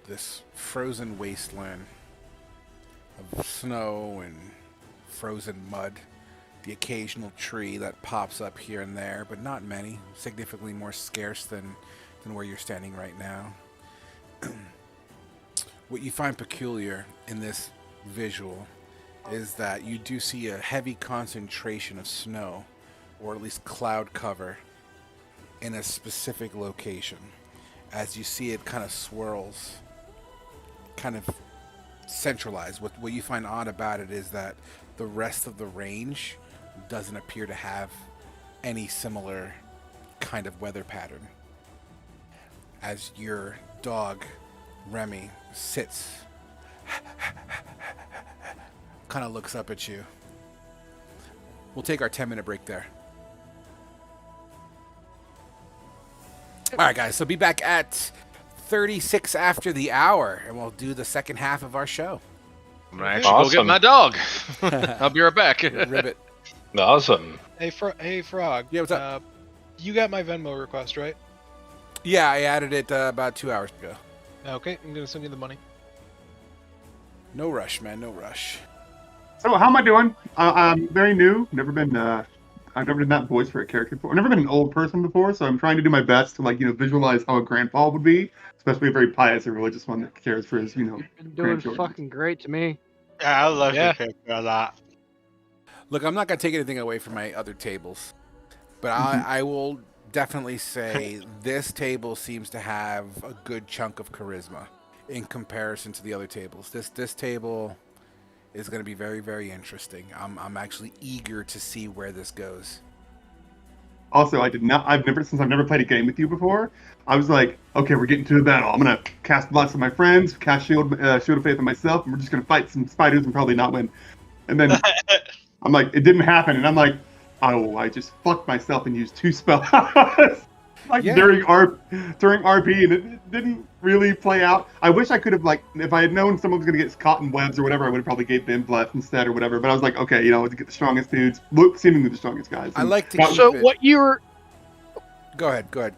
this frozen wasteland of snow and frozen mud, the occasional tree that pops up here and there, but not many, significantly more scarce than where you're standing right now. What you find peculiar in this visual is that you do see a heavy concentration of snow, or at least cloud cover, in a specific location. As you see it kind of swirls, kind of centralized. What you find odd about it is that the rest of the range doesn't appear to have any similar kind of weather pattern. As your dog, Remy, sits, kind of looks up at you. We'll take our 10-minute break there. All right, guys, so be back at 36 after the hour, and we'll do the second half of our show. I'm going to actually go get my dog. I'll be right back. Ribbit. Awesome. Hey, Frog. Yeah, what's up? You got my Venmo request, right? Yeah, I added it about 2 hours ago. Okay, I'm going to send you the money. No rush, man, no rush. So how am I doing? I'm very new. Never been I've never done that voice for a character before. I've never been an old person before, so I'm trying to do my best to like visualize how a grandpa would be, especially a very pious and religious one that cares for his You're doing grandchildren. fucking great to me. Yeah, I love Yeah. your character a lot. Look, I'm not gonna take anything away from my other tables, but I will definitely say this table seems to have a good chunk of charisma in comparison to the other tables. This table is going to be very, very interesting. I'm actually eager to see where this goes. Also, I've never played a game with you before. I was like, okay, we're getting to a battle. I'm gonna cast Bless on my friends, cast Shield of Faith on myself, and we're just gonna fight some spiders and probably not win. And then I'm like, it didn't happen, and I'm like, oh, I just fucked myself and used 2 spells. During RP, and it didn't really play out. I wish I could have, like, if I had known someone was going to get caught in webs or whatever, I would have probably gave them Bless instead or whatever. But I was like, okay, to get the strongest dudes, seemingly the strongest guys. I like to. So what you were? Go ahead. That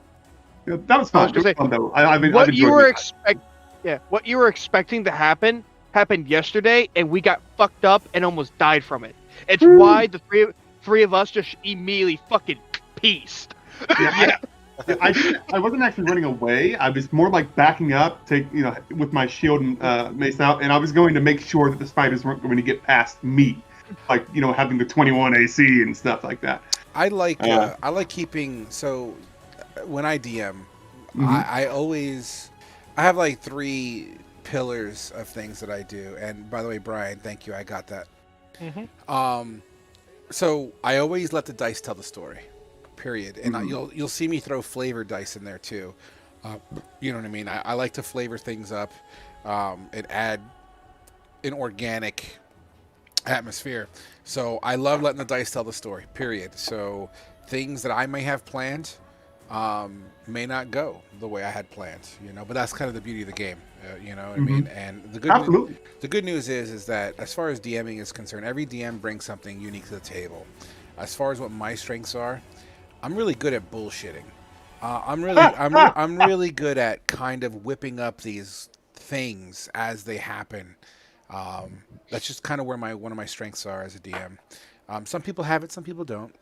was fun. I was gonna say, fun though. What you were expecting to happen happened yesterday, and we got fucked up and almost died from it. It's why the three of us just immediately fucking pieced. Yeah. I wasn't actually running away. I was more like backing up, with my shield and mace out, and I was going to make sure that the spiders weren't going to get past me, like having the 21 AC and stuff like that. I like keeping. So when I DM, I have like 3 pillars of things that I do. And by the way, Brian, thank you. I got that. So I always let the dice tell the story. Period. And you'll see me throw flavor dice in there too. You know what I mean? I like to flavor things up and add an organic atmosphere. So I love letting the dice tell the story. Period. So things that I may have planned may not go the way I had planned. But that's kind of the beauty of the game. You know what I mean? And the good news is that as far as DMing is concerned, every DM brings something unique to the table. As far as what my strengths are, I'm really good at bullshitting. I'm really good at kind of whipping up these things as they happen. That's just kind of where one of my strengths are as a DM. Some people have it, some people don't.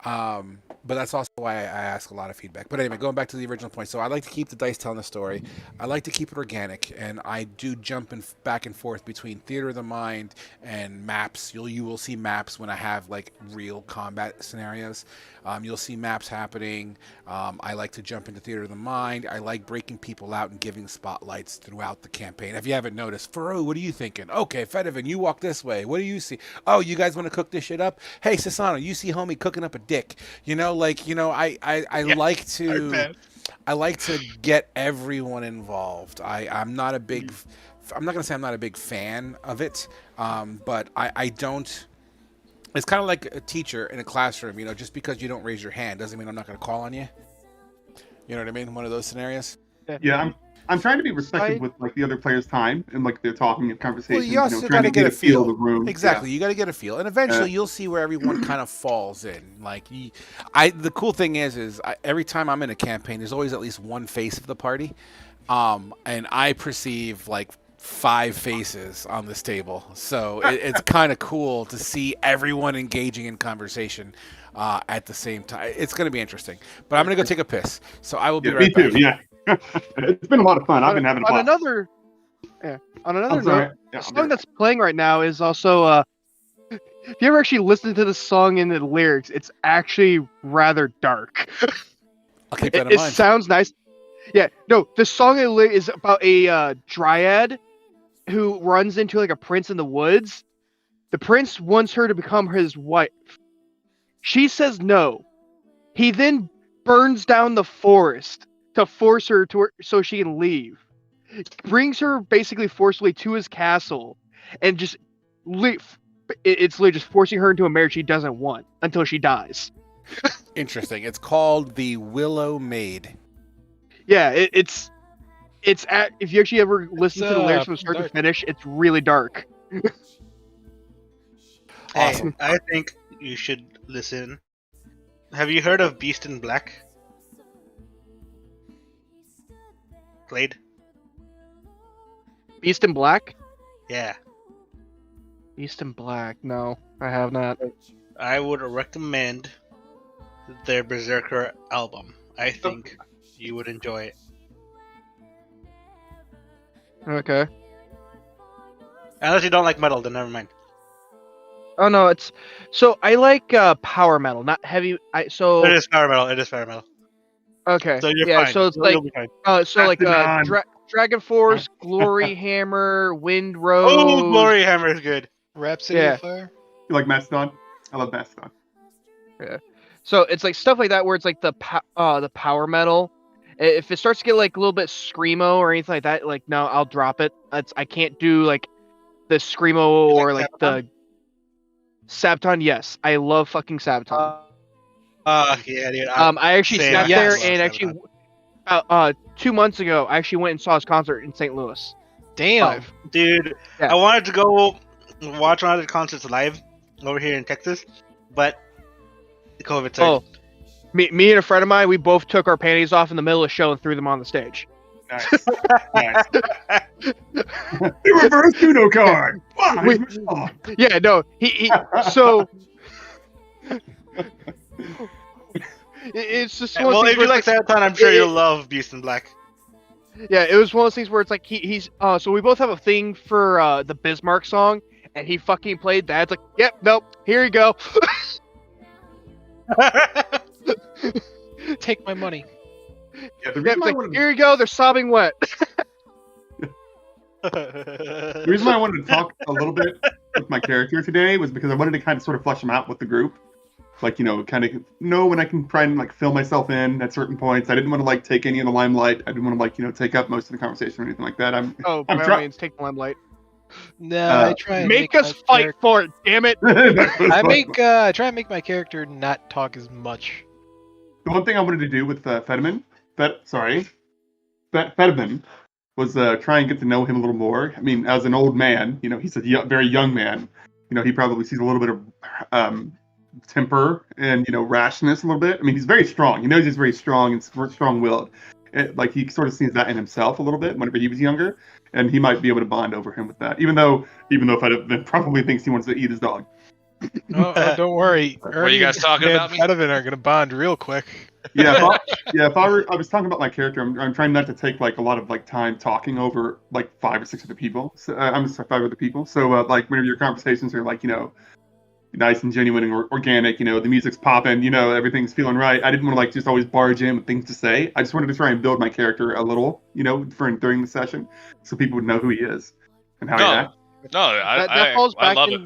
But that's also why I ask a lot of feedback. But anyway, going back to the original point. So I like to keep the dice telling the story. I like to keep it organic, and I do jump back and forth between theater of the mind and maps. You will see maps when I have like real combat scenarios. You'll see maps happening. I like to jump into theater of the mind. I like breaking people out and giving spotlights throughout the campaign. If you haven't noticed, Faru, what are you thinking? Okay, Fedovan, you walk this way. What do you see? Oh, you guys want to cook this shit up? Hey, Sasano, you see homie cooking up a dick. I like to get everyone involved. I'm not a big, I'm not going to say I'm not a big fan of it, but I don't. It's kind of like a teacher in a classroom, just because you don't raise your hand doesn't mean I'm not going to call on you. You know what I mean? One of those scenarios. Yeah, I'm trying to be respectful with like the other players' time and like they're talking and conversation. Well, you also got to get a feel of the room. Exactly, yeah. You got to get a feel, and eventually you'll see where everyone kind of falls in. Like, the cool thing is every time I'm in a campaign, there's always at least one face of the party, and I perceive like 5 faces on this table, so it's kind of cool to see everyone engaging in conversation at the same time. It's going to be interesting, but I'm going to go take a piss, so I will be right back. Me too. Yeah. It's been a lot of fun. I've been having a blast. On another note, the song that's playing right now is also if you ever actually listen to the song and the lyrics, it's actually rather dark. I'll keep that in mind. It sounds nice. Yeah, no, the song is about a dryad who runs into like a prince in the woods. The prince wants her to become his wife. She says no. He then burns down the forest to force her so she can leave. Brings her basically forcibly to his castle and just leave. It's literally just forcing her into a marriage she doesn't want until she dies. Interesting. It's called the Willow Maid. Yeah, it's if you actually ever listen to the lyrics from start to finish, it's really dark. Awesome. Hey, I think you should listen. Have you heard of Beast in Black? Played? Beast in Black? Yeah. Beast in Black. No, I have not. I would recommend their Berserker album. I think you would enjoy it. Okay. Unless you don't like metal, then never mind. Oh no, it's so I like power metal, not heavy. It is power metal. It is power metal. Okay. So you're yeah, fine. so it's You'll be fine. Dragon Force, Glory Hammer, Wind Rose. Oh, Glory Hammer is good. Rhapsody Yeah. of Fire. You like Mastodon? I love Mastodon. Yeah. So it's like stuff like that where it's like the power metal. If it starts to get like a little bit screamo or anything like that, like no, I'll drop it. I can't do like the screamo or like the Sabaton. Yes, I love fucking Sabaton. Yeah, dude. I actually same. sat Yes. there I love and actually 2 months ago I actually went and saw his concert in St. Louis. Damn. Live. Dude, Yeah. I wanted to go watch one of the concerts live over here in Texas, but the COVID Oh, started. me and a friend of mine, we both took our panties off in the middle of the show and threw them on the stage. Nice. Nice. The reverse Uno card. Wow, Wait. here's my song. Yeah, no, he so it's just one of Well, those if things you where like it's Sabaton, I'm sure you'll love Beast in Black. yeah, it was one of those things where it's like he's so we both have a thing for the Bismarck song, and he fucking played that. It's like, yep, nope, here you go. Take my money. Yeah, the Yep, reason it's why I like, wanted here you go, they're sobbing wet. The reason why I wanted to talk a little bit with my character today was because I wanted to kind of sort of flesh him out with the group. Like, kind of know when I can try and, like, fill myself in at certain points. I didn't want to, like, take any of the limelight. I didn't want to, like, take up most of the conversation or anything like that. I'm Oh, by all trying. means, take the limelight. No, I try and Make my us fight character- for it, damn it. I try and make my character not talk as much. The one thing I wanted to do with Fediman was try and get to know him a little more. I mean, as an old man, he's a very young man. He probably sees a little bit of temper and rashness a little bit. I mean, he's very strong. He knows he's very strong and strong-willed. Like, he sort of sees that in himself a little bit whenever he was younger, and he might be able to bond over him with that. Even though Fediman probably thinks he wants to eat his dog. Oh, don't worry. Were you guys talking about me? Fedovan are gonna bond real quick. Yeah, I was talking about my character. I'm trying not to take like a lot of like time talking over like 5 or 6 other people. So I'm just 5 other people. So like whenever your conversations are like nice and genuine and organic, the music's popping, everything's feeling right. I didn't want to like just always barge in with things to say. I just wanted to try and build my character a little, during the session, so people would know who he is and how he acts. No, That falls I back love it.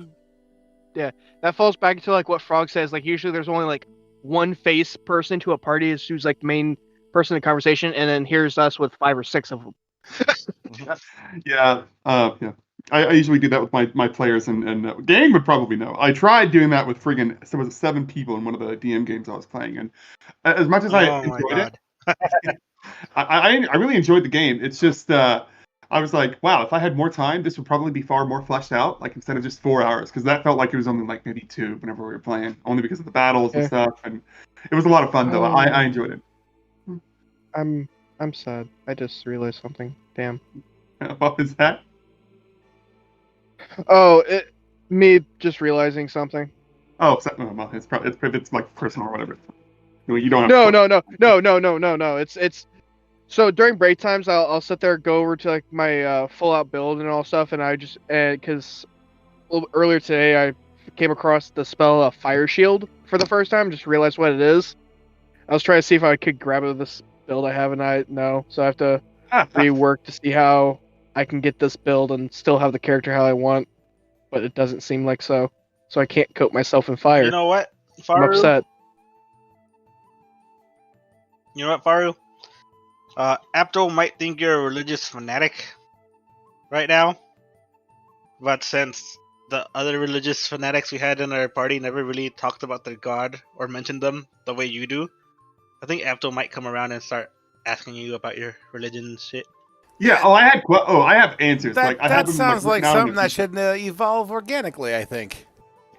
Yeah, that falls back into like what Frog says. Like usually there's only like one face person to a party who's like the main person in the conversation, and then here's us with 5 or 6 of them. Yeah. I usually do that with my players, and Gang would probably know. I tried doing that with friggin' there was 7 people in one of the DM games I was playing, and as much as I enjoyed it, I really enjoyed the game. It's just I was like, wow, if I had more time, this would probably be far more fleshed out, like instead of just 4 hours, because that felt like it was only like maybe 2 whenever we were playing, only because of the battles and stuff, and it was a lot of fun though. I enjoyed it. I'm sad. I just realized something. Damn. What was that? Oh, me just realizing something. Oh, well, it's like personal or whatever. You don't have No. It's so during break times, I'll sit there, go over to like my full out build and all stuff, and I just because earlier today I came across the spell Fire Shield for the first time. Just realized what it is. I was trying to see if I could grab it with this build I have, and so I have to rework to see how I can get this build and still have the character how I want, but it doesn't seem like so. So I can't coat myself in fire. You know what, I'm Faru? upset. You know what, Faru? Apto might think you're a religious fanatic right now, but since the other religious fanatics we had in our party never really talked about their god or mentioned them the way you do, I think Apto might come around and start asking you about your religion and shit. Yeah. Oh, I have answers. That, like I that have them, sounds like written out something in that a- should evolve organically, I think.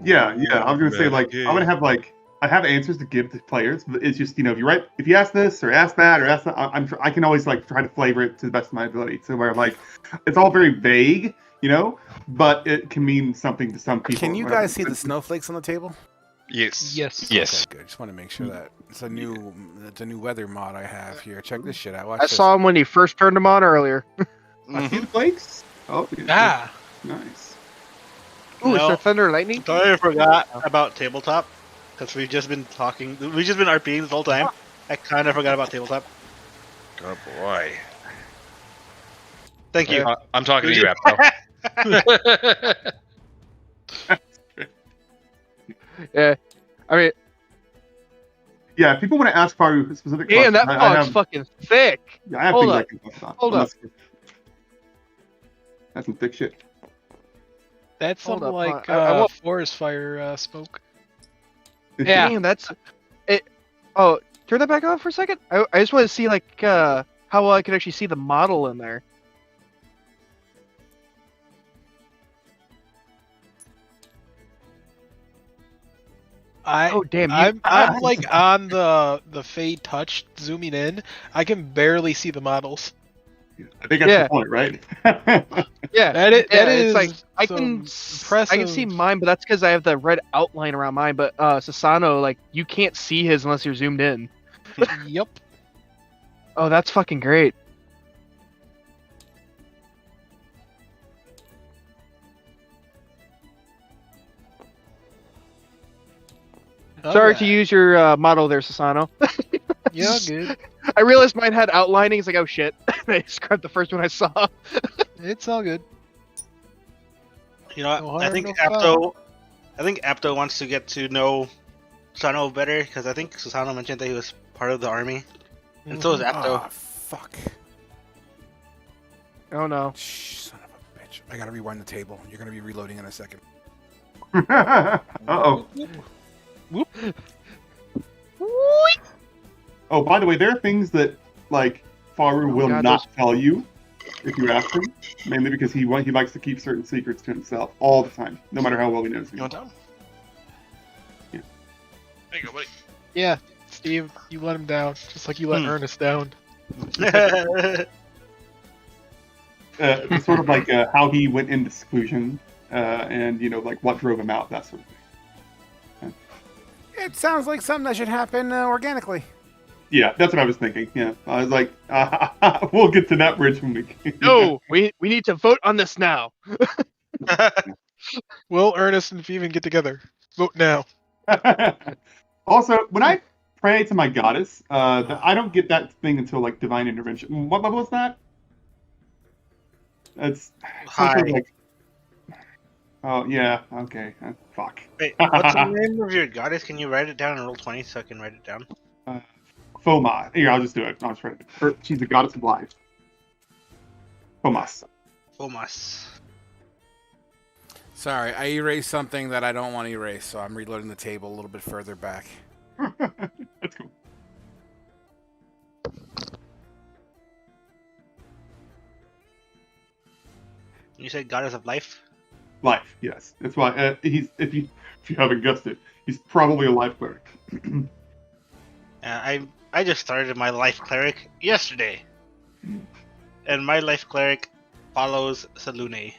Yeah. I was gonna say like I'm gonna have like I have answers to give to players, but it's just if you ask this or ask that or ask that, I can always like try to flavor it to the best of my ability. So where like it's all very vague, but it can mean something to some people. Can you guys see the snowflakes on the table? Yes. Yes. Okay, good. Just want to make sure that it's a new weather mod I have here. Check this shit out. Watch I this. saw him when he first turned him on earlier. I see the flakes. Oh, Ah, nice. Ooh, is No. there thunder and lightning? Totally forgot about tabletop because we've just been talking. We've just been RPing this whole time. I kind of forgot about tabletop. Oh boy. Thank you. I'm talking to you, Apto. Yeah. I mean, Yeah, if people want to ask Faru specific damn, questions, that I fog's have, fucking thick. yeah, I have Hold things I up. can talk about. Hold up. That's some thick shit. that's Hold something up, like I want- forest fire smoke. Yeah. Damn, that's it. Oh, turn that back on for a second. I just want to see like how well I can actually see the model in there. Oh damn! I'm like on the Fae Touched, zooming in. I can barely see the models. I think that's Yeah. the point, right? yeah, That is, that it's is like I some can impressive. see mine, but that's because I have the red outline around mine. But Sasano, like you can't see his unless you're zoomed in. Yep. Oh, that's fucking great. Sorry to use your model there, Sasano. Yeah, good. I realized mine had outlining. It's like, oh shit. I just grabbed the first one I saw. It's all good. You know what? No I harm, think no foul. Apto wants to get to know Susano better because I think Susano mentioned that he was part of the army, and so is Apto. Ah, fuck. Oh no. Shh, son of a bitch. I gotta rewind the table. You're gonna be reloading in a second. Uh-oh. Oh, by the way, there are things that, like, Faru will God, not tell you if you ask him, mainly because he likes to keep certain secrets to himself all the time, no matter how well he knows You you. want down? Yeah. There you go, buddy. Yeah, Steve, you let him down, just like you let Ernest down. It's sort of like how he went into seclusion, and, like, what drove him out, that sort of thing. It sounds like something that should happen organically. Yeah, that's what I was thinking. Yeah, I was like, we'll get to that bridge when we. No, we need to vote on this now. Will Ernest and Feven get together? Vote now. Also, when I pray to my goddess, I don't get that thing until like divine intervention. What level is that? It's High. something like. Oh yeah, okay. Fuck. Wait, what's the name of your goddess? Can you write it down and roll 20 so I can write it down? Foma. Here, I'll just do it. I'll just write it. She's the goddess of life. Fomas. Fomas. Sorry, I erased something that I don't want to erase, so I'm reloading the table a little bit further back. That's cool. You said goddess of life? Life, yes. That's why he's if you haven't guessed it, he's probably a life cleric. I just started my life cleric yesterday, and my life cleric follows Salune.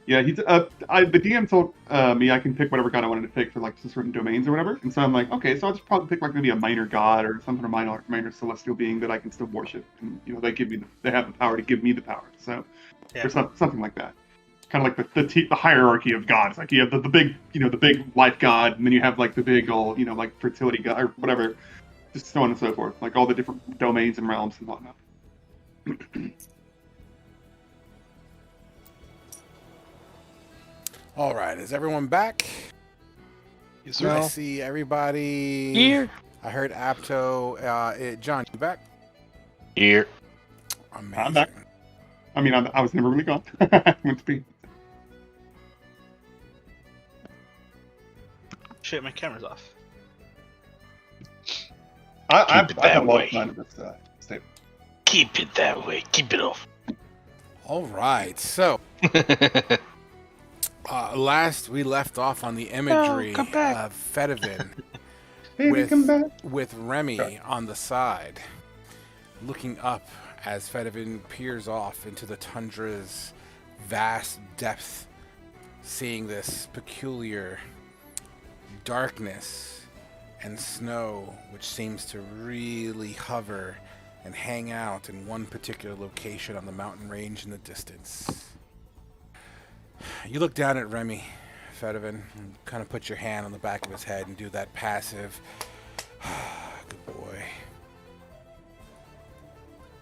Yeah, he's the DM told me I can pick whatever god I wanted to pick for like certain domains or whatever, and so I'm like, okay, so I'll just probably pick like maybe a minor god or some kind of minor celestial being that I can still worship, and they have the power to give me the power, so Yeah. or something like that. Kind of like the hierarchy of gods. Like you have the big, the big life god, and then you have like the big old, like fertility god or whatever, just so on and so forth. Like all the different domains and realms and whatnot. All right, is everyone back? Yes, I sir. see everybody. Here. I heard Apto. John, you back? Here. Amazing. I'm back. I mean, I was never really gone. I went to be. Shit, my camera's off. I've it that had a lot way. of fun with this stable. Keep it that way. Keep it off. All right, so last we left off on the imagery come back. of Fedivin Baby, come back. with Remy on the side, looking up as Fedivin peers off into the tundra's vast depth, seeing this peculiar darkness and snow, which seems to really hover and hang out in one particular location on the mountain range in the distance. You look down at Remy, Fedovan, and kind of put your hand on the back of his head and do that passive, good boy.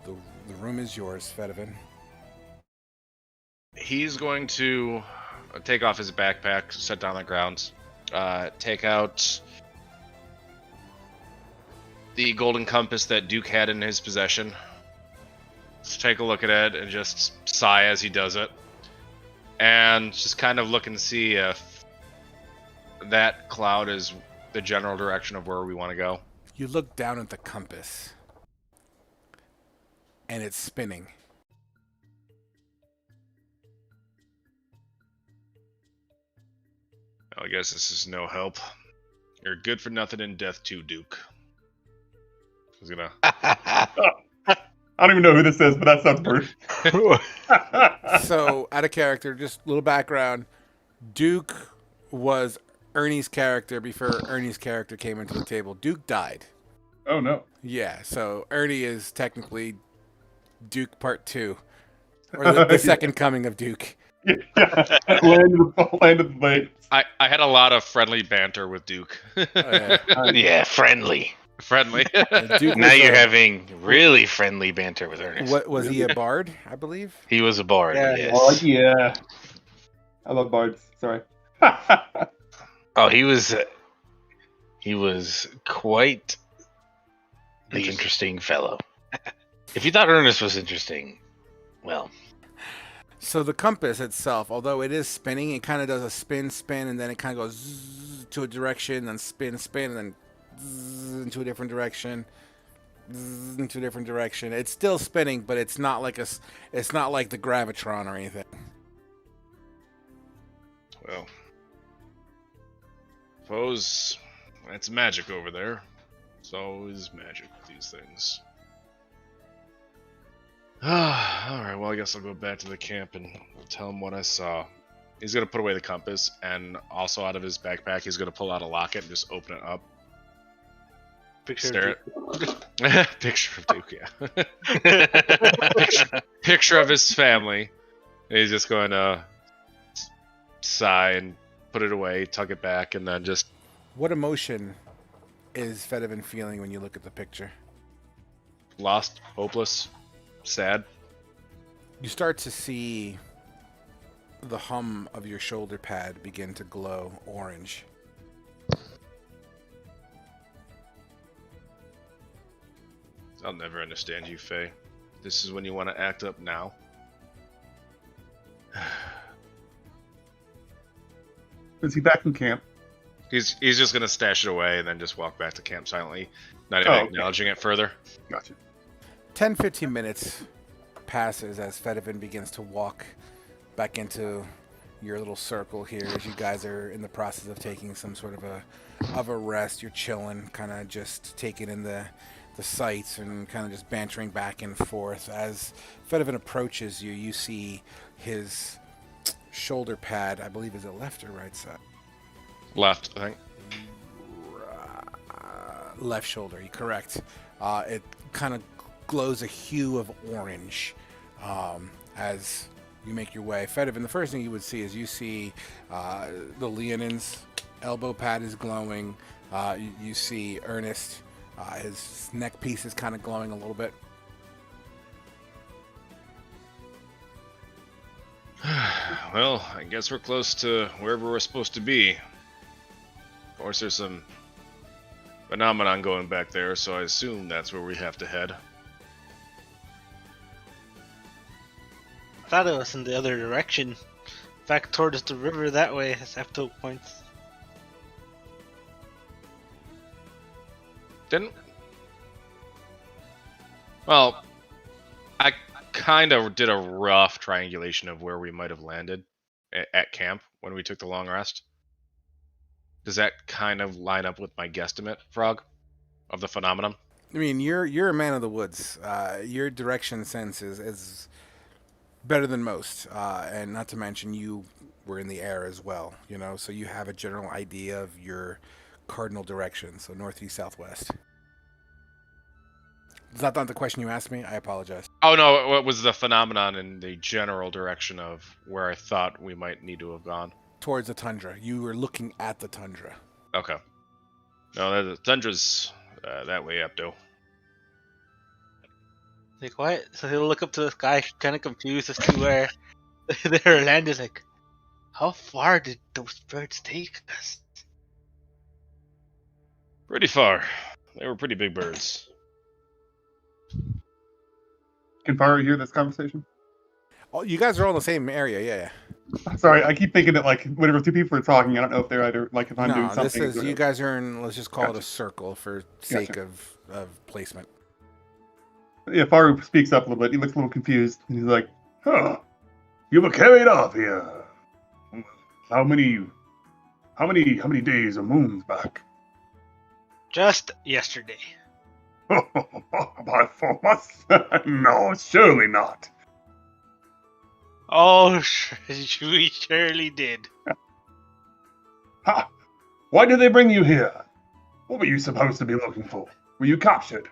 The room is yours, Fedovan. He's going to take off his backpack, set down on the ground, take out the golden compass that Duke had in his possession. Just take a look at it and just sigh as he does it. And just kind of look and see if that cloud is the general direction of where we want to go. You look down at the compass, and it's spinning. I guess this is no help. You're good for nothing in death too, Duke. I was gonna... I don't even know who this is, but that sounds perfect. So, out of character, just a little background. Duke was Ernie's character before Ernie's character came into the table. Duke died. Oh, no. Yeah, so Ernie is technically Duke Part 2. Or the second coming of Duke. Yeah. Land of the Lakes. I had a lot of friendly banter with Duke. Oh, yeah. Yeah, friendly. Friendly. Duke Now was you're having really friendly banter with Ernest. What was he, a bard, I believe? He was a bard, Yeah. yes. Oh, yeah. I love bards. Sorry. Oh, he was quite the interesting fellow. If you thought Ernest was interesting, well. So the compass itself, although it is spinning, it kind of does a spin, and then it kind of goes zzz to a direction, then spin, and then zzz into a different direction, zzz into a different direction. It's still spinning, but it's not like it's not like the gravitron or anything. Well, suppose that's magic over there. It's always magic with these things. Alright, well, I guess I'll go back to the camp and tell him what I saw. He's going to put away the compass, and also out of his backpack, he's going to pull out a locket and just open it up. Picture Picture of Duke, yeah. picture of his family. And he's just going to sigh and put it away, tuck it back, and then just... What emotion is Fedovan feeling when you look at the picture? Lost, hopeless, sad. You start to see the hum of your shoulder pad begin to glow orange. I'll never understand you, Fae. This is when you want to act up now. Is he back in camp? He's just gonna stash it away and then just walk back to camp silently, not even acknowledging it further. Gotcha. 10-15 minutes passes as Fedovan begins to walk back into your little circle here as you guys are in the process of taking some sort of a rest. You're chilling, kind of just taking in the sights and kind of just bantering back and forth. As Fedovan approaches you, you see his shoulder pad, I believe, is it left or right side? Left, I think. Left shoulder, you're correct. It kind of glows a hue of orange as you make your way. Fedovan, the first thing you would see is you see the Leonin's elbow pad is glowing. You see Ernest, his neck piece is kind of glowing a little bit. Well, I guess we're close to wherever we're supposed to be. Of course, there's some phenomenon going back there, so I assume that's where we have to head. I thought it was in the other direction. Back towards the river that way, as Apto points. Well, I kind of did a rough triangulation of where we might have landed at camp when we took the long rest. Does that kind of line up with my guesstimate, Frog, of the phenomenon? I mean, you're a man of the woods. Your direction sense is Better than most, and not to mention you were in the air as well. So you have a general idea of your cardinal direction. So northeast, southwest. Is that not the question you asked me? I apologize. Oh no, what was the phenomenon in the general direction of where I thought we might need to have gone? Towards the tundra. You were looking at the tundra. Okay. No, the tundra's that way up, though. Like, what? So he'll look up to the sky, kind of confused as to where their land is. Like, how far did those birds take us? Pretty far. They were pretty big birds. Can Faru hear this conversation? Oh, you guys are all in the same area, yeah. Sorry, I keep thinking that like whenever two people are talking, I don't know if they're either like if I'm doing No, something. this is you guys are in. Let's just call it a Gotcha. circle for sake of placement. Yeah, Faru speaks up a little bit. He looks a little confused, and he's like, "Huh, you were carried off here. How many days or moons back?" Just yesterday. By force? No, surely not. Oh, we surely did. Ha! Why did they bring you here? What were you supposed to be looking for? Were you captured?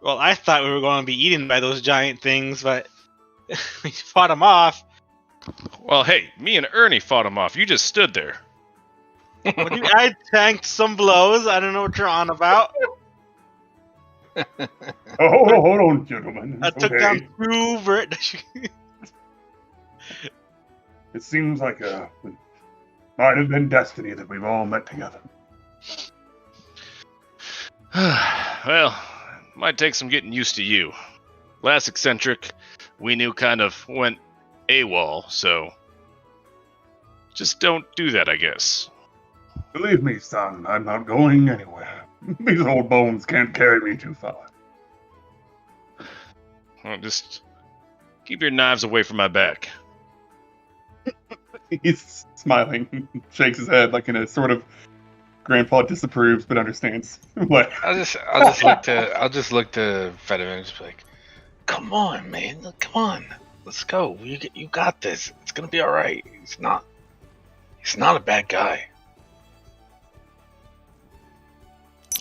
Well, I thought we were going to be eaten by those giant things, but we fought them off. Well, hey, me and Ernie fought him off. You just stood there. I tanked some blows. I don't know what you're on about. Oh, hold on, gentlemen. I took down 2 It seems like it might have been destiny that we've all met together. Well, might take some getting used to you. Last eccentric, we knew kind of went AWOL, so just don't do that, I guess. Believe me, son, I'm not going anywhere. These old bones can't carry me too far. Well, just keep your knives away from my back. He's smiling, shakes his head like in a sort of grandpa disapproves but understands. What? I'll just look to Fedor and just be like, "Come on, man, come on, let's go. You got this. It's gonna be all right. He's not a bad guy."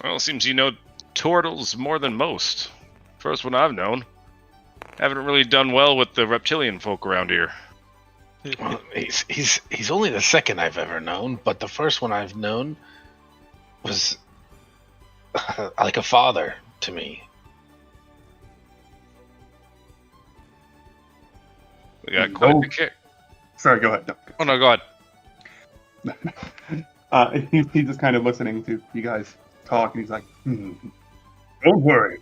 Well, seems you know turtles more than most. First one I've known. Haven't really done well with the reptilian folk around here. Well, he's only the second I've ever known, but the first one I've known was like a father to me. We got quite the kick. Sorry, go ahead. No. Oh no, go ahead. He's just kind of listening to you guys talk, and he's like, "Don't worry.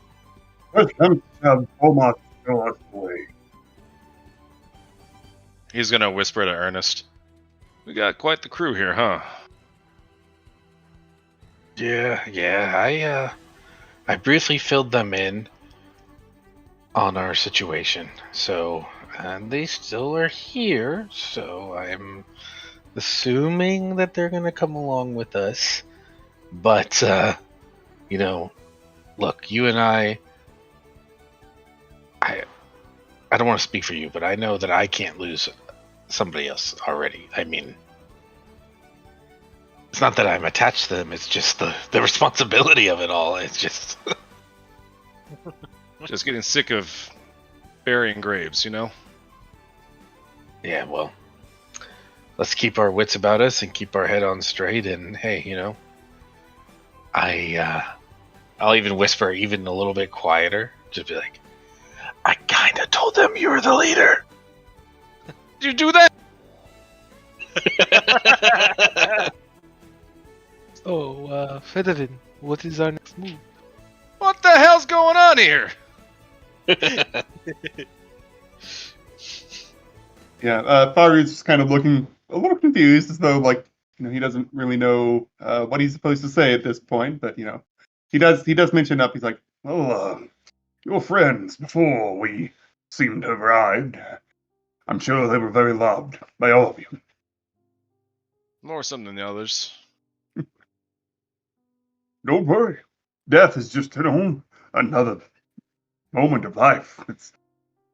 First come to have Omar show us the way." He's gonna whisper to Ernest. We got quite the crew here, huh? Yeah. I briefly filled them in on our situation. So, and they still are here. So I'm assuming that they're gonna come along with us. But look, you and I don't want to speak for you, but I know that I can't lose somebody else already. I mean, it's not that I'm attached to them, it's just the responsibility of it all. It's just... Just getting sick of burying graves, you know? Yeah, well, let's keep our wits about us and keep our head on straight, and hey, I'll even whisper even a little bit quieter, just be like, I kinda told them you were the leader. Did you do that? So, Fedorin, what is our next move? What the hell's going on here? Yeah, Faru's just kind of looking a little confused, as though like he doesn't really know what he's supposed to say at this point. But he does mention up. He's like, "Well, your friends before we seem to have arrived. I'm sure they were very loved by all of you." More some than the others. Don't worry. Death is just another moment of life. It's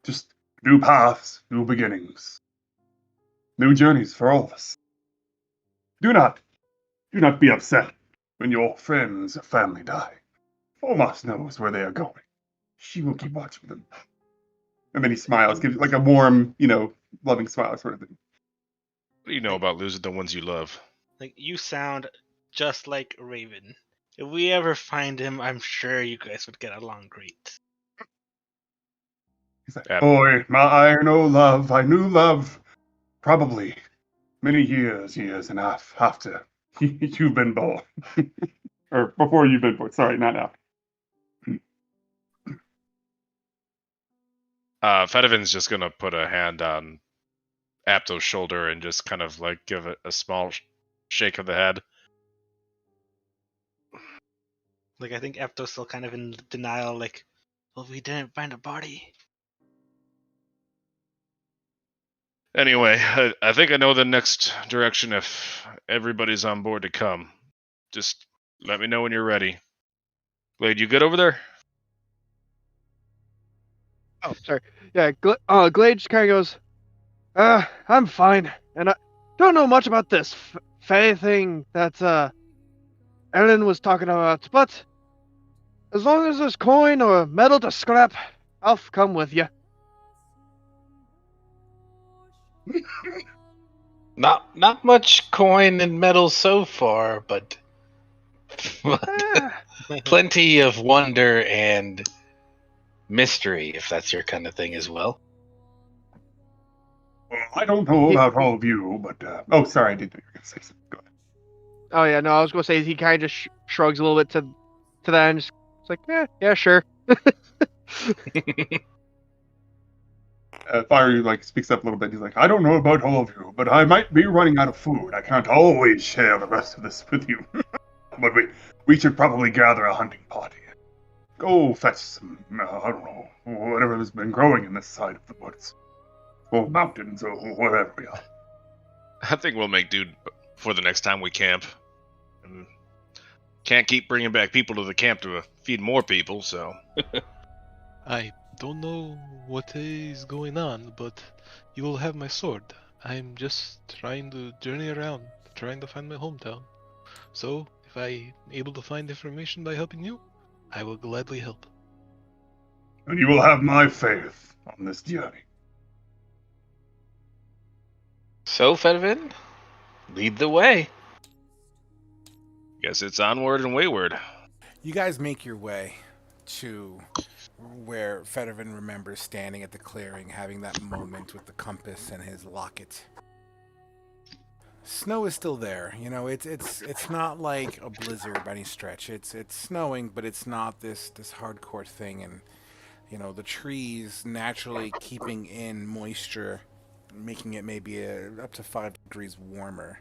just New paths, new beginnings, new journeys for all of us. Do not be upset when your friends or family die. Almost knows where they are going. She will keep watching them. And then he smiles, gives like a warm, loving smile sort of thing. What do you know about losing the ones you love? Like, you sound just like Raven. If we ever find him, I'm sure you guys would get along great. He's like, boy, I know love. I knew love probably many years and a half after you've been born. Or before you've been born. Sorry, not now. Fedivin's just gonna put a hand on Apto's shoulder and just kind of like give it a small shake of the head. Like, I think Apto's still kind of in denial, like, well, we didn't find a body. Anyway, I think I know the next direction if everybody's on board to come. Just let me know when you're ready. Glade, you good over there? Oh, sorry. Yeah, Glade just kind of goes, I'm fine. And I don't know much about this Fae thing that, Ellen was talking about, but as long as there's coin or metal to scrap, I'll come with you. Not much coin and metal so far, but plenty of wonder and mystery, if that's your kind of thing as well. Well, I don't know about all of you, but oh, sorry, I didn't know you were going to say something. Go ahead. Oh yeah, no, I was gonna say he kind of just shrugs a little bit to that and just it's like, yeah, sure. Fire speaks up a little bit. He's like, I don't know about all of you, but I might be running out of food. I can't always share the rest of this with you. But we should probably gather a hunting party. Go fetch some, I don't know, whatever has been growing in this side of the woods. Or mountains, or wherever we are. I think we'll make do for the next time we camp. And can't keep bringing back people to the camp to feed more people, so... I don't know what is going on, but you will have my sword. I'm just trying to journey around, trying to find my hometown. So, if I'm able to find information by helping you, I will gladly help. And you will have my faith on this journey. So, Fedivin, lead the way. Guess it's onward and wayward. You guys make your way to where Fedivin remembers standing at the clearing, having that moment with the compass and his locket. Snow is still there. It's not like a blizzard by any stretch. It's snowing, but it's not this hardcore thing. And the trees naturally keeping in moisture, making it maybe up to 5 degrees warmer.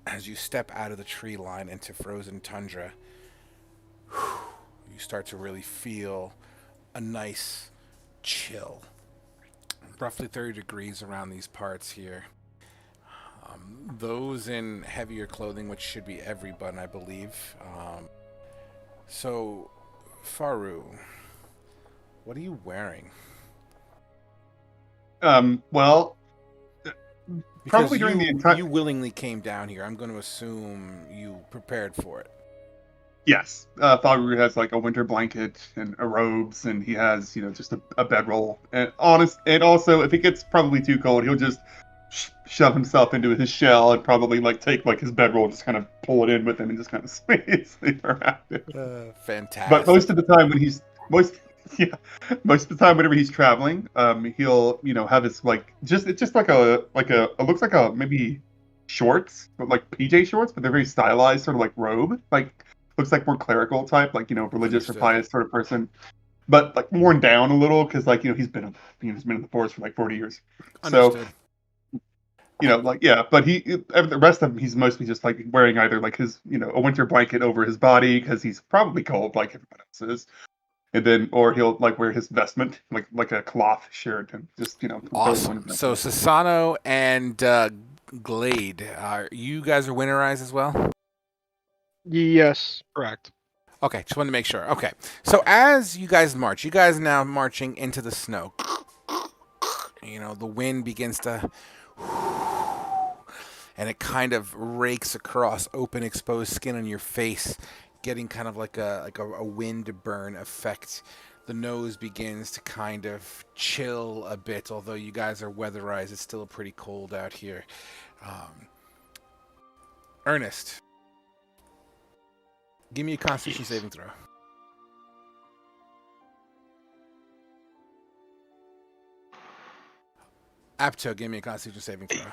As you step out of the tree line into frozen tundra, you start to really feel a nice chill. Roughly 30 degrees around these parts here. Those in heavier clothing, which should be everyone, I believe. So, Faru, what are you wearing? Well, Because probably during the entire... you willingly came down here. I'm going to assume you prepared for it. Yes, Faru has a winter blanket and robes, and he has just a bedroll. And also, if it gets probably too cold, he'll just shove himself into his shell and probably take his bedroll, just kind of pull it in with him, and just kind of sleep around it. Fantastic. But most of the time when most of the time whenever he's traveling, he'll have his it's just it looks like a maybe shorts, but PJ shorts, but they're very stylized, sort of robe, looks like more clerical type, religious or pious sort of person, but worn down a little because he's been in the forest for 40 years. Understood. So but the rest of him, he's mostly just wearing either his a winter blanket over his body because he's probably cold like everyone else is, and then or he'll wear his vestment like a cloth shirt and just awesome. So Sasano and Glade, you guys are winterized as well? Yes. Correct. Okay, just wanted to make sure. Okay, so as you guys march, you guys are now marching into the snow. the wind begins to, and it kind of rakes across open, exposed skin on your face, getting kind of like a wind burn effect. The nose begins to kind of chill a bit, although you guys are weatherized. It's still pretty cold out here. Ernest, give me a Constitution saving throw. Apto, give me a Constitution saving throw.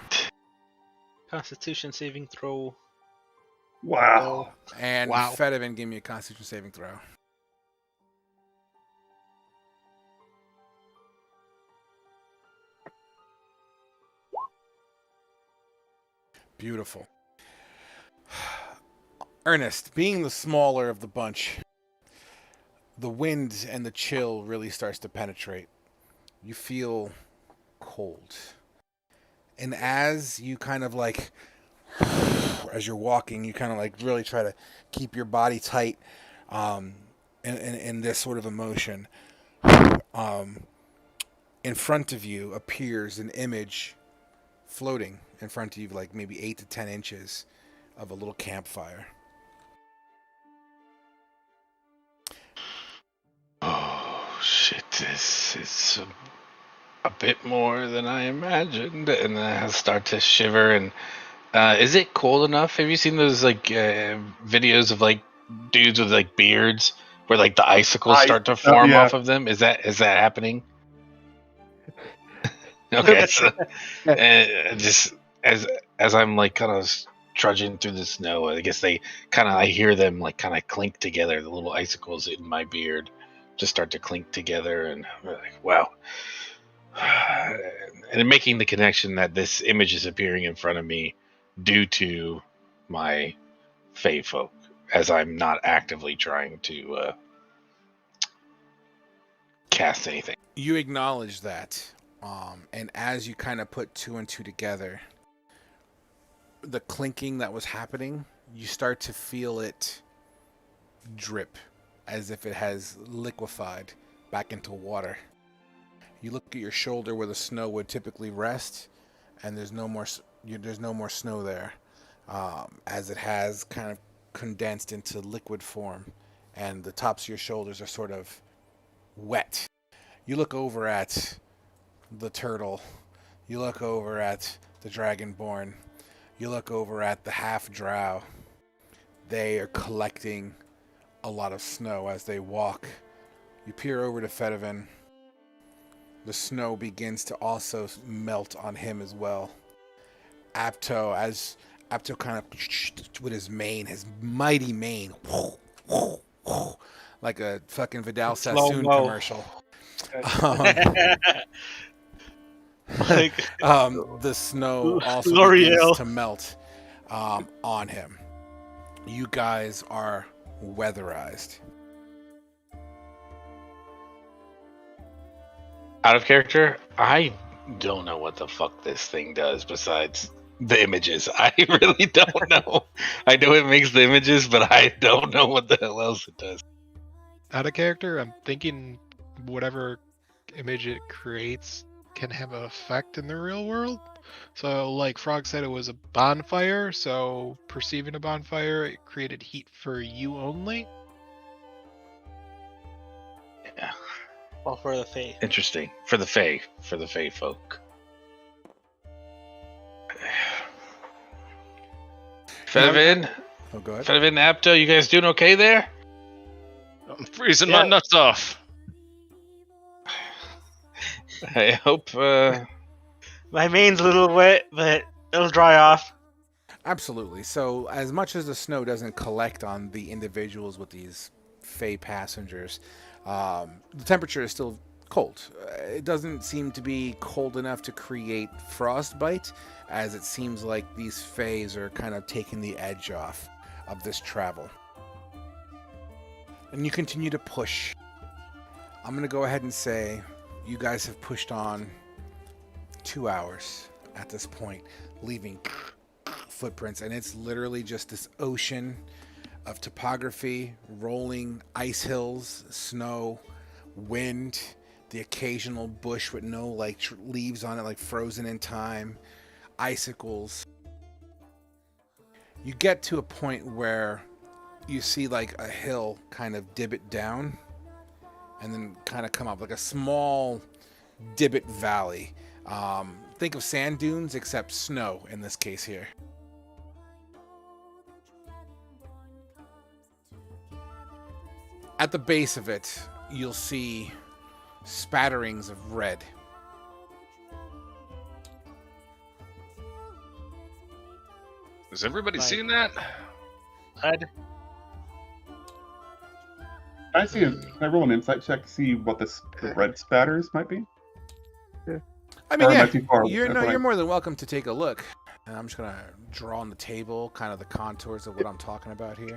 Constitution saving throw. Wow. And Wow. Fedivin, give me a Constitution saving throw. Beautiful. Ernest, being the smaller of the bunch, the wind and the chill really starts to penetrate. You feel cold. And as you kind of like, as you're walking, you kind of like really try to keep your body tight in this sort of emotion. In front of you appears an image floating in front of you, like maybe 8 to 10 inches of a little campfire. Oh shit! This is a bit more than I imagined, and I start to shiver. And is it cold enough? Have you seen those like videos of like dudes with like beards where like the icicles start to form off of them? Is that happening? Okay, so just as I'm like kind of trudging through the snow, I guess I hear them like kind of clink together. The little icicles in my beard just start to clink together, and I'm like, wow. And making the connection that this image is appearing in front of me due to my Fae folk, as I'm not actively trying to cast anything. You acknowledge that, and as you kind of put 2 and 2 together, the clinking that was happening, you start to feel it drip as if it has liquefied back into water. You look at your shoulder where the snow would typically rest, and there's no more snow there, as it has kind of condensed into liquid form, and the tops of your shoulders are sort of wet. You look over at the turtle. You look over at the dragonborn. You look over at the half-drow. They are collecting a lot of snow as they walk. You peer over to Fedivin. The snow begins to also melt on him as well. Apto, as Apto kind of with his mane, his mighty mane, like a fucking Vidal Sassoon commercial. The snow also begins to melt on him. You guys are weatherized. Out of character, I don't know what the fuck this thing does besides the images. I really don't know. I know it makes the images, but I don't know what the hell else it does. Out of character, I'm thinking whatever image it creates can have an effect in the real world. So, like Frog said, it was a bonfire, so perceiving a bonfire, it created heat for you only. Yeah. Well, for the Fae. Interesting. For the Fae folk. Fedivin? Oh, go ahead. Fedivin, Apto, you guys doing okay there? I'm freezing my nuts off. I hope My mane's a little wet, but it'll dry off. Absolutely. So, as much as the snow doesn't collect on the individuals with these Fae passengers, the temperature is still cold. It doesn't seem to be cold enough to create frostbite, as it seems like these Faes are kind of taking the edge off of this travel. And you continue to push. I'm going to go ahead and say you guys have pushed on 2 hours at this point, leaving footprints, and it's literally just this ocean of topography, rolling ice hills, snow, wind, the occasional bush with no like leaves on it, like frozen in time, icicles. You get to a point where you see like a hill kind of divot down and then kind of come up like a small divot valley. Think of sand dunes except snow in this case here. At the base of it, you'll see spatterings of red. Is everybody Like- seeing that? Red. Can I roll an insight check to see what the red spatters might be? I mean, Or am I yeah, too far? you're more than welcome to take a look. And I'm just gonna draw on the table kind of the contours of what I'm talking about here.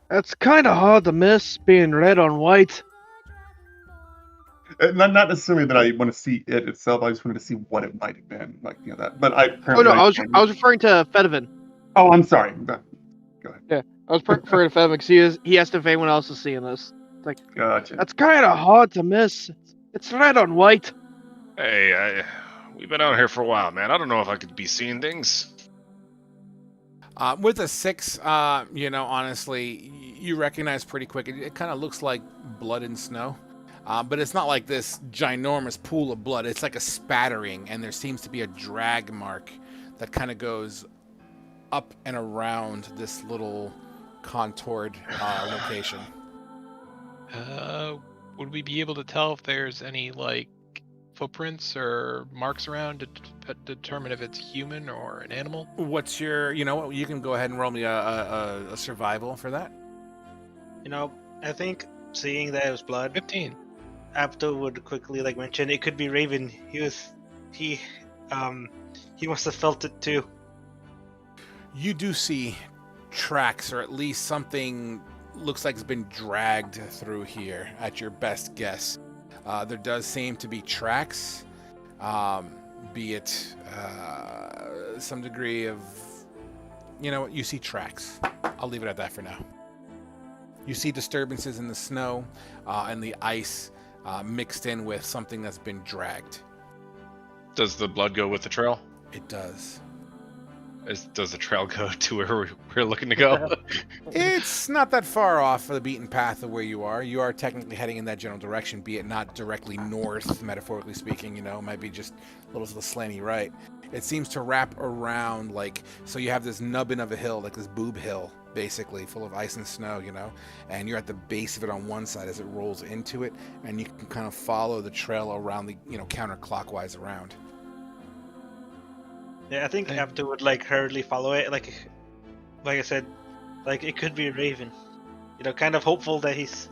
That's kind of hard to miss, being red on white. Not necessarily that I want to see it itself. I just wanted to see what it might have been, like that. But I. Oh no, I was referring to Fedivin. Oh, I'm sorry. I was referring to Fedivin because he asked if anyone else is seeing this. Gotcha. That's kind of hard to miss. It's red on white. Hey, we've been out here for a while, man. I don't know if I could be seeing things. With a 6, honestly, you recognize pretty quick. It kind of looks like blood and snow. But it's not like this ginormous pool of blood. It's like a spattering, and there seems to be a drag mark that kind of goes up and around this little contoured location. Would we be able to tell if there's any like footprints or marks around to determine if it's human or an animal? What's your, you can go ahead and roll me a survival for that. I think seeing that it was blood, 15. Apto would quickly mention it could be Raven. He must have felt it too. You do see tracks, or at least something looks like it's been dragged through here at your best guess. There does seem to be tracks, be it some degree of, you see tracks. I'll leave it at that for now. You see disturbances in the snow and the ice mixed in with something that's been dragged. Does the blood go with the trail? It does. Does the trail go to where we're looking to go? It's not that far off of the beaten path of where you are. You are technically heading in that general direction, be it not directly north, metaphorically speaking, it might be just a little to the slanty right. It seems to wrap around, so you have this nubbin of a hill, like this boob hill, basically, full of ice and snow, and you're at the base of it on one side as it rolls into it, and you can kind of follow the trail around the, counterclockwise around. Yeah, I think Apto would hurriedly follow it. Like I said, it could be Raven. Kind of hopeful that he's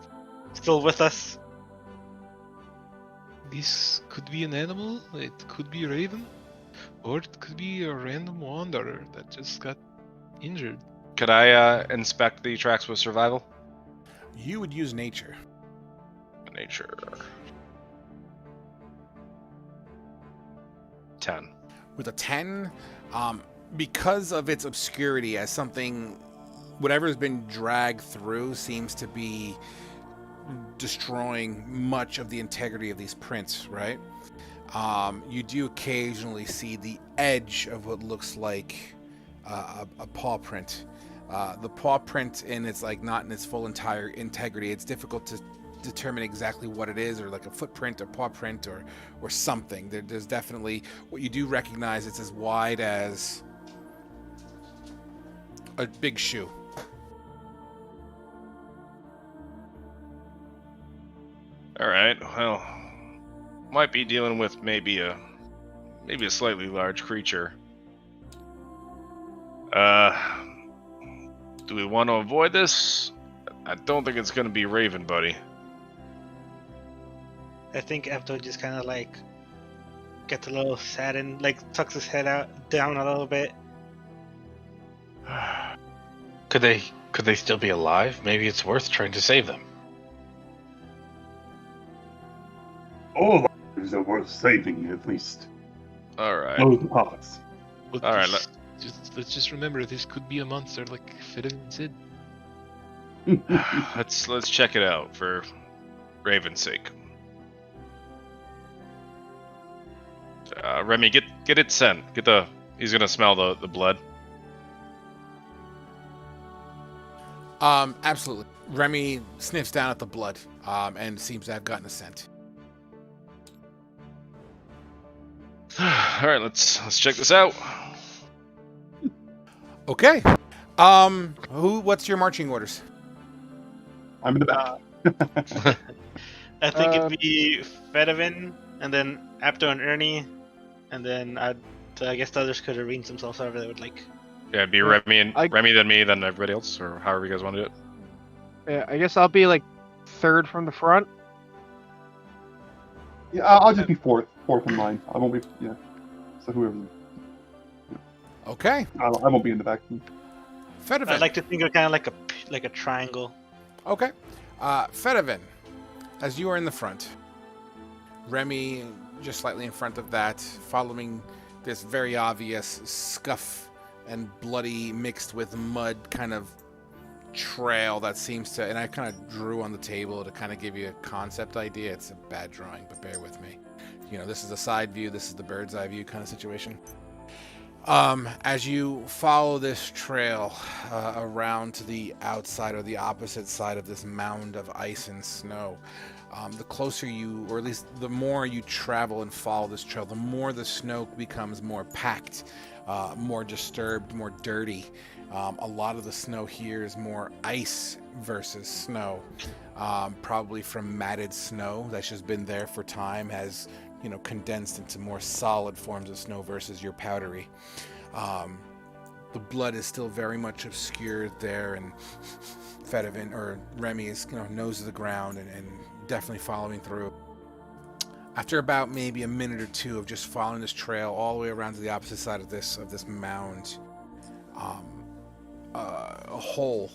still with us. This could be an animal, it could be a raven, or it could be a random wanderer that just got injured. Could I inspect the tracks with survival? You would use nature. Nature. 10. With a 10, because of its obscurity as something, whatever's been dragged through seems to be destroying much of the integrity of these prints, right? You do occasionally see the edge of what looks like a paw print. The paw print it's not in its full entire integrity. It's difficult to determine exactly what it is, or a footprint or paw print or something. There's definitely, what you do recognize, it's as wide as a big shoe. All right. Well, might be dealing with maybe a slightly large creature. Do we want to avoid this? I don't think it's going to be Raven, buddy. I think Apto just kind of gets a little saddened, tucks his head down a little bit. Could they still be alive? Maybe it's worth trying to save them. All lives are worth saving, at least. All right. Both parts. But All right, let's just remember this could be a monster like Fedivin said. Let's check it out for Raven's sake. Remy, get it sent. He's gonna smell the blood. Absolutely. Remy sniffs down at the blood, and seems to have gotten a scent. All right, let's check this out. Okay. What's your marching orders? I'm in the back. I think it'd be Fedivin, and then Apto and Ernie, and then I guess the others could arrange themselves however they would like. Yeah, it'd be Remy, then me, then everybody else, or however you guys want to do it. Yeah, I guess I'll be like third from the front. Yeah, I'll just be fourth in line. I won't be. Yeah. So whoever. Okay. I won't be in the back. Fedivin. I'd like to think of kind of like a triangle. Okay. Fedivin, as you are in the front, Remy just slightly in front of that, following this very obvious scuff and bloody mixed with mud kind of trail that seems to, and I kind of drew on the table to kind of give you a concept idea. It's a bad drawing, but bear with me. You know, this is a side view, this is the bird's eye view kind of situation. As you follow this trail around to the outside or the opposite side of this mound of ice and snow, the closer you, or at least the more you travel and follow this trail, the more the snow becomes more packed, more disturbed, more dirty. A lot of the snow here is more ice versus snow, probably from matted snow that's just been there for time, has condensed into more solid forms of snow versus your powdery. The blood is still very much obscured there, and Fedivin or Remy is nose to the ground and definitely following through. After about maybe a minute or two of just following this trail all the way around to the opposite side of this mound, a hole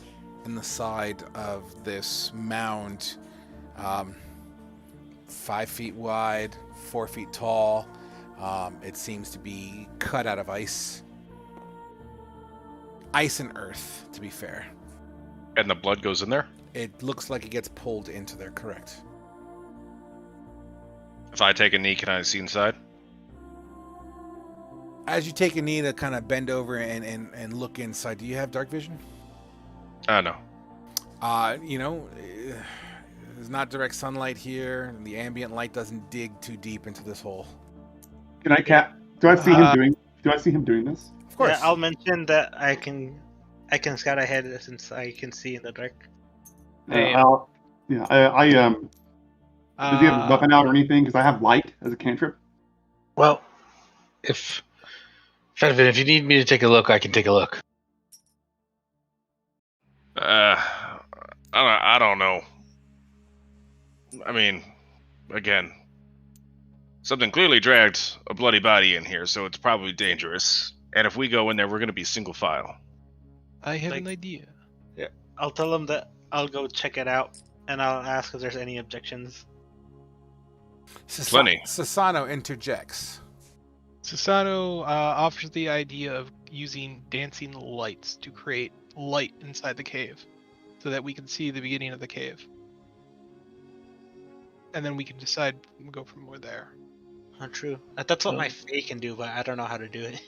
in the side of this mound, 5 feet wide, 4 feet tall. It seems to be cut out of ice and earth, to be fair. And the blood goes in there? It looks like it gets pulled into there, correct. If I take a knee, can I see inside? As you take a knee to kind of bend over and look inside, do you have dark vision? No. There's not direct sunlight here. The ambient light doesn't dig too deep into this hole. Can I do I see him doing? Do I see him doing this? Of course. Yeah, I'll mention that I can scout ahead since I can see in the dark. Does he have nothing out or anything? Because I have light as a cantrip. Well, if you need me to take a look, I can take a look. I don't know. I mean, again, something clearly dragged a bloody body in here, so it's probably dangerous. And if we go in there, we're going to be single file. I have an idea. Yeah, I'll tell them that I'll go check it out, and I'll ask if there's any objections. Plenty. Sasano interjects. Sasano offers the idea of using dancing lights to create light inside the cave, so that we can see the beginning of the cave. And then we can decide we'll go from there. Not true. That's what my Fae can do, but I don't know how to do it.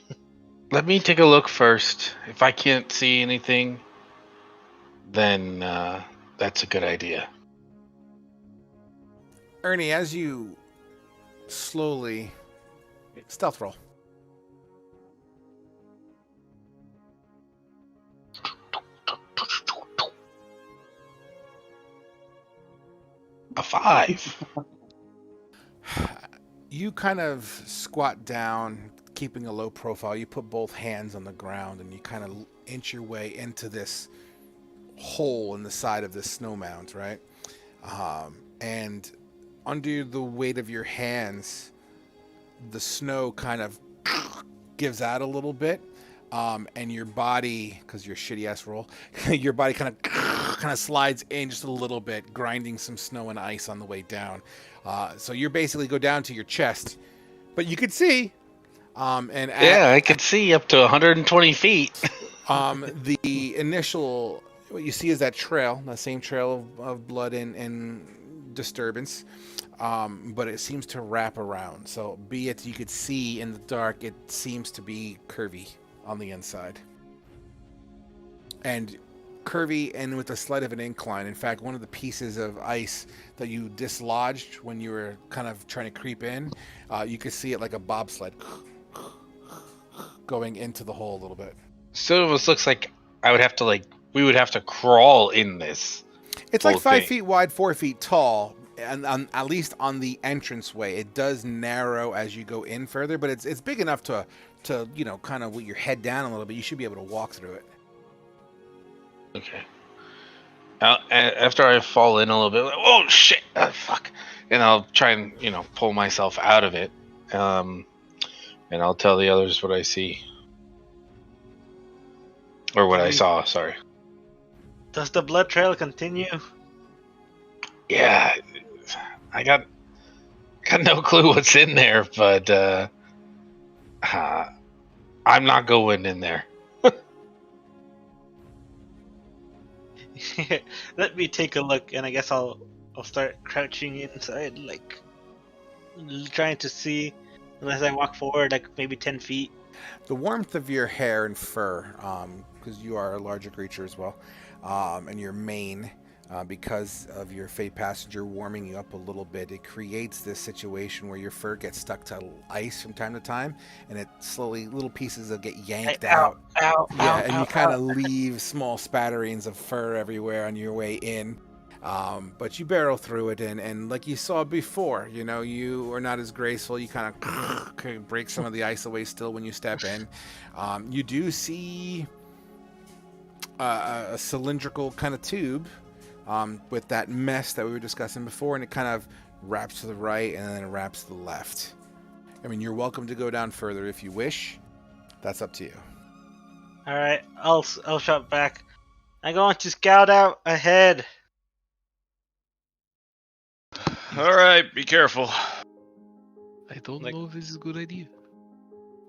Let me take a look first. If I can't see anything, then that's a good idea. Ernie, as you slowly stealth roll. A 5. You kind of squat down, keeping a low profile. You put both hands on the ground and you kind of inch your way into this hole in the side of this snow mound, right? And under the weight of your hands, the snow kind of gives out a little bit, and your body, because you're a shitty ass roll, your body kind of slides in just a little bit, grinding some snow and ice on the way down. So you basically go down to your chest, but you could see. I could see up to 120 feet. The initial, what you see is that trail, the same trail of blood and disturbance, but it seems to wrap around. So, be it you could see in the dark, it seems to be curvy on the inside. And curvy and with a slight of an incline. In fact, one of the pieces of ice that you dislodged when you were kind of trying to creep in, you could see it like a bobsled going into the hole a little bit. So it almost looks like we would have to crawl in this. It's like 5 feet wide, 4 feet tall, and at least on the entranceway. It does narrow as you go in further, but it's big enough to kind of with your head down a little bit. You should be able to walk through it. Okay. After I fall in a little bit, like, oh shit, fuck, and I'll try and pull myself out of it, and I'll tell the others what I see, or what I saw. Sorry. Does the blood trail continue? Yeah, I got no clue what's in there, but I'm not going in there. Let me take a look, and I guess I'll start crouching inside, like trying to see as I walk forward, like maybe 10 feet. The warmth of your hair and fur, because you are a larger creature as well, and your mane, because of your Fae Passenger warming you up a little bit, it creates this situation where your fur gets stuck to ice from time to time, and it slowly, little pieces of get yanked out. And you kind of leave small spatterings of fur everywhere on your way in. But you barrel through it, and like you saw before, you are not as graceful. You kind of break some of the ice away still when you step in. You do see a cylindrical kind of tube with that mesh that we were discussing before, and it kind of wraps to the right and then it wraps to the left. I mean, you're welcome to go down further if you wish. That's up to you. All right, I'll shout back. I'm going to scout out ahead. All right, be careful. I don't know if this is a good idea.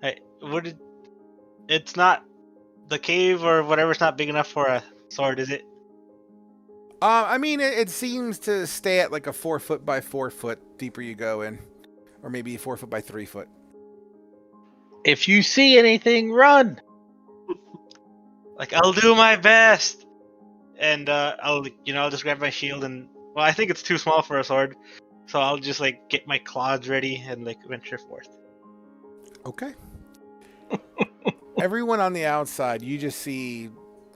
Hey, it's not the cave or whatever's not big enough for a sword, is it? I mean, it seems to stay at like a 4 foot by 4 foot deeper you go in, or maybe 4 foot by 3 foot. If you see anything, run. Like, I'll do my best, and I'll just grab my shield and I think it's too small for a sword, so I'll just get my claws ready and venture forth. Okay. Everyone on the outside, you just see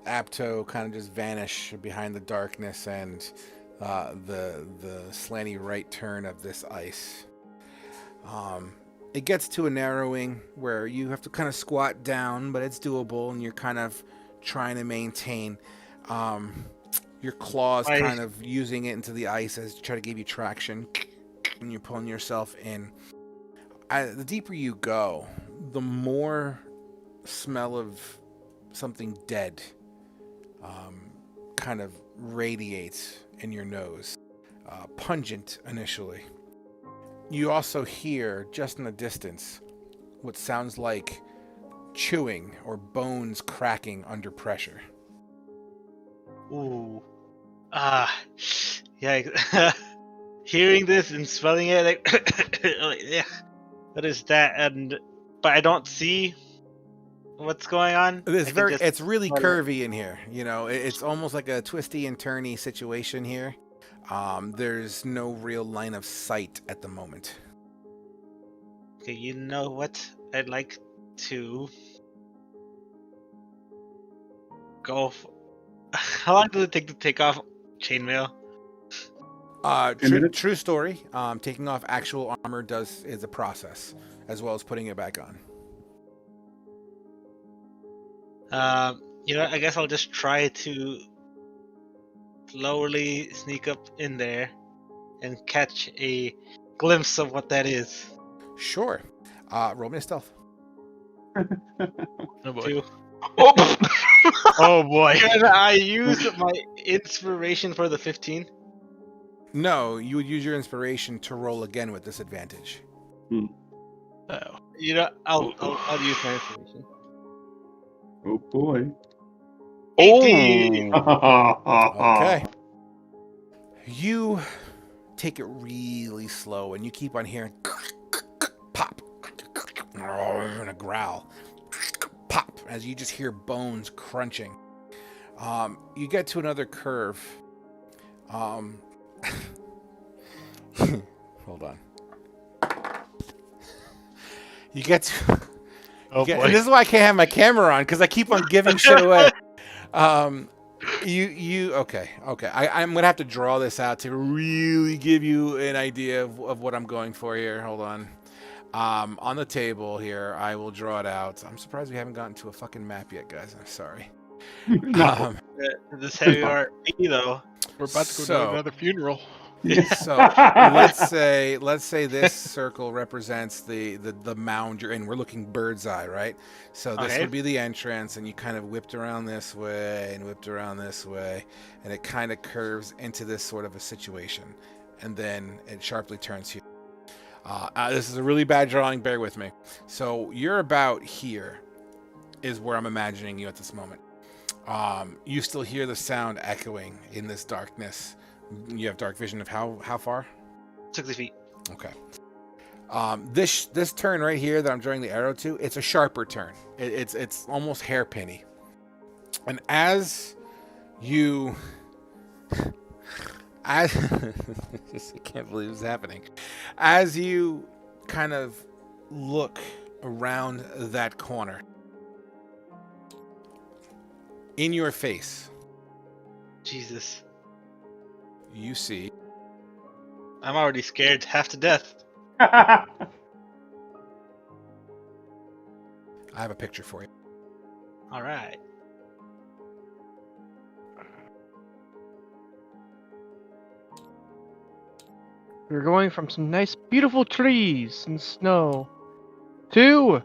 Apto kind of just vanish behind the darkness and the slanty right turn of this ice. It gets to a narrowing where you have to kind of squat down, but it's doable, and you're kind of trying to maintain your claws kind of using it into the ice as to try to give you traction, and you're pulling yourself in. The deeper you go, the more smell of something dead kind of radiates in your nose, pungent initially. You also hear, just in the distance, what sounds like chewing or bones cracking under pressure. Ooh. Yeah. Hearing this and smelling it, yeah, what is that? But I don't see what's going on. It's really curvy in here. It's almost like a twisty and turny situation here. There's no real line of sight at the moment. Okay, you know what? I'd like to go. How long does it take to take off chainmail? True story. Taking off actual armor is a process, as well as putting it back on. I guess I'll just try to slowly sneak up in there and catch a glimpse of what that is. Sure. Roll me a stealth. Oh boy. 2. Oh boy. Can I use my inspiration for the 15? No, you would use your inspiration to roll again with disadvantage. Oh. I'll use my inspiration. Oh boy. 18. Okay. You take it really slow, and you keep on hearing pop and a growl, pop, as you just hear bones crunching. You get to another curve. Hold on. You get to. Oh boy. And this is why I can't have my camera on, because I keep on giving shit away. Okay. I'm gonna have to draw this out to really give you an idea of what I'm going for here. Hold on. On the table here, I will draw it out. I'm surprised we haven't gotten to a fucking map yet, guys. I'm sorry. No. This heavy art, though. We're about to go to another funeral. So let's say this circle represents the mound you're in. We're looking bird's eye, right? So this would be the entrance, and you kind of whipped around this way and whipped around this way, and it kind of curves into this sort of a situation, and then it sharply turns here. This is a really bad drawing, bear with me. So you're about here is where I'm imagining you at this moment. You still hear the sound echoing in this darkness. You have dark vision of how far? 60 feet. Okay. This turn right here that I'm drawing the arrow to, it's a sharper turn. It's almost hairpinny. And as you... I can't believe it's happening. As you kind of look around that corner, in your face, Jesus. you see... I'm already scared half to death. I have a picture for you. Alright. We're going from some nice, beautiful trees and snow to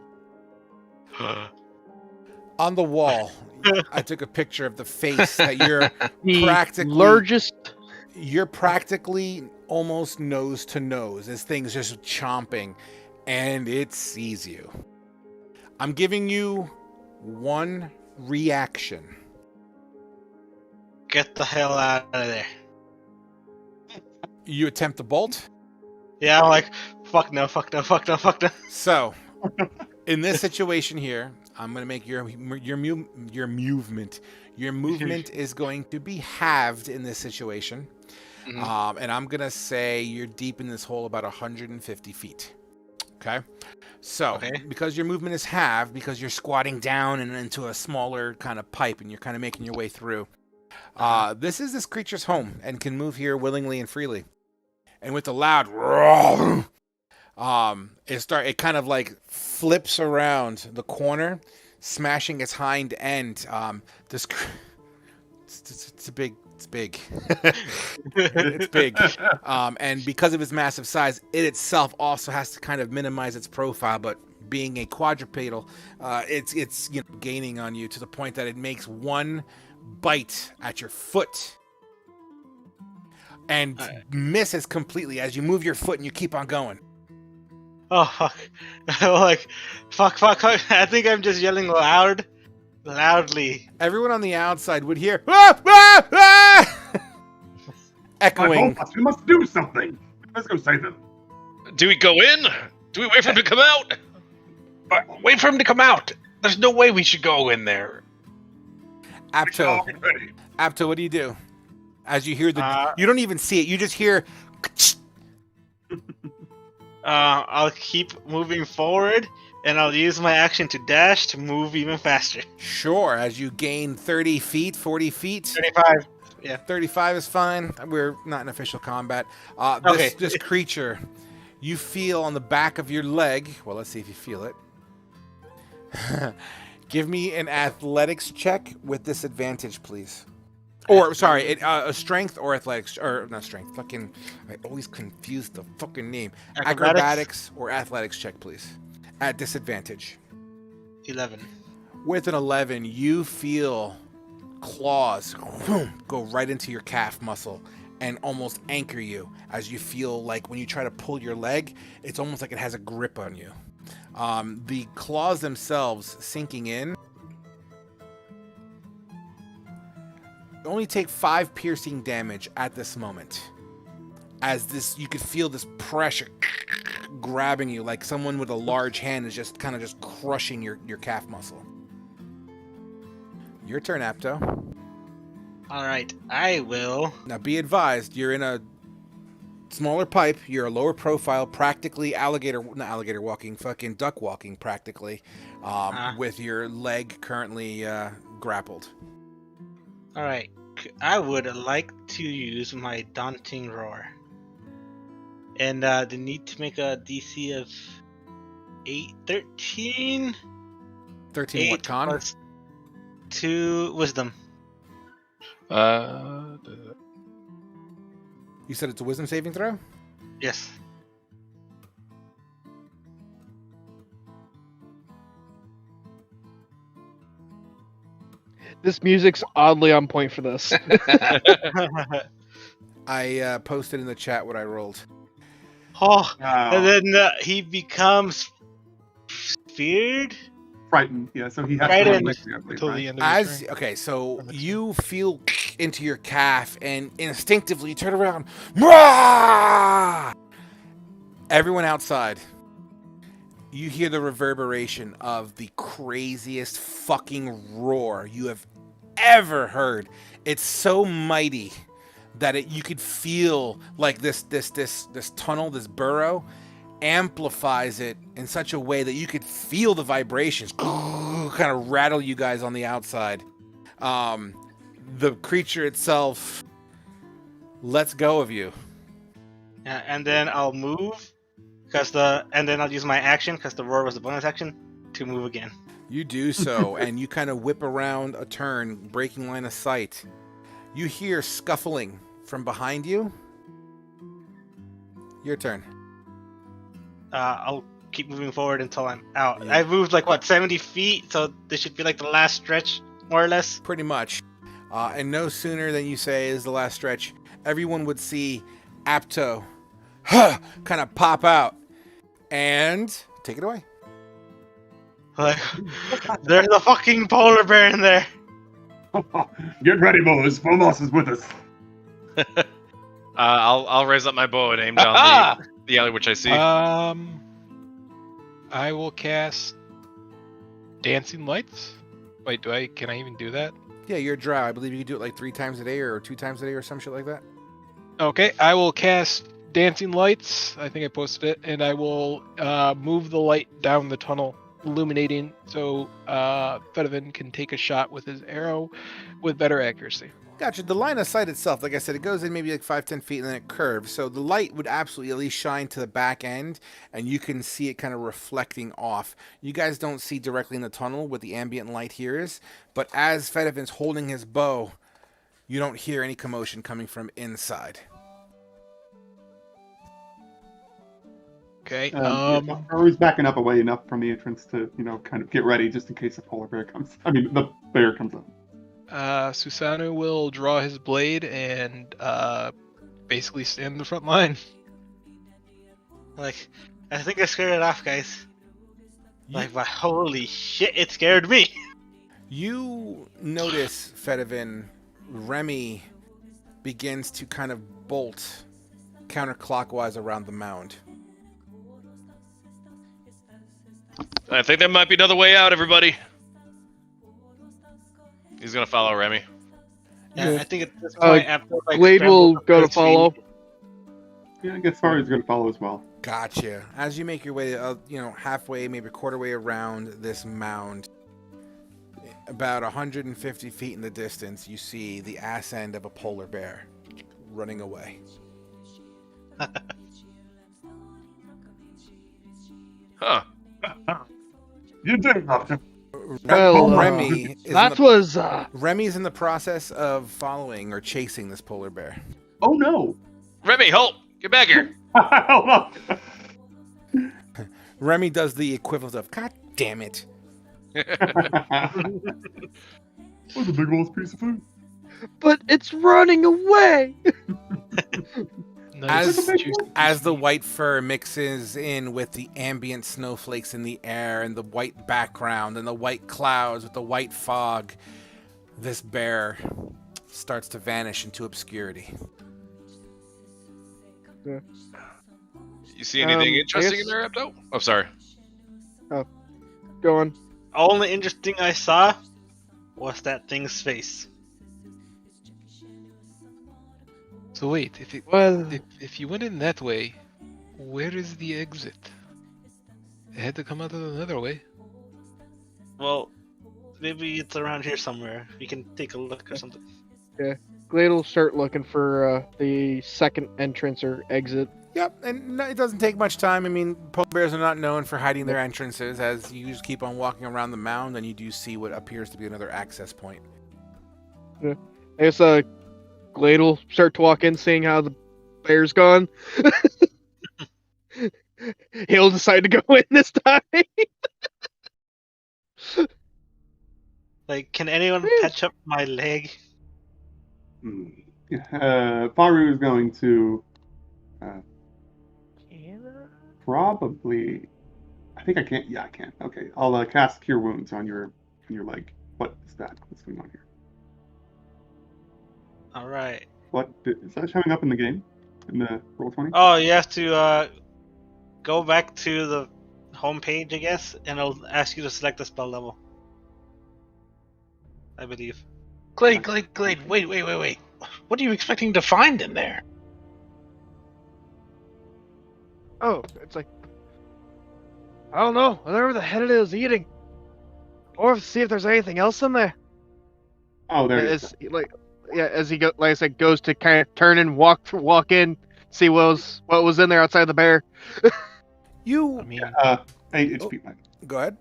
On the wall, I took a picture of the face that you're the practically... largest. You're practically almost nose to nose. This thing's just chomping, and it sees you. I'm giving you one reaction. Get the hell out of there. You attempt to bolt? Yeah, I'm like, fuck no, fuck no, fuck no, fuck no. So, in this situation here, I'm going to make your movement. Your movement is going to be halved in this situation. Mm-hmm. And I'm going to say you're deep in this hole about 150 feet. Okay? So, because your movement is halved, because you're squatting down and into a smaller kind of pipe and you're kind of making your way through, this is this creature's home and can move here willingly and freely. And with the loud roar, it kind of like flips around the corner, smashing its hind end. It's big. It's big. It's big. And because of its massive size, it itself also has to kind of minimize its profile. But being a quadrupedal, it's gaining on you to the point that it makes one bite at your foot and misses completely as you move your foot and you keep on going. Oh, fuck. Like, fuck. I think I'm just yelling loudly. Everyone on the outside would hear, ah, ah, ah! Echoing. We must do something. Let's go save them. Do we go in? Do we wait for him to come out? Wait for him to come out. There's no way we should go in there. Apto, what do you do? As you hear you don't even see it. You just hear. I'll keep moving forward, and I'll use my action to dash to move even faster. Sure. As you gain 30 feet, 40 feet. 35. Yeah. 35 is fine. We're not in official combat. This creature, you feel on the back of your leg. Well, let's see if you feel it. Give me an athletics check with disadvantage, please. Or, sorry, a strength or athletics, or not strength. Fucking, I always confuse the fucking name. Acrobatics or athletics check, please. At disadvantage. 11. With an 11, you feel claws go right into your calf muscle and almost anchor you as you feel like when you try to pull your leg, it's almost like it has a grip on you. The claws themselves sinking in only take 5 piercing damage at this moment. as this, you could feel this pressure grabbing you, like someone with a large hand is just kind of just crushing your calf muscle. Your turn, Apto. All right, I will. Now be advised, you're in a smaller pipe, you're a lower profile, practically not alligator walking, fucking duck walking practically, with your leg currently grappled. All right, I would like to use my daunting roar, and they need to make a DC of 13. 13 what con? Plus 2 wisdom. You said it's a wisdom saving throw? Yes. This music's oddly on point for this. I posted in the chat what I rolled. Oh, Wow. and then he becomes feared. Frightened, yeah. So he has Frightened. to I believe, Until right? the end of his turn. Okay, so you feel into your calf and instinctively turn around. Mwah! Everyone outside, you hear the reverberation of the craziest fucking roar you have ever heard. It's so mighty that you could feel like this tunnel, this burrow, amplifies it in such a way that you could feel the vibrations kind of rattle you guys on the outside. The creature itself lets go of you. Yeah, and then I'll move, and then I'll use my action because the roar was the bonus action to move again. You do so, and you kind of whip around a turn, breaking line of sight. You hear scuffling from behind you. Your turn. I'll keep moving forward until I'm out. Yeah. I've moved 70 feet, so this should be the last stretch, more or less. Pretty much. And no sooner than you say is the last stretch, everyone would see Apto kind of pop out and take it away. There's a fucking polar bear in there. Get ready, boys. Phomos is with us. I'll raise up my bow and aim down the alley which I see. I will cast Dancing Lights. Wait, can I even do that? Yeah, you're a drow. I believe you can do it 3 times a day or 2 times a day or some shit like that. Okay, I will cast Dancing Lights. I think I posted it, and I will move the light down the tunnel, illuminating, so Fedivin can take a shot with his arrow with better accuracy. Gotcha. The line of sight itself, like I said, it goes in maybe 5-10 feet and then it curves. So the light would absolutely at least shine to the back end, and you can see it kind of reflecting off. You guys don't see directly in the tunnel what the ambient light here is, but as Fedivin's holding his bow, you don't hear any commotion coming from inside. Okay. Or he's backing up away enough from the entrance to, kind of get ready just in case the polar bear comes. The bear comes up. Susanu will draw his blade and basically stand in the front line. I think I scared it off, guys. But holy shit, it scared me. You notice, Fedivin, Remy begins to kind of bolt counterclockwise around the mound. I think there might be another way out, everybody. He's gonna follow Remy. Yeah, I think at this point, after Blade will go to follow. Yeah, I guess Fari's going to follow as well. Gotcha. As you make your way, halfway, maybe a quarter way around this mound, about 150 feet in the distance, you see the ass end of a polar bear running away. Huh. You did nothing. Well, Remy's in the process of following or chasing this polar bear. Oh no! Remy, halt! Get back here! Remy does the equivalent of "God damn it!" What's a big old piece of food? But it's running away. As the white fur mixes in with the ambient snowflakes in the air and the white background and the white clouds with the white fog, this bear starts to vanish into obscurity. Yeah. You see anything I interesting in guess- there, Epto? Oh, sorry. Go on. Only interesting I saw was that thing's face. So wait, Well, if you went in that way, where is the exit? It had to come out of another way. Well, maybe it's around here somewhere. We can take a look or something. Glade will start looking for the second entrance or exit. Yep, and it doesn't take much time. I mean, polar bears are not known for hiding their entrances. As you just keep on walking around the mound, and you do see what appears to be another access point. I guess Glade will start to walk in, seeing how the bear's gone. He'll decide to go in this time. Like, can anyone patch up my leg? Faru is going to probably. I think I can. Yeah, I can. Okay, I'll cast Cure Wounds on your leg. What is that? What's going on here? All right. What is that showing up in the game? In the Roll20? Oh, you have to go back to the home page, I guess, and it'll ask you to select the spell level. I believe. Glade, wait. What are you expecting to find in there? Oh, it's like, I don't know, whatever the hell it is eating. Or see if there's anything else in there. Oh, there it is. As he goes to kind of turn and walk in, see what was in there outside the bear. You. I mean, 8 HP. Go ahead.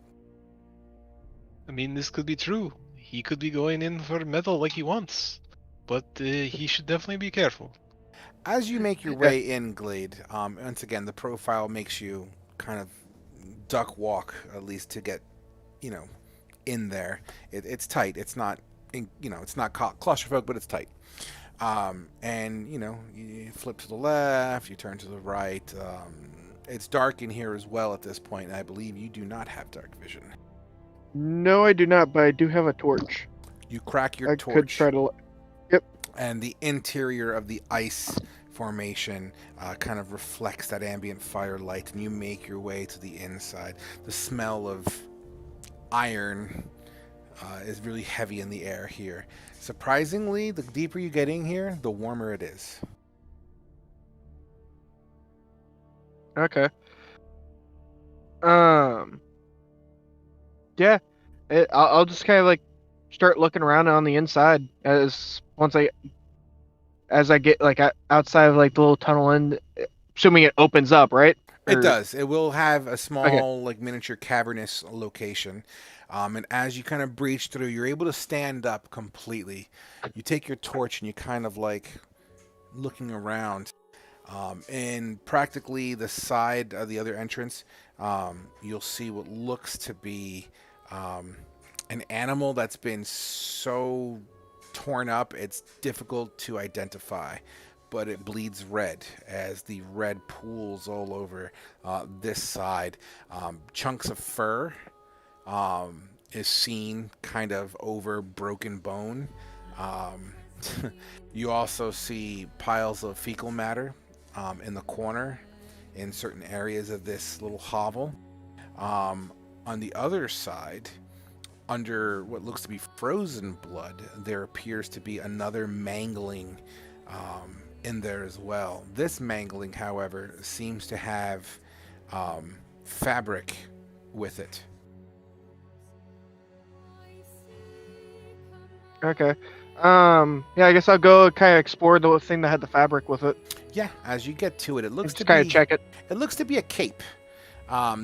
this could be true. He could be going in for metal like he wants, but he should definitely be careful. As you make your way in, Glade, once again, the profile makes you kind of duck walk, at least to get, in there. It's tight. It's not, it's not claustrophobic, but it's tight. And, you flip to the left, you turn to the right. It's dark in here as well at this point, and I believe you do not have dark vision. No, I do not, but I do have a torch. You crack your torch. Could try to. Yep. And the interior of the ice formation kind of reflects that ambient firelight, and you make your way to the inside. The smell of iron is really heavy in the air here. Surprisingly, the deeper you get in here, the warmer it is. Okay. Yeah, I'll just kind of start looking around on the inside as I get outside of the little tunnel end, assuming it opens up, right? It does. It will have a small miniature cavernous location. And as you kind of breach through, you're able to stand up completely. You take your torch and you kind of looking around. And practically the side of the other entrance, you'll see what looks to be an animal that's been so torn up it's difficult to identify, but it bleeds red as the red pools all over this side. Chunks of fur is seen kind of over broken bone. You also see piles of fecal matter in the corner in certain areas of this little hovel. On the other side, under what looks to be frozen blood, there appears to be another mangling in there as well. This mangling, however, seems to have fabric with it. Okay. Yeah, I guess I'll go kind of explore the thing that had the fabric with it. Yeah, as you get to it, it looks Just to kind be of check it. It looks to be a cape.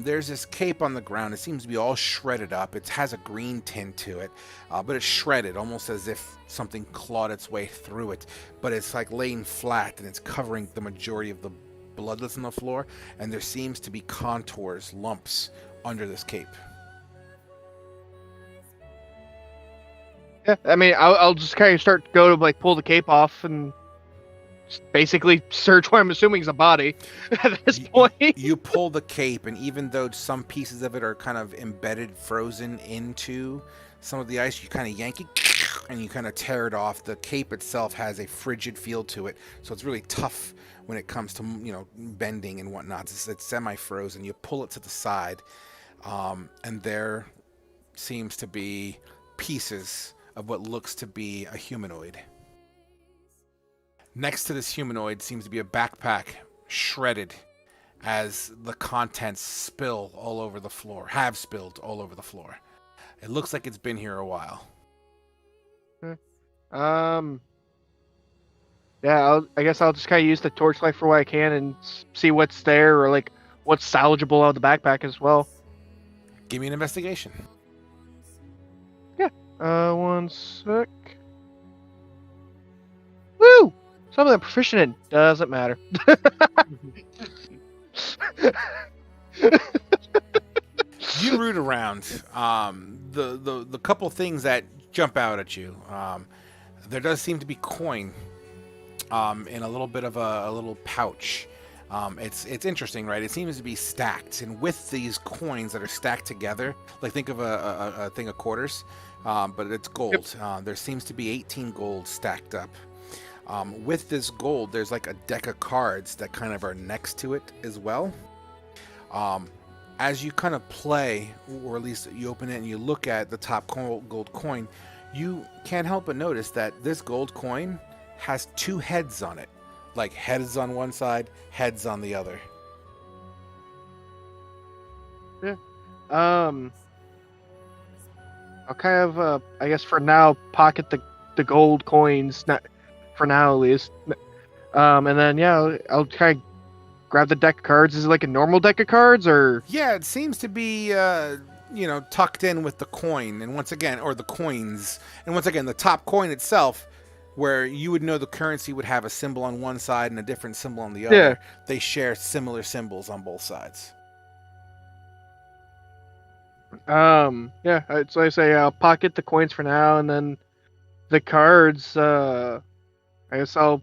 There's this cape on the ground. It seems to be all shredded up. It has a green tint to it, but it's shredded, almost as if something clawed its way through it. But it's laying flat, and it's covering the majority of the blood that's on the floor, and there seems to be contours, lumps under this cape. Yeah, I mean, I'll just kind of start to go to pull the cape off and basically search what I'm assuming is a body at this point. You pull the cape, and even though some pieces of it are kind of embedded, frozen into some of the ice, you kind of yank it, and you kind of tear it off. The cape itself has a frigid feel to it, so it's really tough when it comes to, you know, bending and whatnot. It's semi-frozen. You pull it to the side, and there seems to be pieces of what looks to be a humanoid. Next to this humanoid seems to be a backpack, shredded, as the contents spill all over the floor, have spilled all over the floor. It looks like it's been here a while. Yeah, I guess I'll just kind of use the torchlight for what I can and see what's there, or like what's salvageable out of the backpack as well. Give me an investigation. Yeah. 1 sec. Woo! Something I'm proficient in. Doesn't matter. You root around. The couple things that jump out at you. There does seem to be coin in a little bit of a little pouch. It's interesting, right? It seems to be stacked, and with these coins that are stacked together, like think of a thing of quarters, but it's gold. Yep. There seems to be 18 gold stacked up. With this gold, there's like a deck of cards that kind of are next to it as well. As you kind of play, or at least you open it and you look at the top gold coin, you can't help but notice that this gold coin has 2 heads on it. Like heads on one side, heads on the other. Yeah. I'll kind of, I guess for now, pocket the gold coins, not for now at least. And then, yeah, I'll kind of grab the deck of cards. Is it like a normal deck of cards, or? Yeah, it seems to be, tucked in with the coin, and once again, or the coins. And once again, the top coin itself, where you would know the currency would have a symbol on one side and a different symbol on the other. Yeah. They share similar symbols on both sides. Yeah, so I say I'll pocket the coins for now, and then the cards, I guess I'll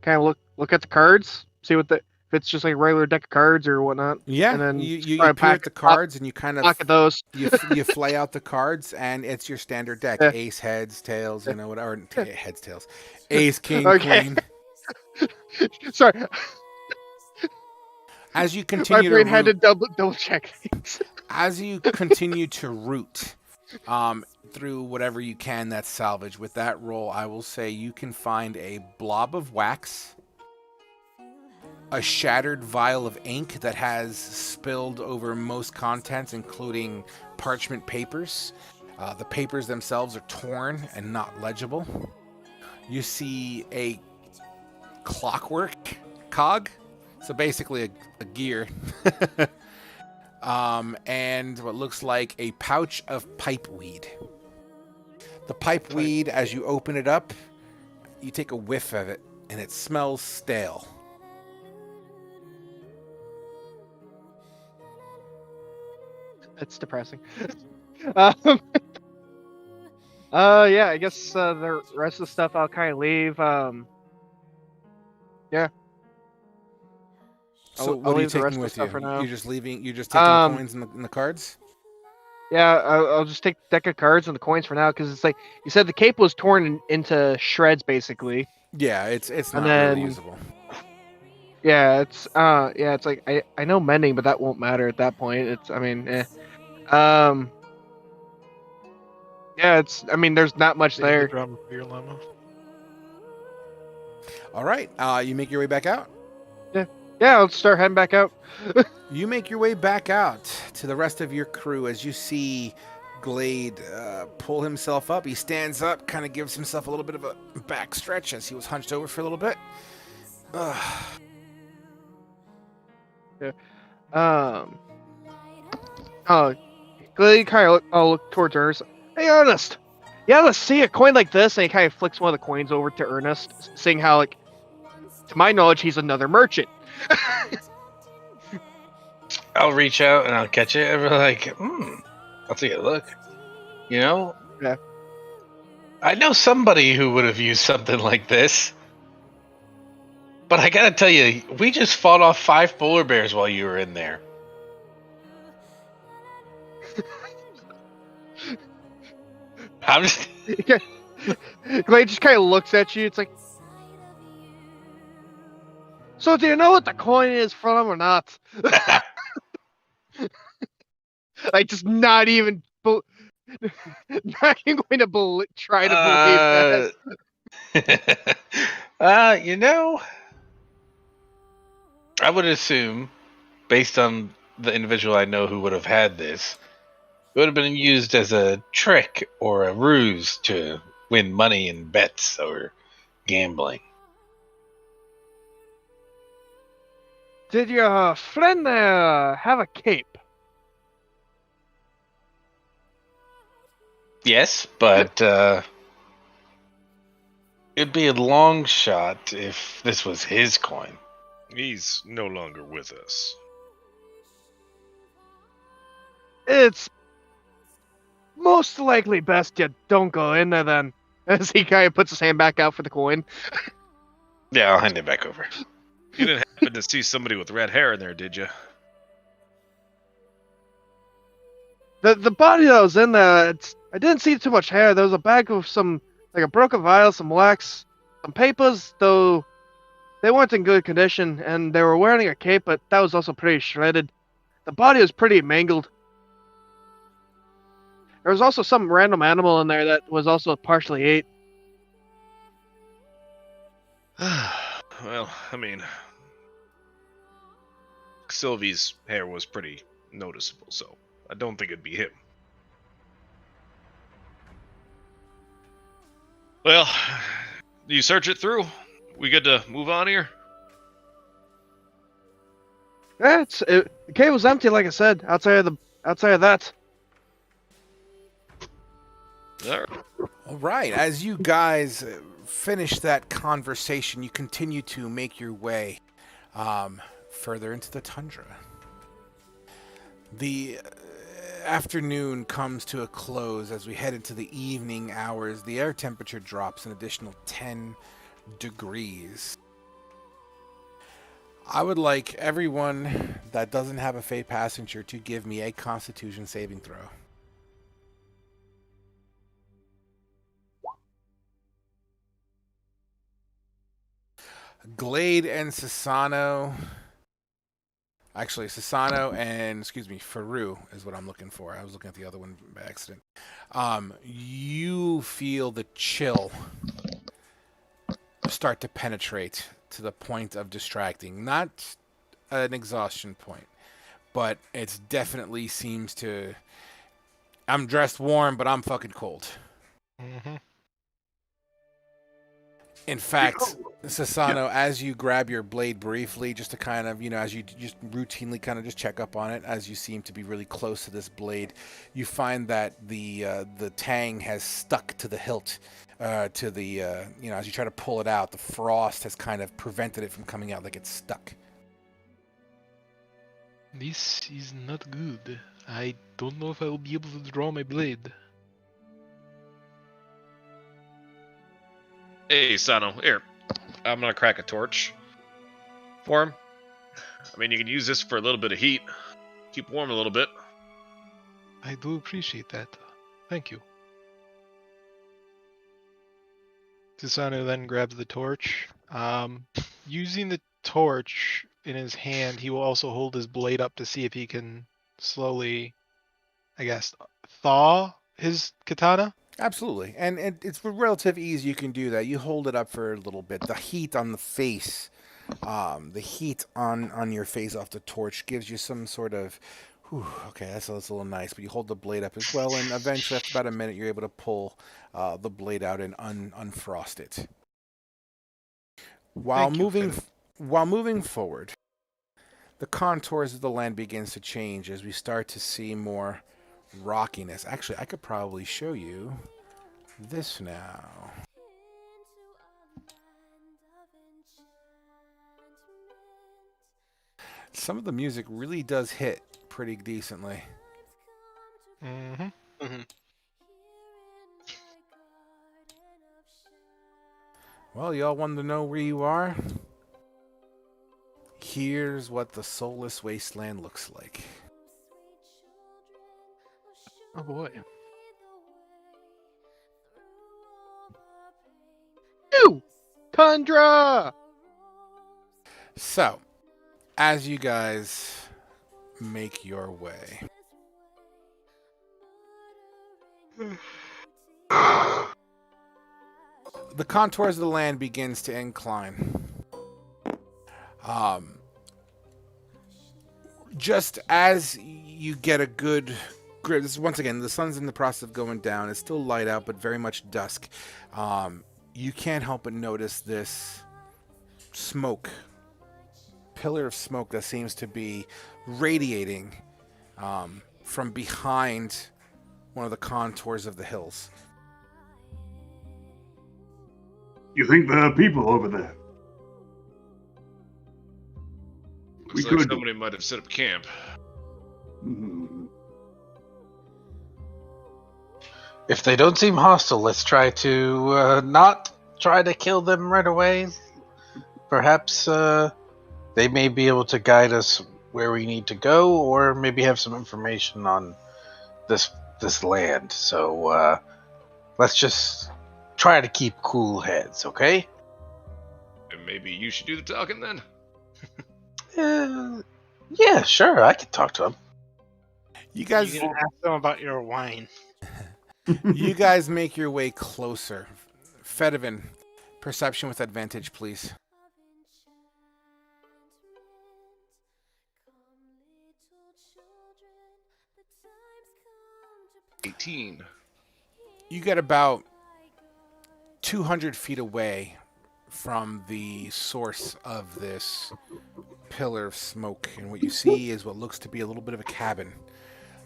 kind of look at the cards, see what if it's just like a regular deck of cards or whatnot. Yeah, and then you peer at the cards and you kind of pocket those. you flay out the cards, and it's your standard deck: ace, heads, tails, whatever. Heads, tails, ace, king, queen. Sorry. As you continue, my brain had to double check things. As you continue to root through whatever you can that's salvage, with that roll, I will say you can find a blob of wax, a shattered vial of ink that has spilled over most contents, including parchment papers. The papers themselves are torn and not legible. You see a clockwork cog, so basically a gear. And what looks like a pouch of pipe weed. The pipe weed, as you open it up, you take a whiff of it, and it smells stale. It's depressing. Yeah, I guess the rest of the stuff I'll kind of leave. Yeah. So I'll what are you leave the rest taking of the with stuff you? for now. You're just taking the coins and the cards? Yeah, I'll just take the deck of cards and the coins for now, because it's like you said, the cape was torn into shreds, basically. Yeah, it's not then, really usable. Yeah, it's like I know mending, but that won't matter at that point. Yeah, there's not much there. All right, you make your way back out? Yeah, I'll start heading back out. You make your way back out to the rest of your crew as you see Glade pull himself up. He stands up, kind of gives himself a little bit of a back stretch as he was hunched over for a little bit. Yeah. Glade kind of look towards Ernest. Hey, Ernest! Yeah, let's see a coin like this, and he kind of flicks one of the coins over to Ernest, saying how, like, to my knowledge, he's another merchant. I'll reach out and I'll catch it and be like, I'll take a look. You know? Yeah. I know somebody who would have used something like this. But I gotta tell you, we just fought off 5 polar bears while you were in there. I'm just... Glade just kind of looks at you. It's like, so do you know what the coin is from or not? Like, just not even, not even going to try to believe that. You know, I would assume, based on the individual I know who would have had this, it would have been used as a trick or a ruse to win money in bets or gambling. Did your friend there have a cape? Yes, but it'd be a long shot if this was his coin. He's no longer with us. It's most likely best you don't go in there then. As he kind of puts his hand back out for the coin. Yeah, I'll hand it back over. You didn't happen to see somebody with red hair in there, did you? The body that was in there, I didn't see too much hair. There was a bag of like a broken vial, some wax, some papers, though they weren't in good condition, and they were wearing a cape, but that was also pretty shredded. The body was pretty mangled. There was also some random animal in there that was also partially ate. Well, I mean, Sylvie's hair was pretty noticeable, so I don't think it'd be him. Well, you search it through. We good to move on here? Yeah, the cave was empty, like I said. Outside of that. All right. All right. As you guys finish that conversation, you continue to make your way further into the tundra. The afternoon comes to a close as we head into the evening hours. The air temperature drops an additional 10 degrees. I would like everyone that doesn't have a Fae passenger to give me a Constitution saving throw. Glade and Sasano. Actually, Sasano and, Faru is what I'm looking for. I was looking at the other one by accident. You feel the chill start to penetrate to the point of distracting. Not an exhaustion point, but it definitely seems to... I'm dressed warm, but I'm fucking cold. Mm-hmm. In fact, Sasano, as you grab your blade briefly, just to kind of, as you just routinely kind of just check up on it, as you seem to be really close to this blade, you find that the tang has stuck to the hilt, to the, as you try to pull it out, the frost has kind of prevented it from coming out, like it's stuck. This is not good. I don't know if I'll be able to draw my blade. Hey, Sano, here. I'm gonna crack a torch for him. I mean, you can use this for a little bit of heat. Keep warm a little bit. I do appreciate that. Thank you. Tisano then grabs the torch. Using the torch in his hand, he will also hold his blade up to see if he can slowly, I guess, thaw his katana. Absolutely, and it's relatively easy. You can do that. You hold it up for a little bit. The heat on the face, the heat on your face off the torch gives you some sort of, okay, that's a little nice. But you hold the blade up as well, and eventually, after about a minute, you're able to pull the blade out and unfrost it. While moving forward, the contours of the land begins to change as we start to see more rockiness. Actually, I could probably show you this now. Some of the music really does hit pretty decently. Mm-hmm. Mm-hmm. Well, y'all want to know where you are? Here's what the soulless wasteland looks like. Oh boy. Woo! Tundra! So, as you guys make your way, the contours of the land begins to incline. Just as you get a good grip, this is, once again, the sun's in the process of going down. It's still light out, but very much dusk. You can't help but notice this smoke, pillar of smoke that seems to be radiating from behind one of the contours of the hills. You think there are people over there? Looks like somebody might have set up camp. If they don't seem hostile, let's try to not try to kill them right away. Perhaps they may be able to guide us where we need to go, or maybe have some information on this land. So let's just try to keep cool heads, okay? And maybe you should do the talking then? Yeah, sure. I can talk to him. You guys, You can ask them about your wine. you guys make your way closer. Fedivin, perception with advantage, please. $18. You get about 200 feet away from the source of this pillar of smoke, and what you see is what looks to be a little bit of a cabin.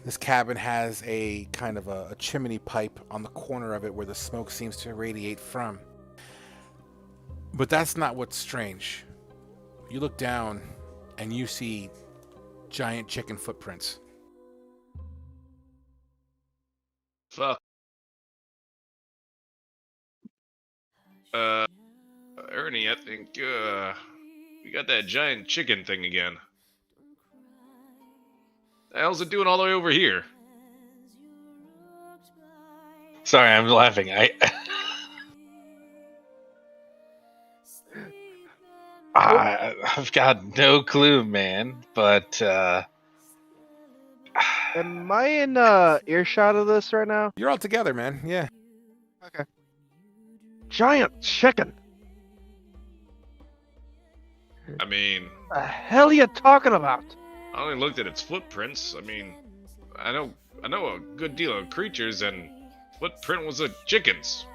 This cabin has a kind of a chimney pipe on the corner of it where the smoke seems to radiate from. But that's not what's strange. You look down and you see giant chicken footprints. Fuck. Ernie, I think, we got that giant chicken thing again. The hell's it doing all the way over here? Sorry, I'm laughing. I've got no clue, man. But Am I in earshot of this right now? You're all together, man. Yeah. Okay. Giant chicken. I mean, The hell you talking about? I only looked at its footprints. I mean, I know a good deal of creatures, and footprint was a chicken's.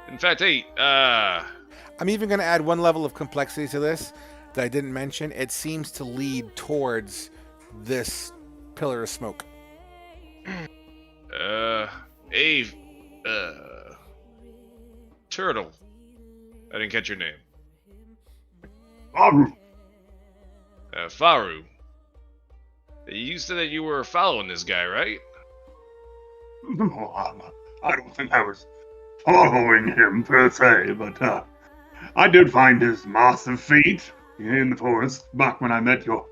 In fact, hey, I'm even going to add one level of complexity to this that I didn't mention. It seems to lead towards this pillar of smoke. Turtle. I didn't catch your name. Faru. Faru. You said that you were following this guy, right? No, I don't think I was following him per se, but I did find his massive feat in the forest back when I met you.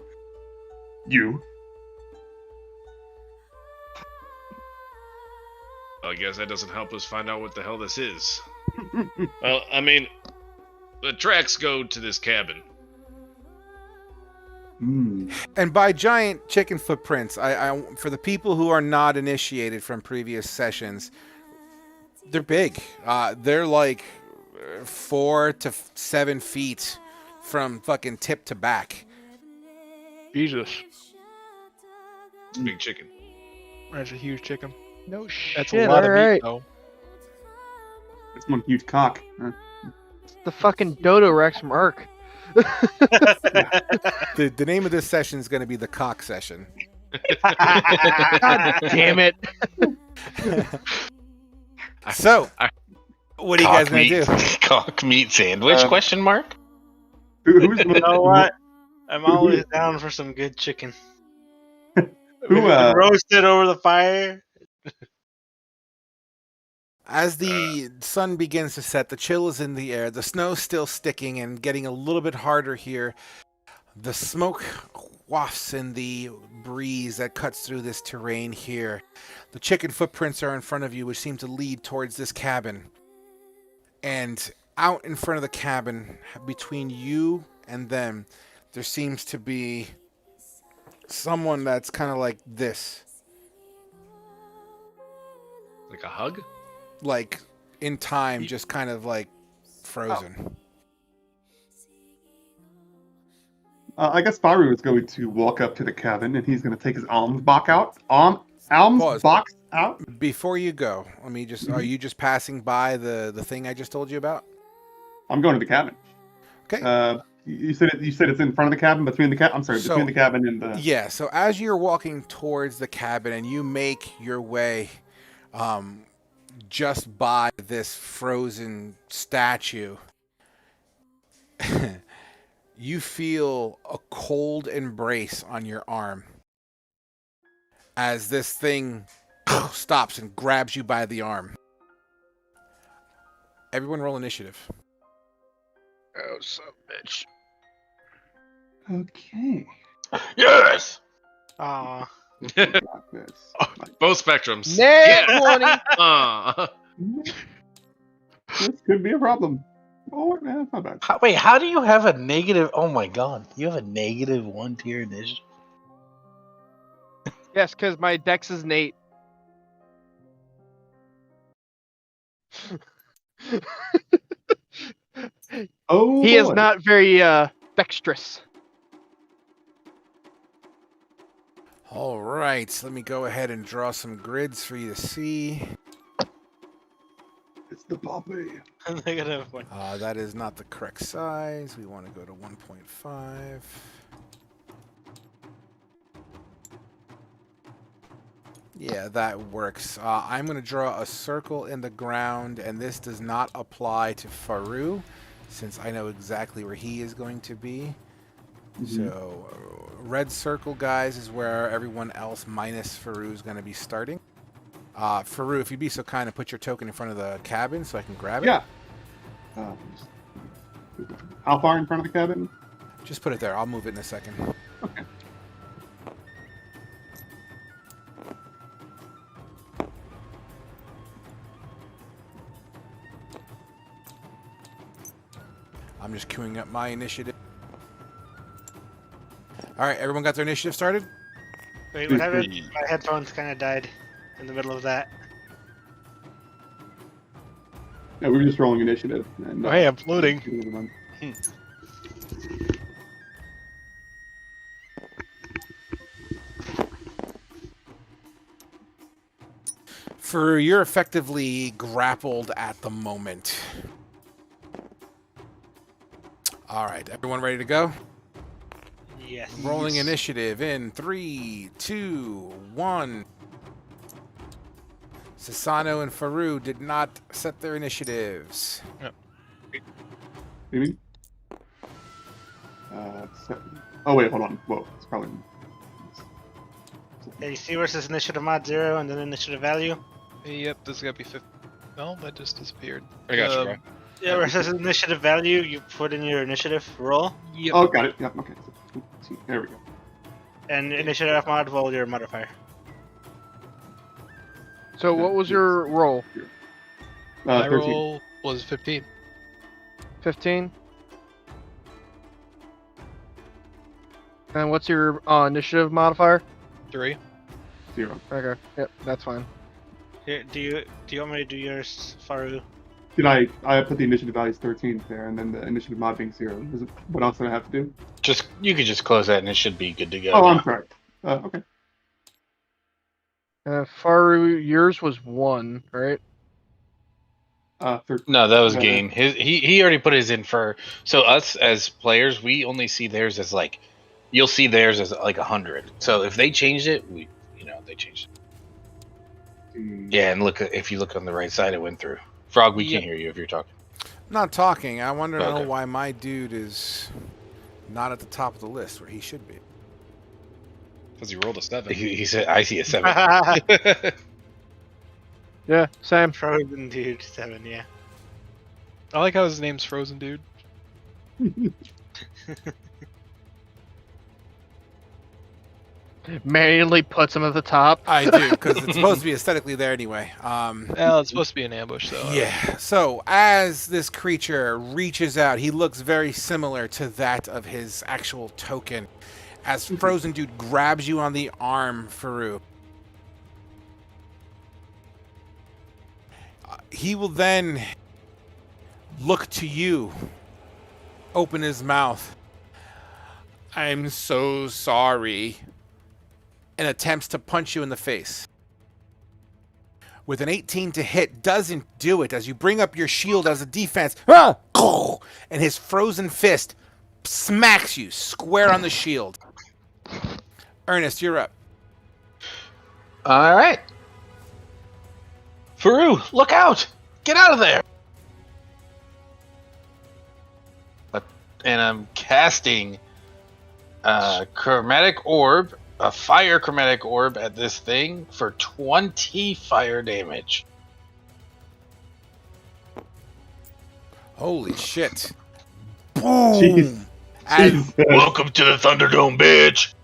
I guess that doesn't help us find out what the hell this is. Well, I mean, the tracks go to this cabin. And by giant chicken footprints, I for the people who are not initiated from previous sessions, they're big. They're like 4 to 7 feet from fucking tip to back. Jesus. It's a big chicken. That's a huge chicken. No shit. That's a lot of meat, alright. though. It's one huge cock. Huh? The fucking Dodo Rex from Ark. The name of this session is going to be the cock session. God damn it. So, what are you guys going to do? Cock meat sandwich? Question mark. Who's You know what? I'm always down for some good chicken. Roasted over the fire. As the sun begins to set, the chill is in the air. The snow's still sticking and getting a little bit harder here. The smoke wafts in the breeze that cuts through this terrain here. The chicken footprints are in front of you, which seem to lead towards this cabin. And out in front of the cabin, between you and them, there seems to be someone that's kind of like this. Like a hug? Like in time, just kind of like frozen. I guess Faru is going to walk up to the cabin and he's going to take his alms box out. Alms Pause. box out. Before you go, let me just. Are you just passing by the thing I just told you about? I'm going to the cabin. Okay. You said it's in front of the cabin, between the cabin. I'm sorry, between the cabin and the. Yeah. So as you're walking towards the cabin and you make your way, just by this frozen statue, you feel a cold embrace on your arm as this thing stops and grabs you by the arm. Everyone roll initiative. Oh, son of a bitch. Okay. Yes. Aw. Got this. Both spectrums. Net Yeah. 20. This could be a problem. Oh, man, it's not bad. Wait, how do you have a negative? Oh my god, you have a -1 to your initiative. Yes, because my dex is an 8. Oh, He is boy. not very dexterous. All right, let me go ahead and draw some grids for you to see. It's the puppy. Negative 1. That is not the correct size. We want to go to 1.5. Yeah, that works. I'm going to draw a circle in the ground, and this does not apply to Faru, since I know exactly where he is going to be. So, red circle, guys, is where everyone else minus Faru is going to be starting. Faru, if you'd be so kind to put your token in front of the cabin so I can grab it. Yeah. How far in front of the cabin? Just put it there. I'll move it in a second. Okay. I'm just queuing up my initiative. All right, everyone got their initiative started? Wait, what happened? My headphones kind of died in the middle of that. Yeah, we were just rolling initiative. And, Oh, hey, I'm floating. Faru, you're effectively grappled at the moment. All right, everyone ready to go? Yes. Rolling initiative in 3, 2, 1. Sasano and Faru did not set their initiatives. Maybe? Oh, wait, hold on. Whoa, it's probably. Yeah, you see where it says initiative mod 0 and then initiative value? Yep, this is gonna be 50. Oh, that just disappeared. I got you, bro. Yeah, where it says initiative value, you put in your initiative roll, Yep. Oh, got it. Yep, okay. There we go. and initiative mod will your modifier. So what was your roll? My 13. roll was 15. 15? And what's your initiative modifier? 3. 0. Okay, yep, that's fine. Here, do you want me to do yours, Faru? Did I put the initiative values 13 there, and then the initiative mod being 0. What else did I have to do? You could just close that and it should be good to go. Oh, I'm sorry. Okay. Faru, yours was 1, right? 13. No, that was gain. He already put his in for. So us as players, we only see theirs as like, you'll see theirs as like 100. So if they changed it, they changed it. Yeah, and if you look on the right side, it went through. Frog, we can't hear you if you're talking. I'm not talking. I wonder Okay. why my dude is not at the top of the list where he should be. Because he rolled a 7. He said, "I see a 7." Yeah, same. Frozen dude 7, yeah. I like how his name's Frozen Dude. Manually puts him at the top. I do, because it's supposed to be aesthetically there anyway. Well, it's supposed to be an ambush, though. Yeah. So as this creature reaches out, he looks very similar to that of his actual token. As Frozen Dude grabs you on the arm, Faru. He will then look to you, open his mouth. I'm so sorry. And attempts to punch you in the face. With an 18 to hit, doesn't do it as you bring up your shield as a defense. Ah! And his frozen fist smacks you square on the shield. Ernest, you're up. All right. Faru, look out! Get out of there! And I'm casting a chromatic orb, a fire chromatic orb at this thing for 20 fire damage. Holy shit. Jeez. And Welcome to the Thunderdome, bitch!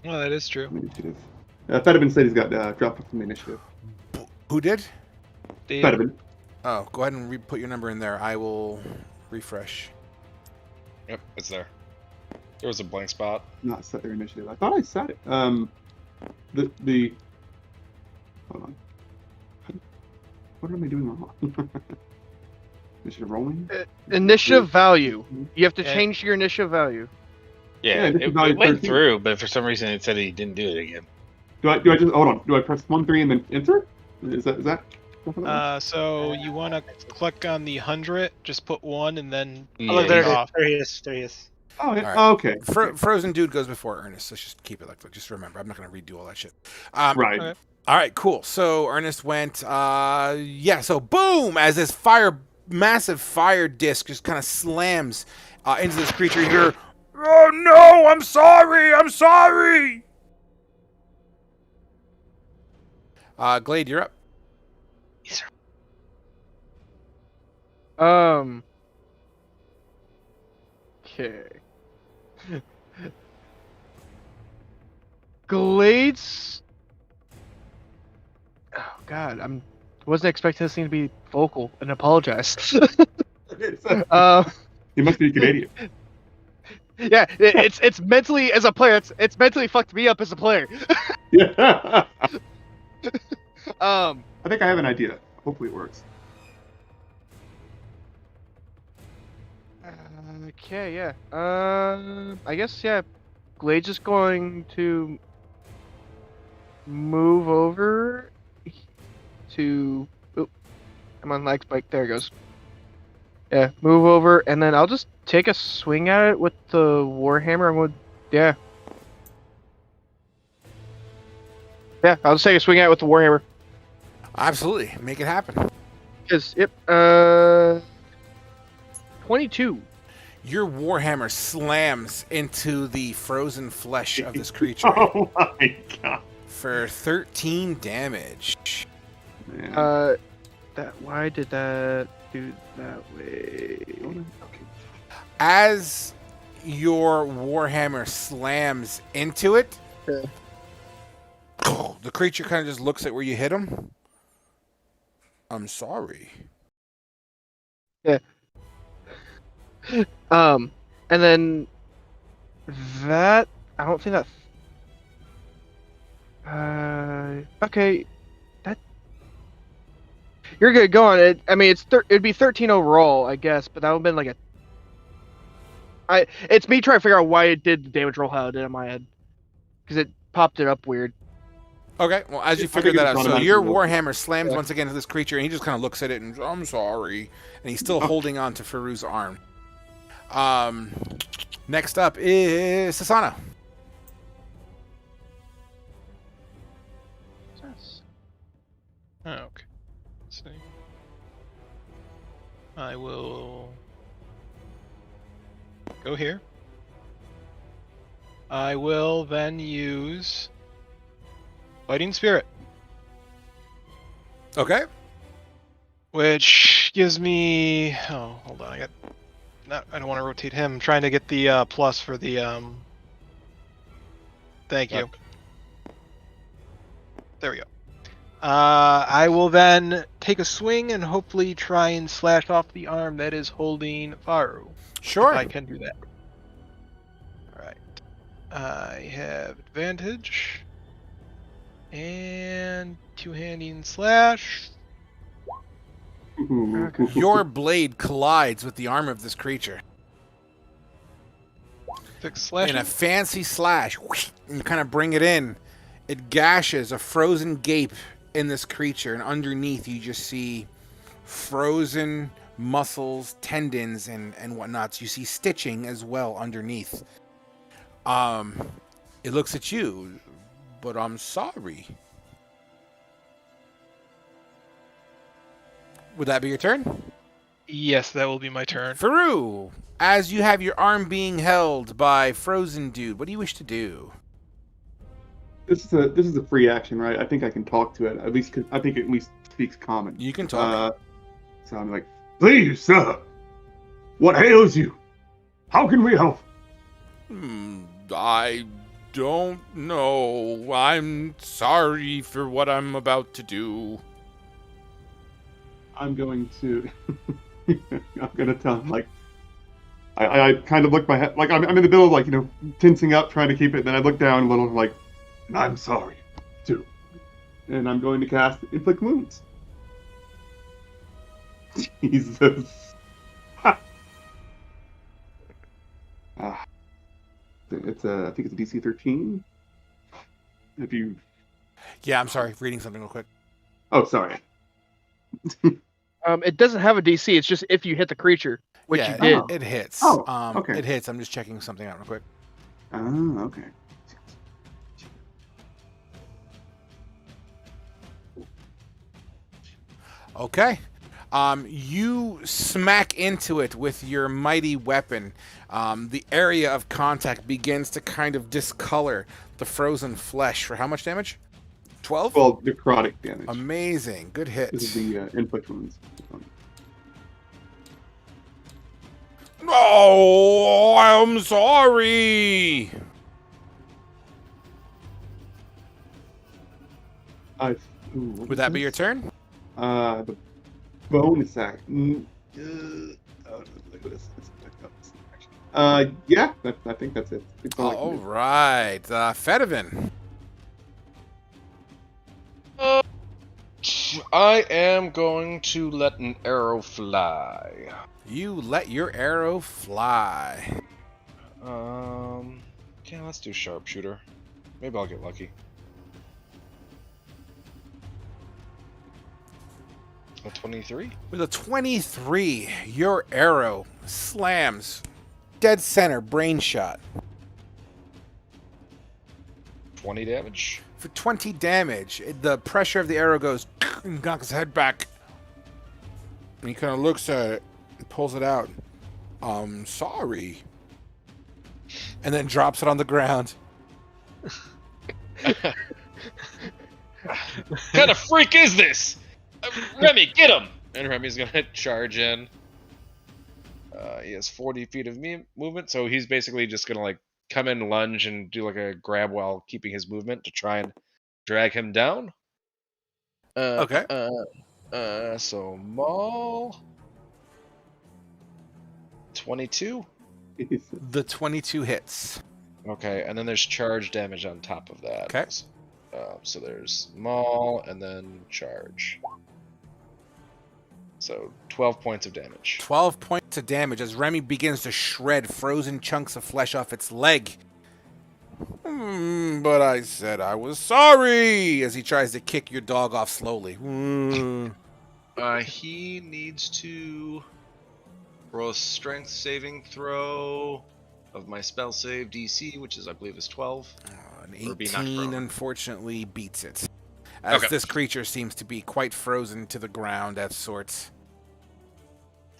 Well, that is true. Initiative. Fedibin said he's got dropped from the initiative. who did? Dave, Fedibin. Oh, go ahead and put your number in there. I will refresh. Yep, it's there. There was a blank spot. Not set their initiative. I thought I set it. The hold on. What am I doing wrong? Initiative rolling? Initiative value. You have to Yeah. change your initiative value. Yeah, this it is value went 13. through, but for some reason it said he didn't do it again. Do I just hold on? Do I press 1-3 and then enter? Is that? So you want to click on the 100, just put 1 and then Yeah, Oh, look, there, it off. there he is. There he is. Oh, yeah. All right. Oh, okay. Frozen Dude goes before Ernest. Let's just keep it like that. Just remember, I'm not going to redo all that shit. Right. Okay. All right, cool. So Ernest went, so boom, as this massive fire disc just kind of slams into this creature. You hear, oh no, I'm sorry. Glade, you're up. Okay. Glades. Oh God, wasn't expecting this thing to be vocal and apologize. You must be Canadian. Yeah, it's mentally as a player. It's mentally fucked me up as a player. Yeah. Um. I think I have an idea. Hopefully it works. Okay, yeah. I guess, yeah. Glade's just going to move over to. Oop, I'm on lag spike. There it goes. Yeah, move over, and then I'll just take a swing at it with the Warhammer. I'm going. Yeah. Yeah, I'll just take a swing at it with the Warhammer. Absolutely, make it happen. Because, 22. Your Warhammer slams into the frozen flesh of this creature Oh my god. for 13 damage. Man. Why did that do that way? Okay. As your Warhammer slams into it, Okay. the creature kind of just looks at where you hit him. I'm sorry. Yeah. And then that I don't think that. Okay. That you're good. Go on. It'd be 13 overall, I guess, but that would have been like it's me trying to figure out why it did the damage roll how it did in my head, because it popped it up weird. Okay, well, as you I figure think that it's out, so automatic your roll. Warhammer slams Yeah. once again to this creature, and he just kind of looks at it and, I'm sorry. And he's still holding on to Faru's arm. Next up is Sasana. Oh, okay. Let's see. I will go here. I will then use Fighting Spirit, Okay. which gives me. Oh, hold on. I got I don't want to rotate him. I'm trying to get the plus for the Thank you. There we go. I will then take a swing and hopefully try and slash off the arm that is holding Faru. Sure. If I can do that. Alright. I have advantage. And two-handing slash. Your blade collides with the arm of this creature. 6 slashing. In a fancy slash, and you kind of bring it in. It gashes a frozen gape in this creature, and underneath you just see frozen muscles, tendons, and whatnots. You see stitching as well underneath. It looks at you, but I'm sorry. Would that be your turn? Yes, that will be my turn. Faru, as you have your arm being held by Frozen Dude, what do you wish to do? This is a free action, right? I think I can talk to it. At least I think it at least speaks common. You can talk. So I'm like, Please, sir. What ails you? How can we help? I don't know. I'm sorry for what I'm about to do. I'm going to. I'm gonna tell him like. I kind of look my head like I'm in the middle of like tensing up, trying to keep it. Then I look down a little like, And I'm sorry, too. and I'm going to cast inflict wounds. Jesus. It's I think it's a DC 13. If you. Yeah, I'm sorry. Reading something real quick. Oh, sorry. It doesn't have a DC. It's just if you hit the creature, which yeah, you did. It hits. Oh, okay. It hits. I'm just checking something out real quick. Oh, okay. Okay. You smack into it with your mighty weapon. The area of contact begins to kind of discolor the frozen flesh. For how much damage? 12? Well, necrotic damage. Amazing. Good hit. This is the inflict wounds. Oh, I'm sorry. Would that be your turn? The bonus action. Yeah, I think that's it. All right. Fedivin. I am going to let an arrow fly. You let your arrow fly. Yeah, let's do sharpshooter. Maybe I'll get lucky. A 23? With a 23, your arrow slams dead center, brain shot. 20 damage. For 20 damage, the pressure of the arrow goes and knocks his head back. And he kind of looks at it and pulls it out. Sorry. And then drops it on the ground. What kind of freak is this? Remy, get him! And Remy's gonna charge in. He has 40 feet of movement, so he's basically just gonna like come in, lunge, and do like a grab while keeping his movement to try and drag him down. Okay. So Maul 22. The 22 hits. Okay, and then there's charge damage on top of that. Okay. So there's Maul and then charge. So 12 points of damage. 12 points of damage as Remy begins to shred frozen chunks of flesh off its leg. But I said I was sorry as he tries to kick your dog off slowly. He needs to roll a strength saving throw of my spell save DC, which is, I believe, is 12. An 18 unfortunately beats it. As this creature seems to be quite frozen to the ground of sorts.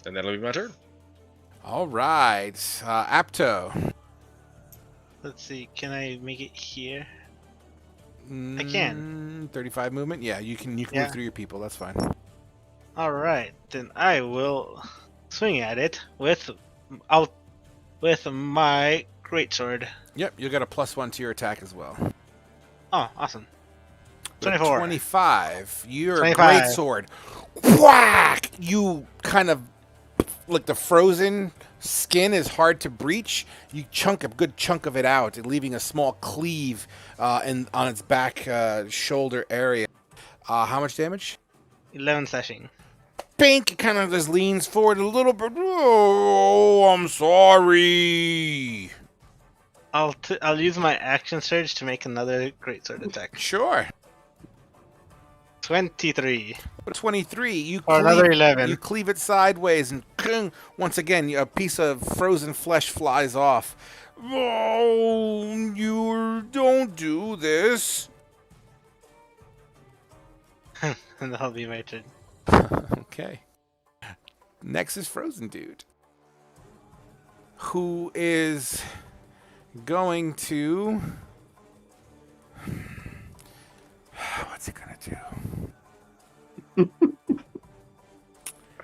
And that'll be my turn. All right. Apto. Let's see. Can I make it here? I can. 35 movement? Yeah, you can move through your people. That's fine. All right. Then I will swing at it with out with my greatsword. Yep, you'll get a +1 to your attack as well. Oh, awesome. With 24. 25. Your 25. greatsword. Whack! You kind of like the frozen skin is hard to breach. You chunk a good chunk of it out, leaving a small cleave on its back shoulder area. How much damage? 11 slashing. Bink! It kind of just leans forward a little bit. Oh, I'm sorry. I'll use my action surge to make another greatsword attack. Sure. 23. 23. You Or another 11. You cleave it sideways, and once again, a piece of frozen flesh flies off. Oh, you don't do this. And that'll be my turn. Okay. Next is Frozen Dude, who is going to... What's he gonna do?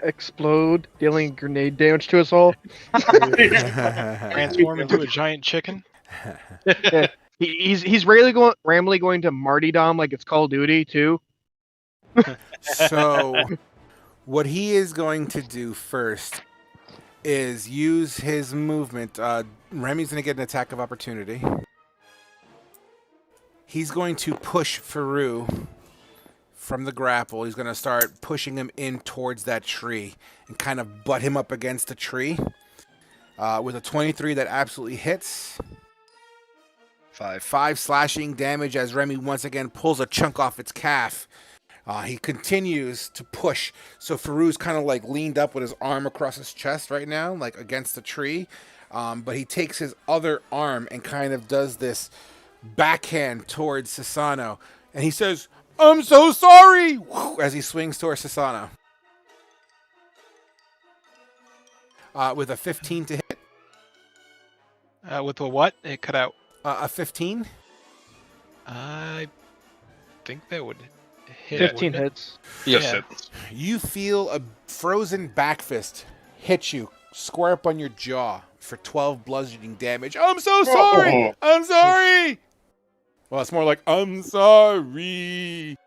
Explode, dealing grenade damage to us all. Transform into a giant chicken. Yeah. He's randomly going to Martyrdom like it's Call of Duty too. So, what he is going to do first is use his movement. Remy's going to get an attack of opportunity. He's going to push Faru from the grapple. He's going to start pushing him in towards that tree and kind of butt him up against the tree. With a 23 that absolutely hits. 5 slashing damage as Remy once again pulls a chunk off its calf. He continues to push. So Faru's kind of like leaned up with his arm across his chest right now, like against the tree. But he takes his other arm and kind of does this backhand towards Sasano. And he says, "I'm so sorry!" as he swings towards Sasano. With a 15 to hit. With a what? It cut out. A 15? I think that would hit. 15 wouldn't it? hits. Yes, Yeah. it. You feel a frozen back fist hit you square up on your jaw for 12 bludgeoning damage. I'm so sorry! I'm sorry! Well, it's more like, I'm sorry.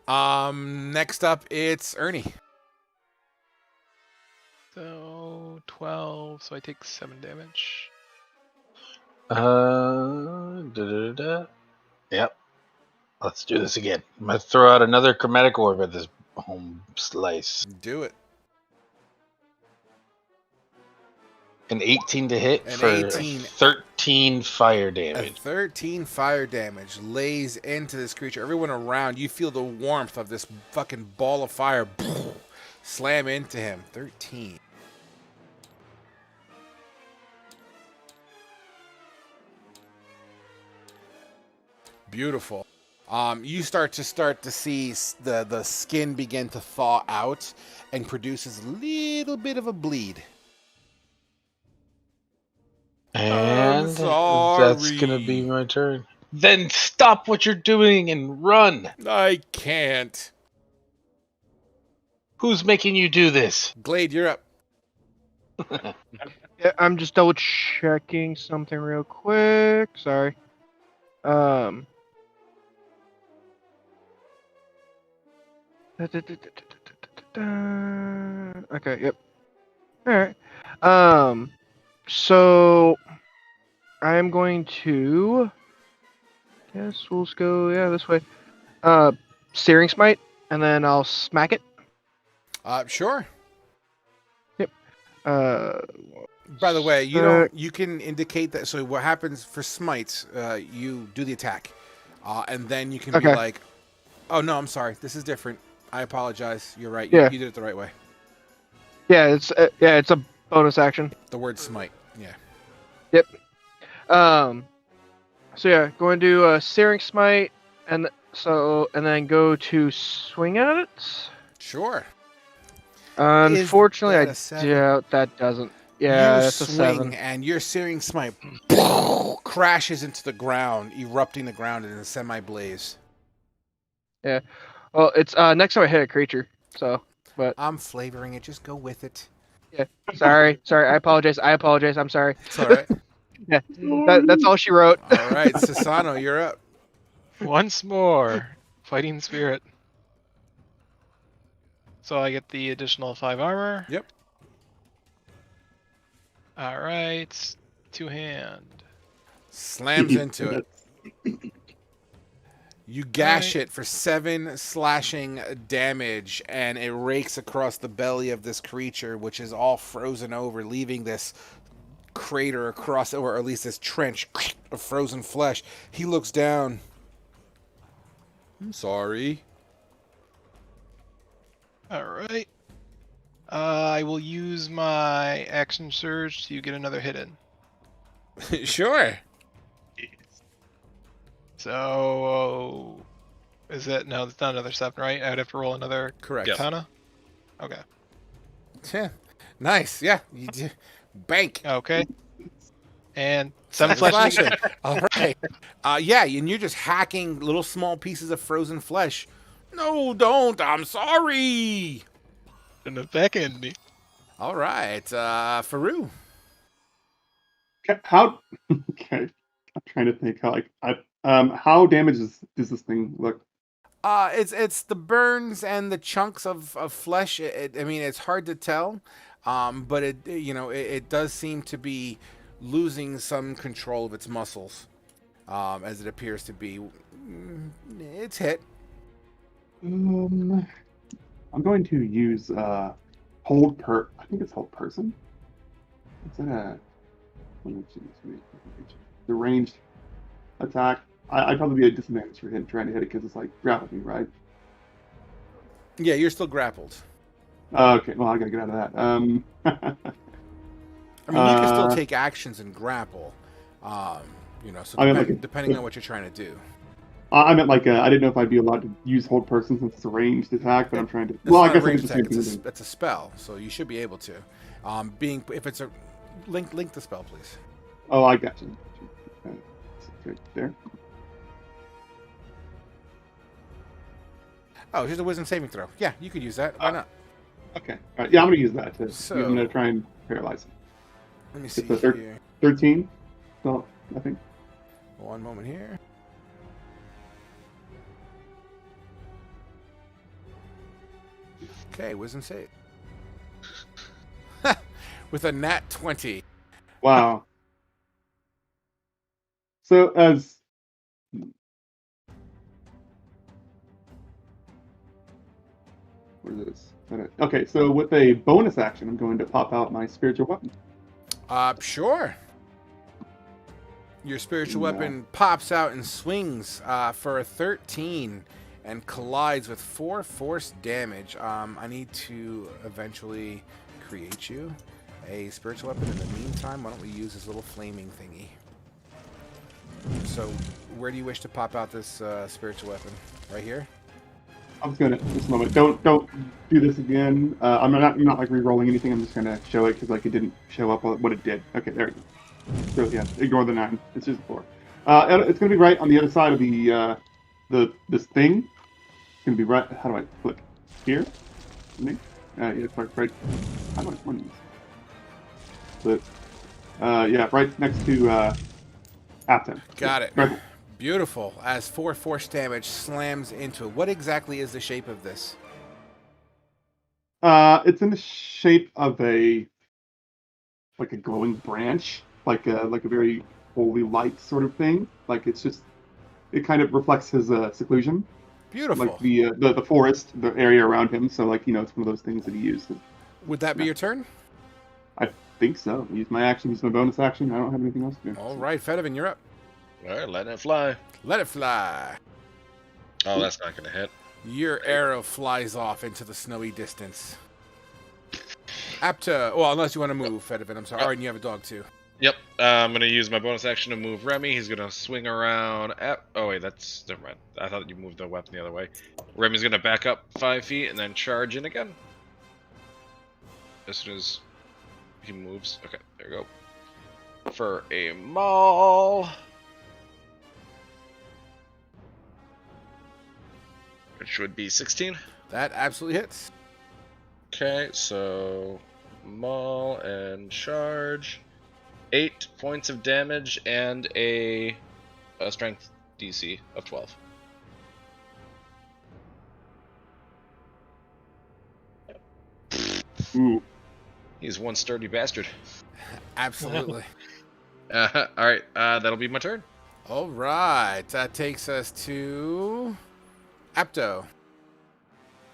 Next up, it's Ernie. So 12. So I take 7 damage. Yep. Let's do this again. I'm gonna throw out another chromatic orb at this home slice. Do it. An 18 to hit An for 18. 13 fire A damage. 13 fire damage lays into this creature. Everyone around, you feel the warmth of this fucking ball of fire slam into him. 13. Beautiful. You start to see the skin begin to thaw out and produces a little bit of a bleed. And sorry. that's gonna be my turn. Then stop what you're doing and run. I can't. Who's making you do this? Glade, you're up. Yeah, I'm just double checking something real quick. Sorry. Okay, yep. Alright. So I'm going to guess we'll just go this way. Searing Smite, and then I'll smack it. Sure. Yep. By the way, you can indicate that. So what happens for smites? You do the attack, and then you can be like, "Oh no, I'm sorry. This is different. I apologize. You're right. You did it the right way." Yeah, it's a bonus action. The word smite. Yeah. Yep. So yeah, going to do a Searing Smite, and then go to swing at it. Sure. Unfortunately, I Is that a 7? doubt that doesn't. Yeah, you that's a swing 7. and your searing smite crashes into the ground, erupting the ground in a semi-blaze. Yeah. Well, it's next time I hit a creature. So, but I'm flavoring it. Just go with it. Yeah. Sorry. I apologize. I'm sorry. It's all right. Yeah. That's all she wrote. All right, Sasano, you're up. Once more, fighting spirit. So I get the additional 5 armor. Yep. All right, 2-hand. Slams into it. You gash Right. it for 7 slashing damage, and it rakes across the belly of this creature, which is all frozen over, leaving this crater across, or at least this trench of frozen flesh. He looks down. I'm sorry. All right. I will use my action surge to get another hit in. Sure. So, is it? No, it's not another 7, right? I'd have to roll another Correct. Yep. katana? Okay. Yeah. Nice. Yeah. You do. Bank. Okay. And 7 Seven slashing. slashing. All right. Yeah, and you're just hacking little small pieces of frozen flesh. No, don't. I'm sorry. And the back end me. All right. Faru. How? Okay, I'm trying to think how damaged does this thing look? It's the burns and the chunks of flesh. I mean, it's hard to tell, but it does seem to be losing some control of its muscles, as it appears to be. It's hit. I'm going to use hold per. I think it's hold person. Is that a? The ranged attack. I'd probably be a disadvantage for him trying to hit it because it's like grappled me, right? Yeah, you're still grappled. Okay, well I gotta get out of that. I mean, you can still take actions and grapple. So depending on what you're trying to do. I meant like I didn't know if I'd be allowed to use hold person since it's a ranged attack, but I'm trying to. It's Well, I not a guess ranged it's the same attack. thing. It's a spell, so you should be able to. If it's a link the spell, please. Oh, I got you. Okay, right there. Oh, here's a wisdom saving throw. Yeah, you could use that. Why not? Okay. All right. Yeah, I'm gonna use that. So- I'm gonna try and paralyze him. Let me see It's a 13. So I think. One moment here. Okay, wisdom save. With a nat 20. Wow. So as where is this? Okay, so with a bonus action, I'm going to pop out my spiritual weapon. Sure. Your spiritual No. weapon pops out and swings for a 13 and collides with 4 force damage. I need to eventually create you a spiritual weapon. In the meantime, why don't we use this little flaming thingy? So, where do you wish to pop out this spiritual weapon? Right here? I'm just gonna just a moment. Don't do this again. I'm not like re-rolling anything. I'm just gonna show it because like it didn't show up what it did. Okay, there we go. So yeah, ignore the 9. It's just a 4. It's gonna be right on the other side of this thing. It's gonna be right. How do I click? Here? Yeah, it's right. How do I find this? But yeah, right next to Apton. Got it. Right. Beautiful. As 4 force damage slams into it. What exactly is the shape of this? It's in the shape of a glowing branch, like a very holy light sort of thing. Like it kind of reflects his seclusion, Beautiful. like the forest, the area around him. So like it's one of those things that he used. Would that be your turn? I think so. Use my action, use my bonus action. I don't have anything else to do. All right, Fedivin, you're up. All right, letting it fly. Let it fly. Oh, that's not going to hit. Your arrow flies off into the snowy distance. Apta. Well, unless you want to move, Fedivin. I'm sorry. Oh, and you have a dog too. Yep, I'm going to use my bonus action to move Remy. He's going to swing around. Oh, wait, that's... Never mind. I thought you moved the weapon the other way. Remy's going to back up 5 feet and then charge in again. As soon as he moves. Okay, there we go. For a maul. Which would be 16. That absolutely hits. Okay, so maul and charge. 8 points of damage and a strength DC of 12. Ooh. He's one sturdy bastard. Absolutely. Alright, that'll be my turn. All right. That takes us to Apto.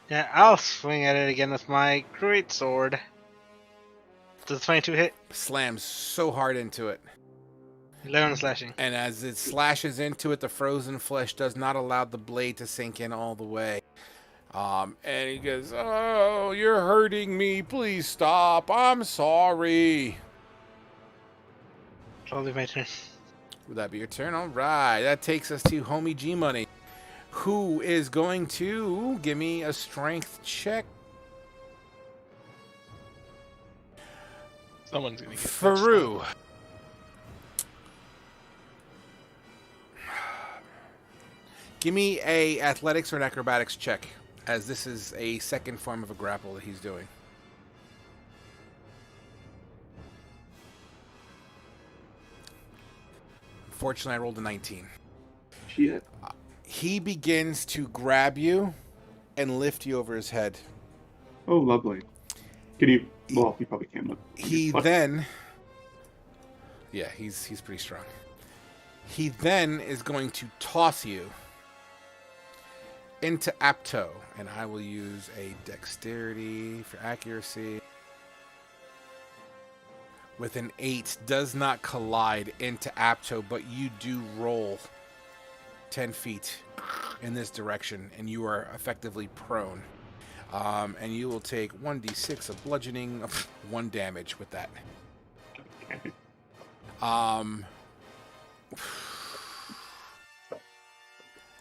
Yeah, I'll swing at it again with my great sword. Does 22 hit? Slams so hard into it. 11 slashing. And as it slashes into it, the frozen flesh does not allow the blade to sink in all the way. And he goes, "Oh, you're hurting me. Please stop. I'm sorry." Probably my turn. Would that be your turn? All right. That takes us to Homie G Money, who is going to give me a strength check. Someone's gonna get Faru. Give me a athletics or an acrobatics check, as this is a second form of a grapple that he's doing. Fortunately, I rolled a 19. Shit. He begins to grab you and lift you over his head. Oh, lovely. Can you? Well, he probably can. But He then... Yeah, he's pretty strong. He then is going to toss you into Apto, and I will use a dexterity for accuracy. With an 8, does not collide into Apto, but you do roll 10 feet in this direction, and you are effectively prone. And you will take 1d6 of bludgeoning, 1 damage with that.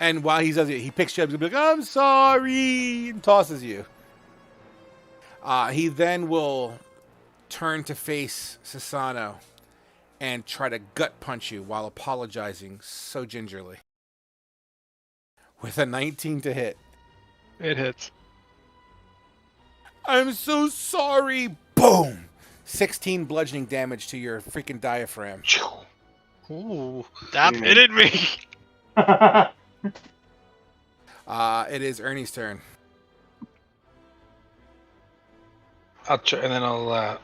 And while he does it, he picks you up and be like, "I'm sorry," and tosses you. He then will turn to face Sasano and try to gut punch you while apologizing so gingerly. With a 19 to hit. It hits. "I'm so sorry." Boom! 16 bludgeoning damage to your freaking diaphragm. Ooh, that pitted me. It is Ernie's turn. I'll try, and then I'll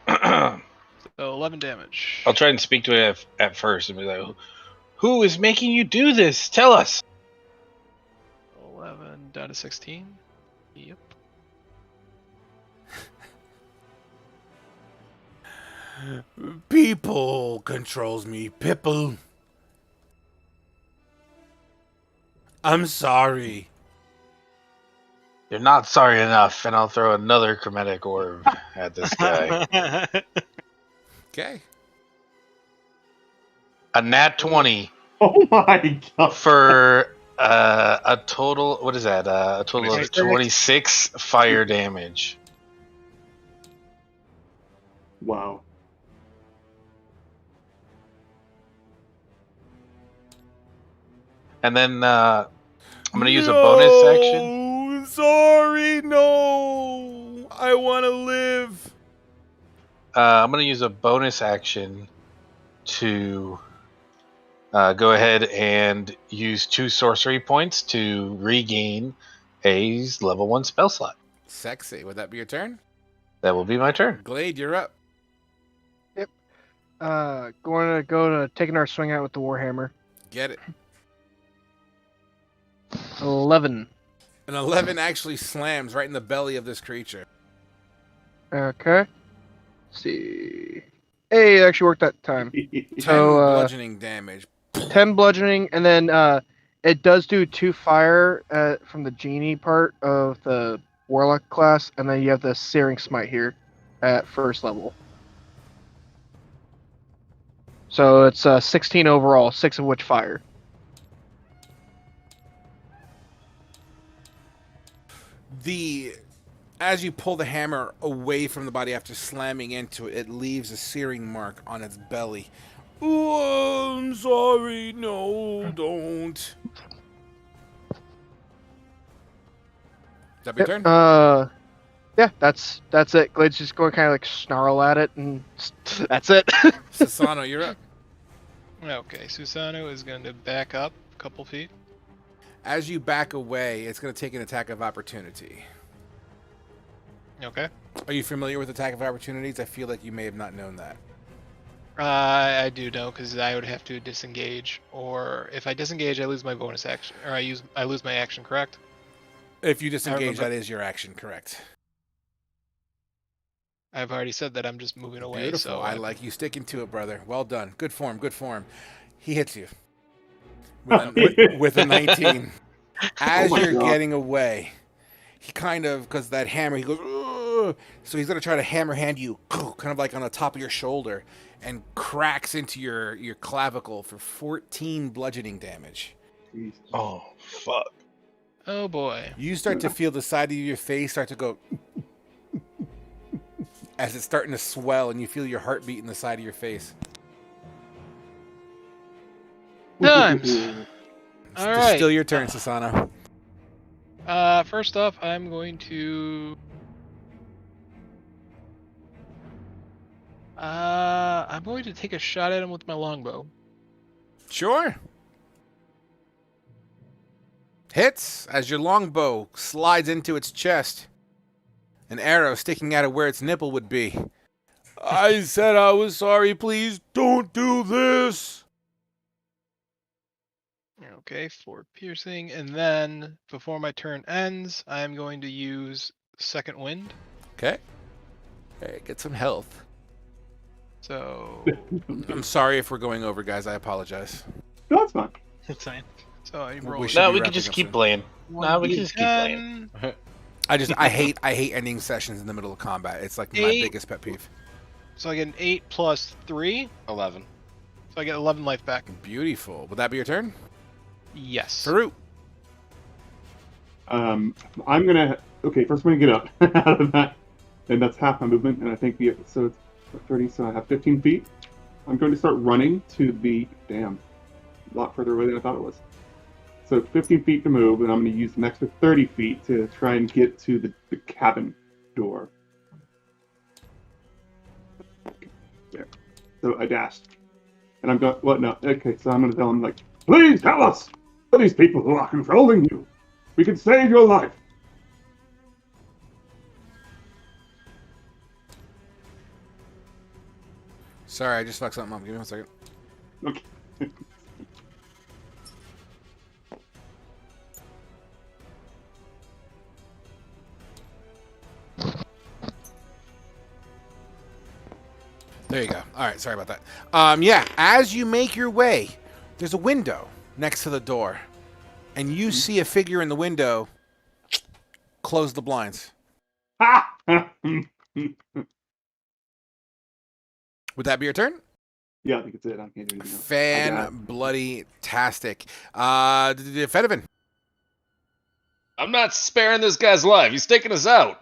So 11 damage. I'll try and speak to it at first and be like, "Who is making you do this? Tell us." 11 down to 16. Yep. People controls me, people. I'm sorry. You're not sorry enough, and I'll throw another chromatic orb at this guy. Okay. A nat 20 Oh my god. for a total. What is that? A total of 26. 26 fire damage. Wow. And then I'm gonna use a bonus action. Sorry, no. I want to live. I'm gonna use a bonus action to go ahead and use 2 sorcery points to regain a level 1 spell slot. Sexy. Would that be your turn? That will be my turn. Glade, you're up. Going to go to taking our swing out with the Warhammer. Get it. 11. An 11 actually slams right in the belly of this creature. Okay. Let's see. Hey, it actually worked that time. 10 So, bludgeoning damage. 10 bludgeoning, and then it does do 2 fire from the genie part of the warlock class, and then you have the searing smite here at first level. So it's 16 overall, 6 of which fire. As you pull the hammer away from the body after slamming into it, it leaves a searing mark on its belly. Oh, I'm sorry. No, don't. Is that your turn? Yeah, that's it. Glade's just going to kind of like snarl at it, and that's it. Sasano, you're up. Okay, Susano is going to back up a couple feet. As you back away, it's going to take an attack of opportunity. Okay. Are you familiar with attack of opportunities? I feel like you may have not known that. I do know because I would have to disengage, or if I disengage, I lose my bonus action, or I lose my action. Correct? If you disengage, remember. that is your action, correct? I've already said that I'm just moving away. Beautiful. So I like you sticking to it, brother. Well done. Good form. Good form. He hits you with a 19. As my you're God. getting away, he kind of, because that hammer, he goes, "Ugh." So he's going to try to hammer hand you, kind of like on the top of your shoulder, and cracks into your clavicle for 14 bludgeoning damage. Oh, fuck. Oh boy. You start to feel the side of your face start to go as it's starting to swell, and you feel your heartbeat in the side of your face. Times. All It's right. still your turn, Sasano. First off, I'm going to. I'm going to take a shot at him with my longbow. Sure. Hits as your longbow slides into its chest. An arrow sticking out of where its nipple would be. I said I was sorry, please don't do this. Okay, for piercing, and then before my turn ends, I'm going to use Second Wind. Okay. Hey, get some health. So, I'm sorry if we're going over, guys. I apologize. No, that's fine. It's fine. so I We roll. should No, be we wrapping can just up keep soon. playing. No, we can just keep playing. 10, I hate ending sessions in the middle of combat. It's like my 8. biggest pet peeve. So I get an 8 plus 3, 11. so I get 11 life back. Beautiful. Would that be your turn? Yes. Farouk. I'm gonna. Okay, first I'm gonna get up out of that, and that's half my movement. And I think so it's 30. So I have 15 feet. I'm going to start running to the a lot further away than I thought it was. So 15 feet to move, and I'm going to use an extra 30 feet to try and get to the cabin door. There. So I dashed, and I'm going. What? No. Okay. So I'm going to tell him like, please tell us. For these people who are controlling you, we can save your life. Sorry, I just fucked something up. Give me 1 second. Okay. There you go. All right, sorry about that. Yeah, as you make your way, there's a window next to the door, and you see a figure in the window. Close the blinds. Ha! Would that be your turn? Yeah, I think it's it. I can't do anything else. I got it. Fan-bloody-tastic. Fedivin. I'm not sparing this guy's life. He's taking us out.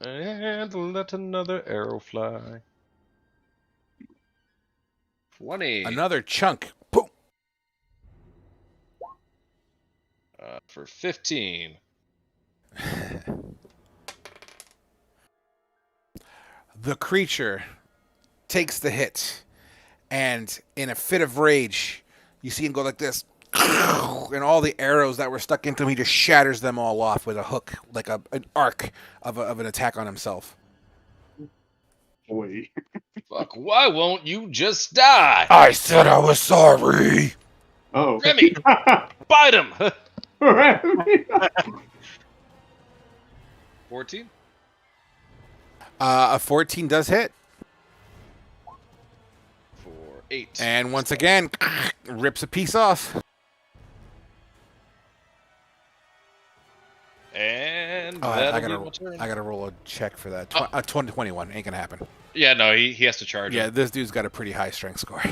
And let another arrow fly. 20. Another chunk. Boom. For 15. The creature takes the hit, and in a fit of rage, you see him go like this, and all the arrows that were stuck into him, he just shatters them all off with a hook, like an arc of an attack on himself. Boy. Fuck, why won't you just die? I said I was sorry. Oh. Remy, bite him! 14? A 14 does hit. For 8. And once again, rips a piece off. And Oh, that'll I be gotta, my turn. I gotta roll a check for that. 21 ain't gonna happen. Yeah, no, he has to charge Yeah, him. this dude's got a pretty high strength score.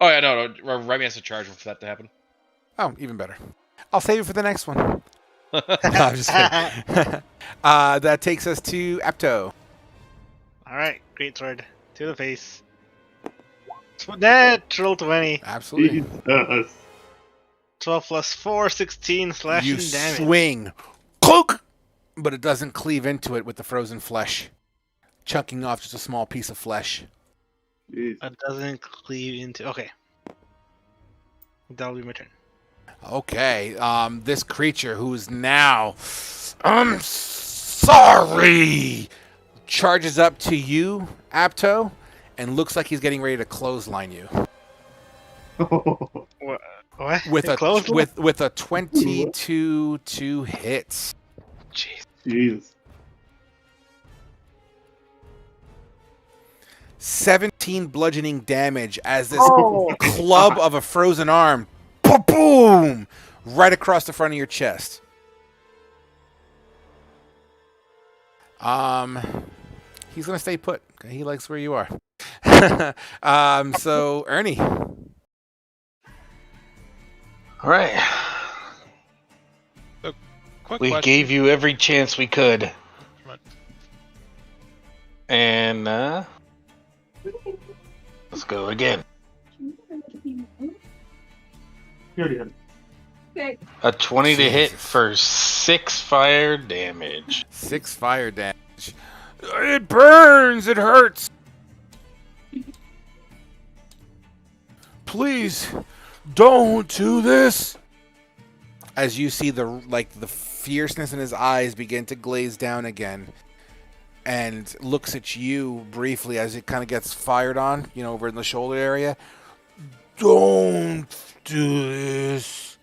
Oh, yeah, no, Remy has to charge him for that to happen. Oh, even better. I'll save it for the next one. No, I'm just kidding. That takes us to Apto. Alright, great sword. To the face. Natural 20. Absolutely. Jesus. 12 plus 4, 16 slashing You damage. swing. Cloak! but it doesn't cleave into it with the frozen flesh, chunking off just a small piece of flesh. Jeez. It doesn't cleave into. Okay. That'll be my turn. Okay, this creature who's now, I'm sorry, charges up to you, Apto, and looks like he's getting ready to clothesline you What? What? with a Close? with a 22 to hit. Jeez. Jesus. 17 bludgeoning damage as this club of a frozen arm, boom, right across the front of your chest. He's gonna stay put. Okay? He likes where you are. So Ernie. All right. Quick We question. gave you every chance we could. Come on. And let's go again. He already had it. A 20 to hit Jesus. for 6 fire damage. 6 fire damage. It burns. It hurts. Please, don't do this. As you see the fierceness in his eyes begin to glaze down again, and looks at you briefly as it kind of gets fired on, over in the shoulder area. Don't do this.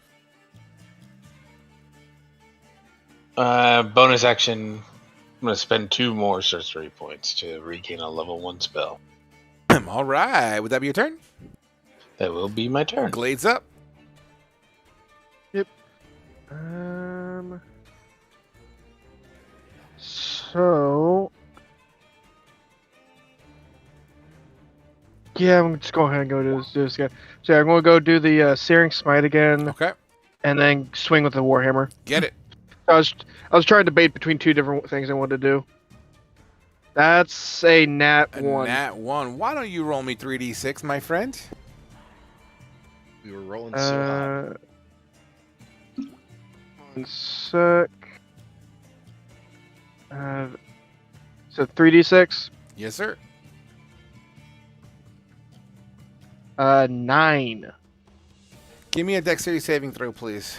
Bonus action. I'm going to spend 2 more sorcery points to regain a level 1 spell. All right. Would that be your turn? That will be my turn. Glades up. So yeah, I'm just go ahead and go do this again. So yeah, I'm gonna go do the Searing Smite again, Okay. and then swing with the Warhammer. Get it. I was trying to debate between 2 different things I wanted to do. That's a nat A 1. nat 1. Why don't you roll me 3d6, my friend? We were rolling so hot. 1 sec. So 3d6. Yes, sir. 9. Give me a dexterity saving throw, please.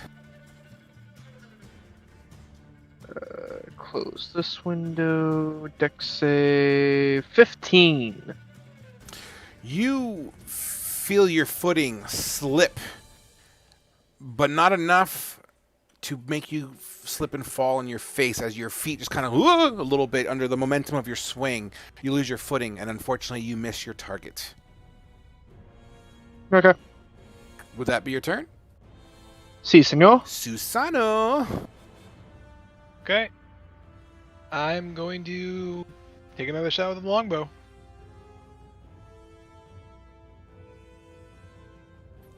Close this window. Dex save 15. You feel your footing slip, but not enough to make you slip and fall on your face as your feet just kind of a little bit under the momentum of your swing. You lose your footing, and unfortunately, you miss your target. Okay. Would that be your turn? Si, senor. Susano. Okay. I'm going to take another shot with the longbow.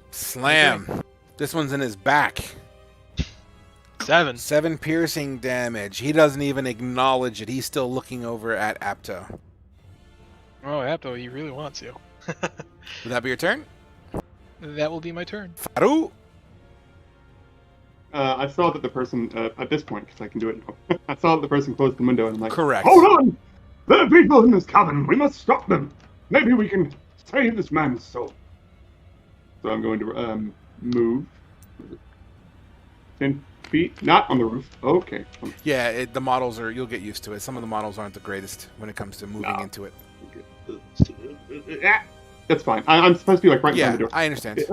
Slam. This one's in his back. 7. 7 piercing damage. He doesn't even acknowledge it. He's still looking over at Apto. Oh, Apto, he really wants you. Would that be your turn? That will be my turn. Faru. I saw that the person, at this point, because I can do it now, I saw that the person closed the window, and I'm like, Correct. hold on! There are people in this cabin! We must stop them! Maybe we can save this man's soul. So I'm going to move 10 feet, not on the roof. Okay. Yeah, the models are, you'll get used to it. Some of the models aren't the greatest when it comes to moving into it. That's fine. I'm supposed to be like right behind Yeah, the door. I understand.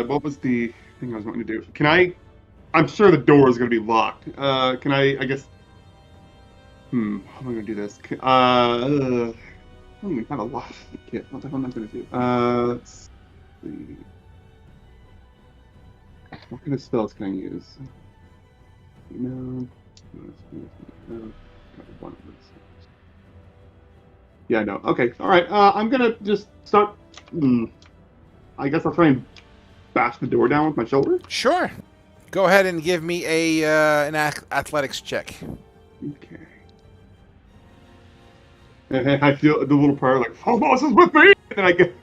What was the thing I was wanting to do? Can I? I'm sure the door is going to be locked. Can I guess. How am I going to do this? We kind of lost the kit. What the hell am I going to do? Let's see. What kind of spells can I use? No. Yeah, no. Okay. All right. I'm gonna just start. I guess I'll try and bash the door down with my shoulder. Sure. Go ahead and give me an athletics check. Okay. And I feel the little prayer like, Phobos is with me! And then I get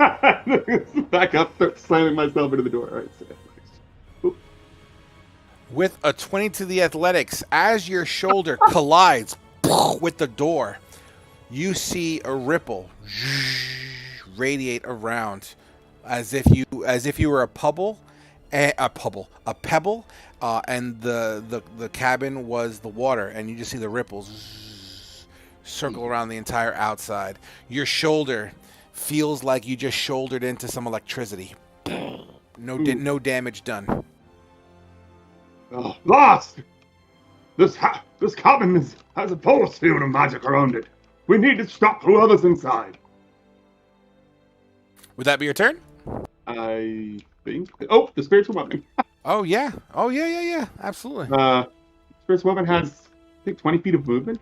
back up, start slamming myself into the door. All right. So, With a 20 to the athletics, as your shoulder collides with the door, you see a ripple radiate around, as if you were a pebble, and the cabin was the water, and you just see the ripples circle around the entire outside. Your shoulder feels like you just shouldered into some electricity. No damage done. Oh, lost! This cabin has a force field of magic around it. We need to stop whoever's inside. Would that be your turn? I think. Oh, the spiritual weapon. Oh yeah. Absolutely. Spiritual weapon has, I think, 20 feet of movement,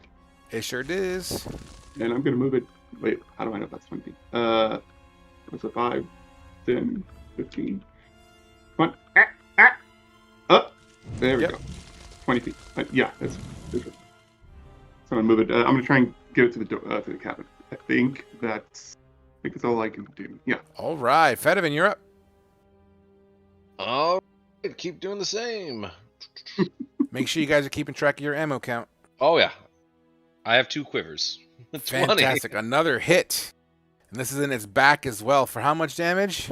It sure does. and I'm gonna move it. Wait, how do I know if that's 20 feet? What's it? 5, 10, 15. Come on. Up. There we Yep. go. 20 feet. Yeah, that's right. So I'm gonna move it. I'm gonna try and get it to the cabin. I think that's all I can do. Yeah. All right, Fedivin, you're up. All right, keep doing the same. Make sure you guys are keeping track of your ammo count. Oh yeah, I have 2 quivers. 20. Fantastic. Another hit. And this is in its back as well. For how much damage?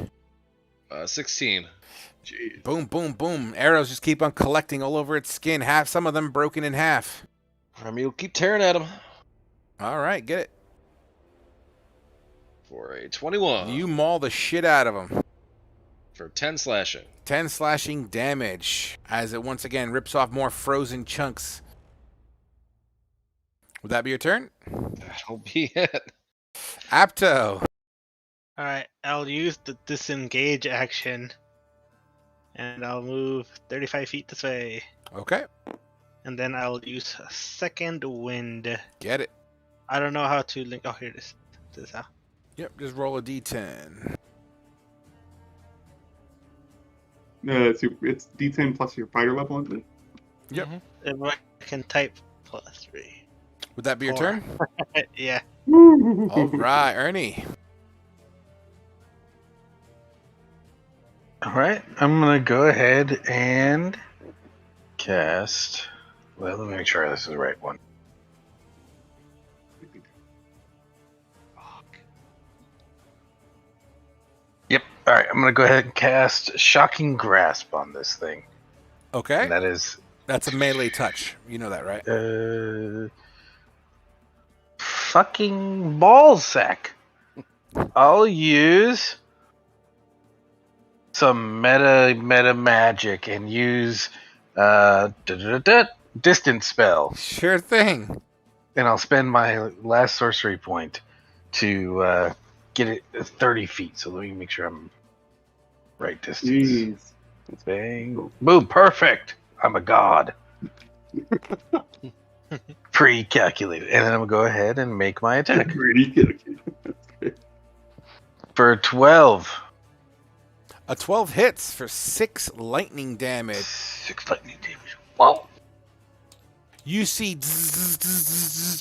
16. Jeez. Boom, boom, boom. Arrows just keep on collecting all over its skin. Some of them broken in half. Remy will keep tearing at him. All right, get it. For a 21. You maul the shit out of them. For 10 slashing. 10 slashing damage as it once again rips off more frozen chunks. Would that be your turn? That'll be it. Apto. Alright, I'll use the disengage action. And I'll move 35 feet this way. Okay, And then I'll use a second wind. get it. I don't know how to link. Oh, here it is. This is how. Yep, just roll a d10. It's D10 plus your fighter level, isn't it? Yep. If I can type +3. Would that be your 4. turn? Yeah. All right, Ernie. All right, I'm gonna go ahead and cast. Well, let me make sure this is the right one. Yep. All right, I'm gonna go ahead and cast Shocking Grasp on this thing. Okay, And that is that's a melee touch. You know that, right? fucking ballsack. I'll use some meta magic and use distance spell, Sure thing. and I'll spend my last sorcery point to get it 30 feet. So let me make sure I'm right distance. Jeez. Bang. Boom. Perfect. I'm a god. Pre-calculated. And then I'm going to go ahead and make my attack. Pretty good. For 12. A 12 hits for 6 lightning damage. 6 lightning damage. Wow. You see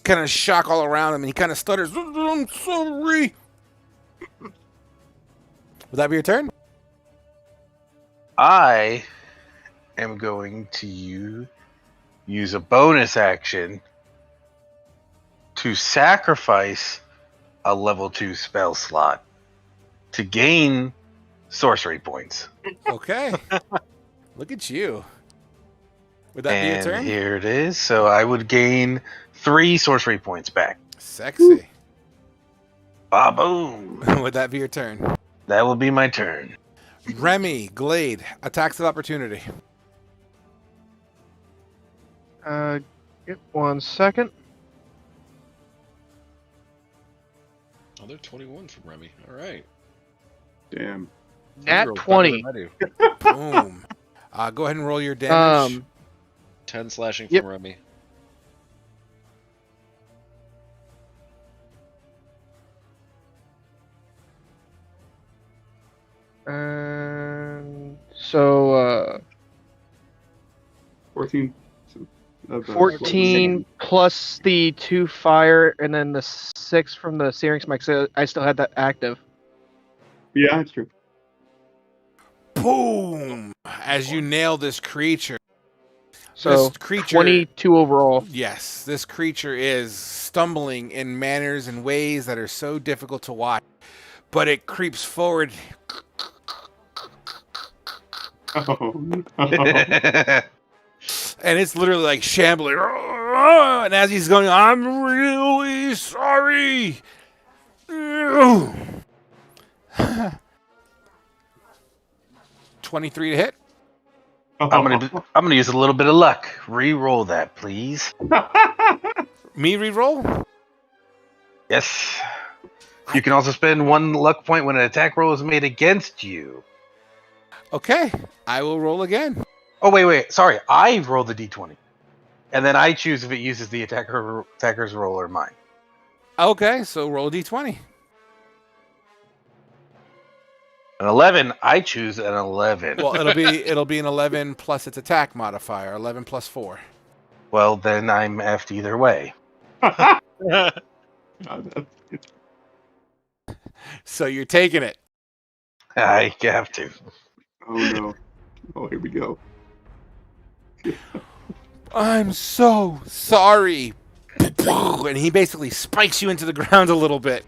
kind of shock all around him, and he kind of stutters. I'm sorry. Would that be your turn? I am going to use a bonus action to sacrifice a level 2 spell slot to gain sorcery points. Okay. Look at you. Would that be your And turn? here it is. So I would gain 3 sorcery points back. Sexy. Ba-boom. Would that be your turn? That will be my turn. Remy, Glade, attacks of opportunity. Get 1 second. Another 21 from Remy. All right. Damn. Nat You roll 20. better than I do. Boom. Go ahead and roll your damage. 10 slashing Yep. from Remy. And so 14. 14 plus the 2 fire, and then the 6 from the searing smite. So I still had that active. Yeah, that's true. Boom! As you nail this creature, So This creature, 22 overall. yes, this creature is stumbling in manners and ways that are so difficult to watch. But it creeps forward. Oh, no. And it's literally like shambling. And as he's going, I'm really sorry. 23 to hit. I'm gonna use a little bit of luck. Re-roll that, please. Me reroll? Yes. You can also spend 1 luck point when an attack roll is made against you. Okay, I will roll again. Oh, wait. Sorry. I roll the d20. And then I choose if it uses the attacker's roll or mine. Okay, so roll a d20. An 11, I choose an 11. Well, it'll be an 11 plus its attack modifier, 11 plus 4. Well, then I'm effed either way. So you're taking it. I have to. Oh no. Oh, here we go. I'm so sorry. And he basically spikes you into the ground a little bit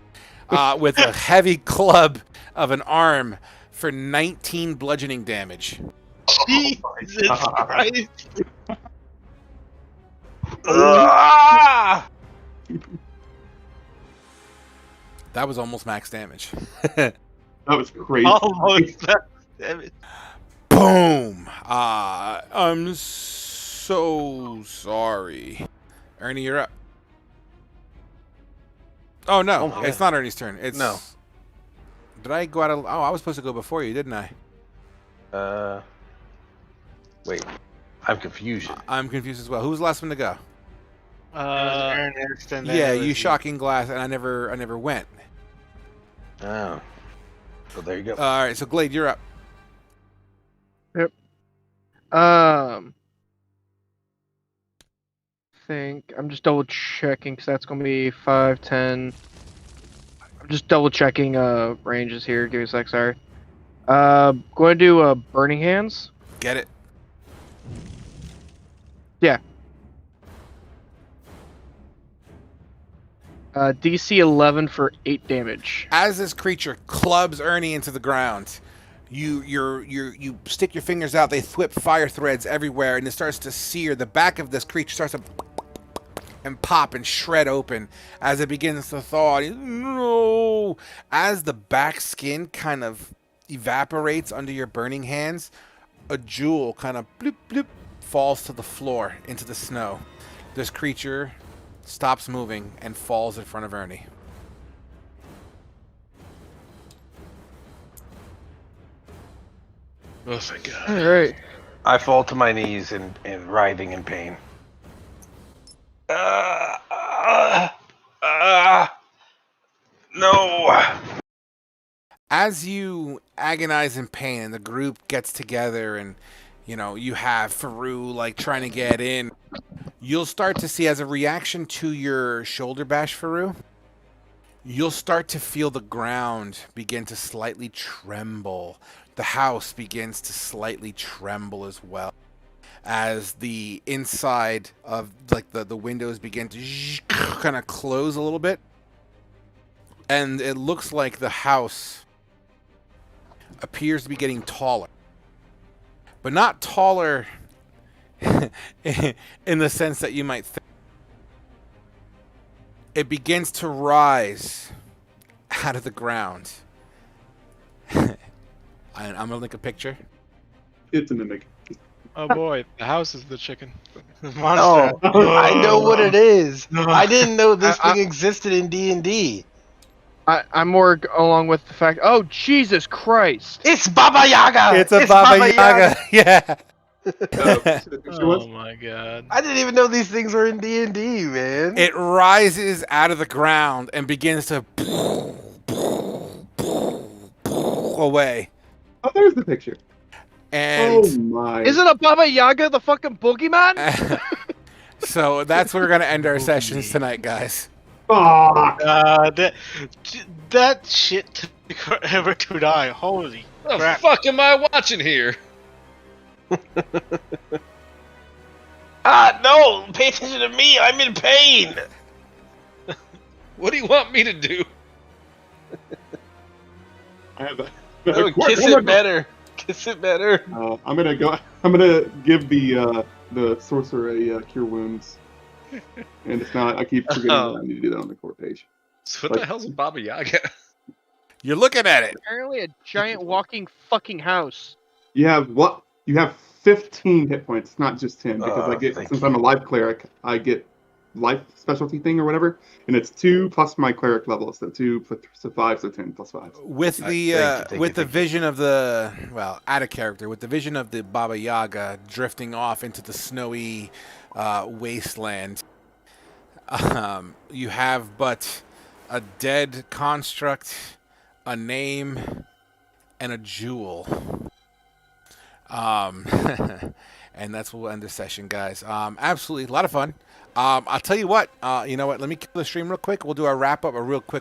with a heavy club of an arm for 19 bludgeoning damage. Jesus Christ. Ah! That was almost max damage. That was crazy. Almost. Damn it. Boom! I'm so sorry. Ernie, you're up. Oh, no. Oh, It's not Ernie's turn. It's No. Did I go out of... Oh, I was supposed to go before you, didn't I? Wait. I'm confused. I'm confused as well. Who was the last one to go? Ernest, and then Yeah, it was you shocking glass, and I never went. Oh. So there you go. All right, so Glade, you're up. Think I'm just double checking because that's gonna be 5, 10. I'm just double checking ranges here. Give me a sec, sorry. Going to do Burning Hands. Get it. Yeah. DC 11 for 8 damage. As this creature clubs Ernie into the ground, you stick your fingers out. They whip fire threads everywhere, and it starts to sear. The back of this creature starts to and pop and shred open as it begins to thaw. No! As the back skin kind of evaporates under your burning hands, a jewel kind of bloop bloop falls to the floor into the snow. This creature stops moving and falls in front of Ernie. Oh, thank God. All right. I fall to my knees and writhing in pain. No. As you agonize in pain and the group gets together and, you have Faru like trying to get in, you'll start to see as a reaction to your shoulder bash, Faru, you'll start to feel the ground begin to slightly tremble. The house begins to slightly tremble as well. As the inside of the windows begin to kind of close a little bit. And it looks like the house appears to be getting taller. But not taller in the sense that you might think. It begins to rise out of the ground. I'm going to link a picture. It's a mimic. Oh boy, the house is the chicken. Monster. Oh, I know what it is. I didn't know this thing existed in D&D. I'm more along with the fact. Oh Jesus Christ! It's Baba Yaga. It's a Baba Yaga. Yeah. Oh my God! I didn't even know these things were in D&D, man. It rises out of the ground and begins to away. Oh, there's the picture. And Oh my. Isn't a Baba Yaga the fucking boogeyman? so that's where we're going to end our sessions tonight, guys. Fuck. That shit took forever to die. Holy What the crap. fuck am I watching here? No! Pay attention to me! I'm in pain! What do you want me to do? I have a No, quick, kiss it better. Kiss it better. I'm gonna give the sorcerer a cure wounds, and if not, I keep forgetting that I need to do that on the core page. So what the hell's a Baba Yaga? You're looking at it. Apparently, a giant walking fucking house. You have 15 hit points, not just 10, because I get, since I'm a life cleric, I get life specialty thing or whatever, and it's 2 plus my cleric level, so 2 so 5, so 10 plus 5. With the vision of the out of character, with the vision of the Baba Yaga drifting off into the snowy wasteland, you have but a dead construct, a name, and a jewel. And that's what we'll end this session, guys. Absolutely a lot of fun. I'll tell you what. You know what? Let me kill the stream real quick. We'll do our wrap up, a real quick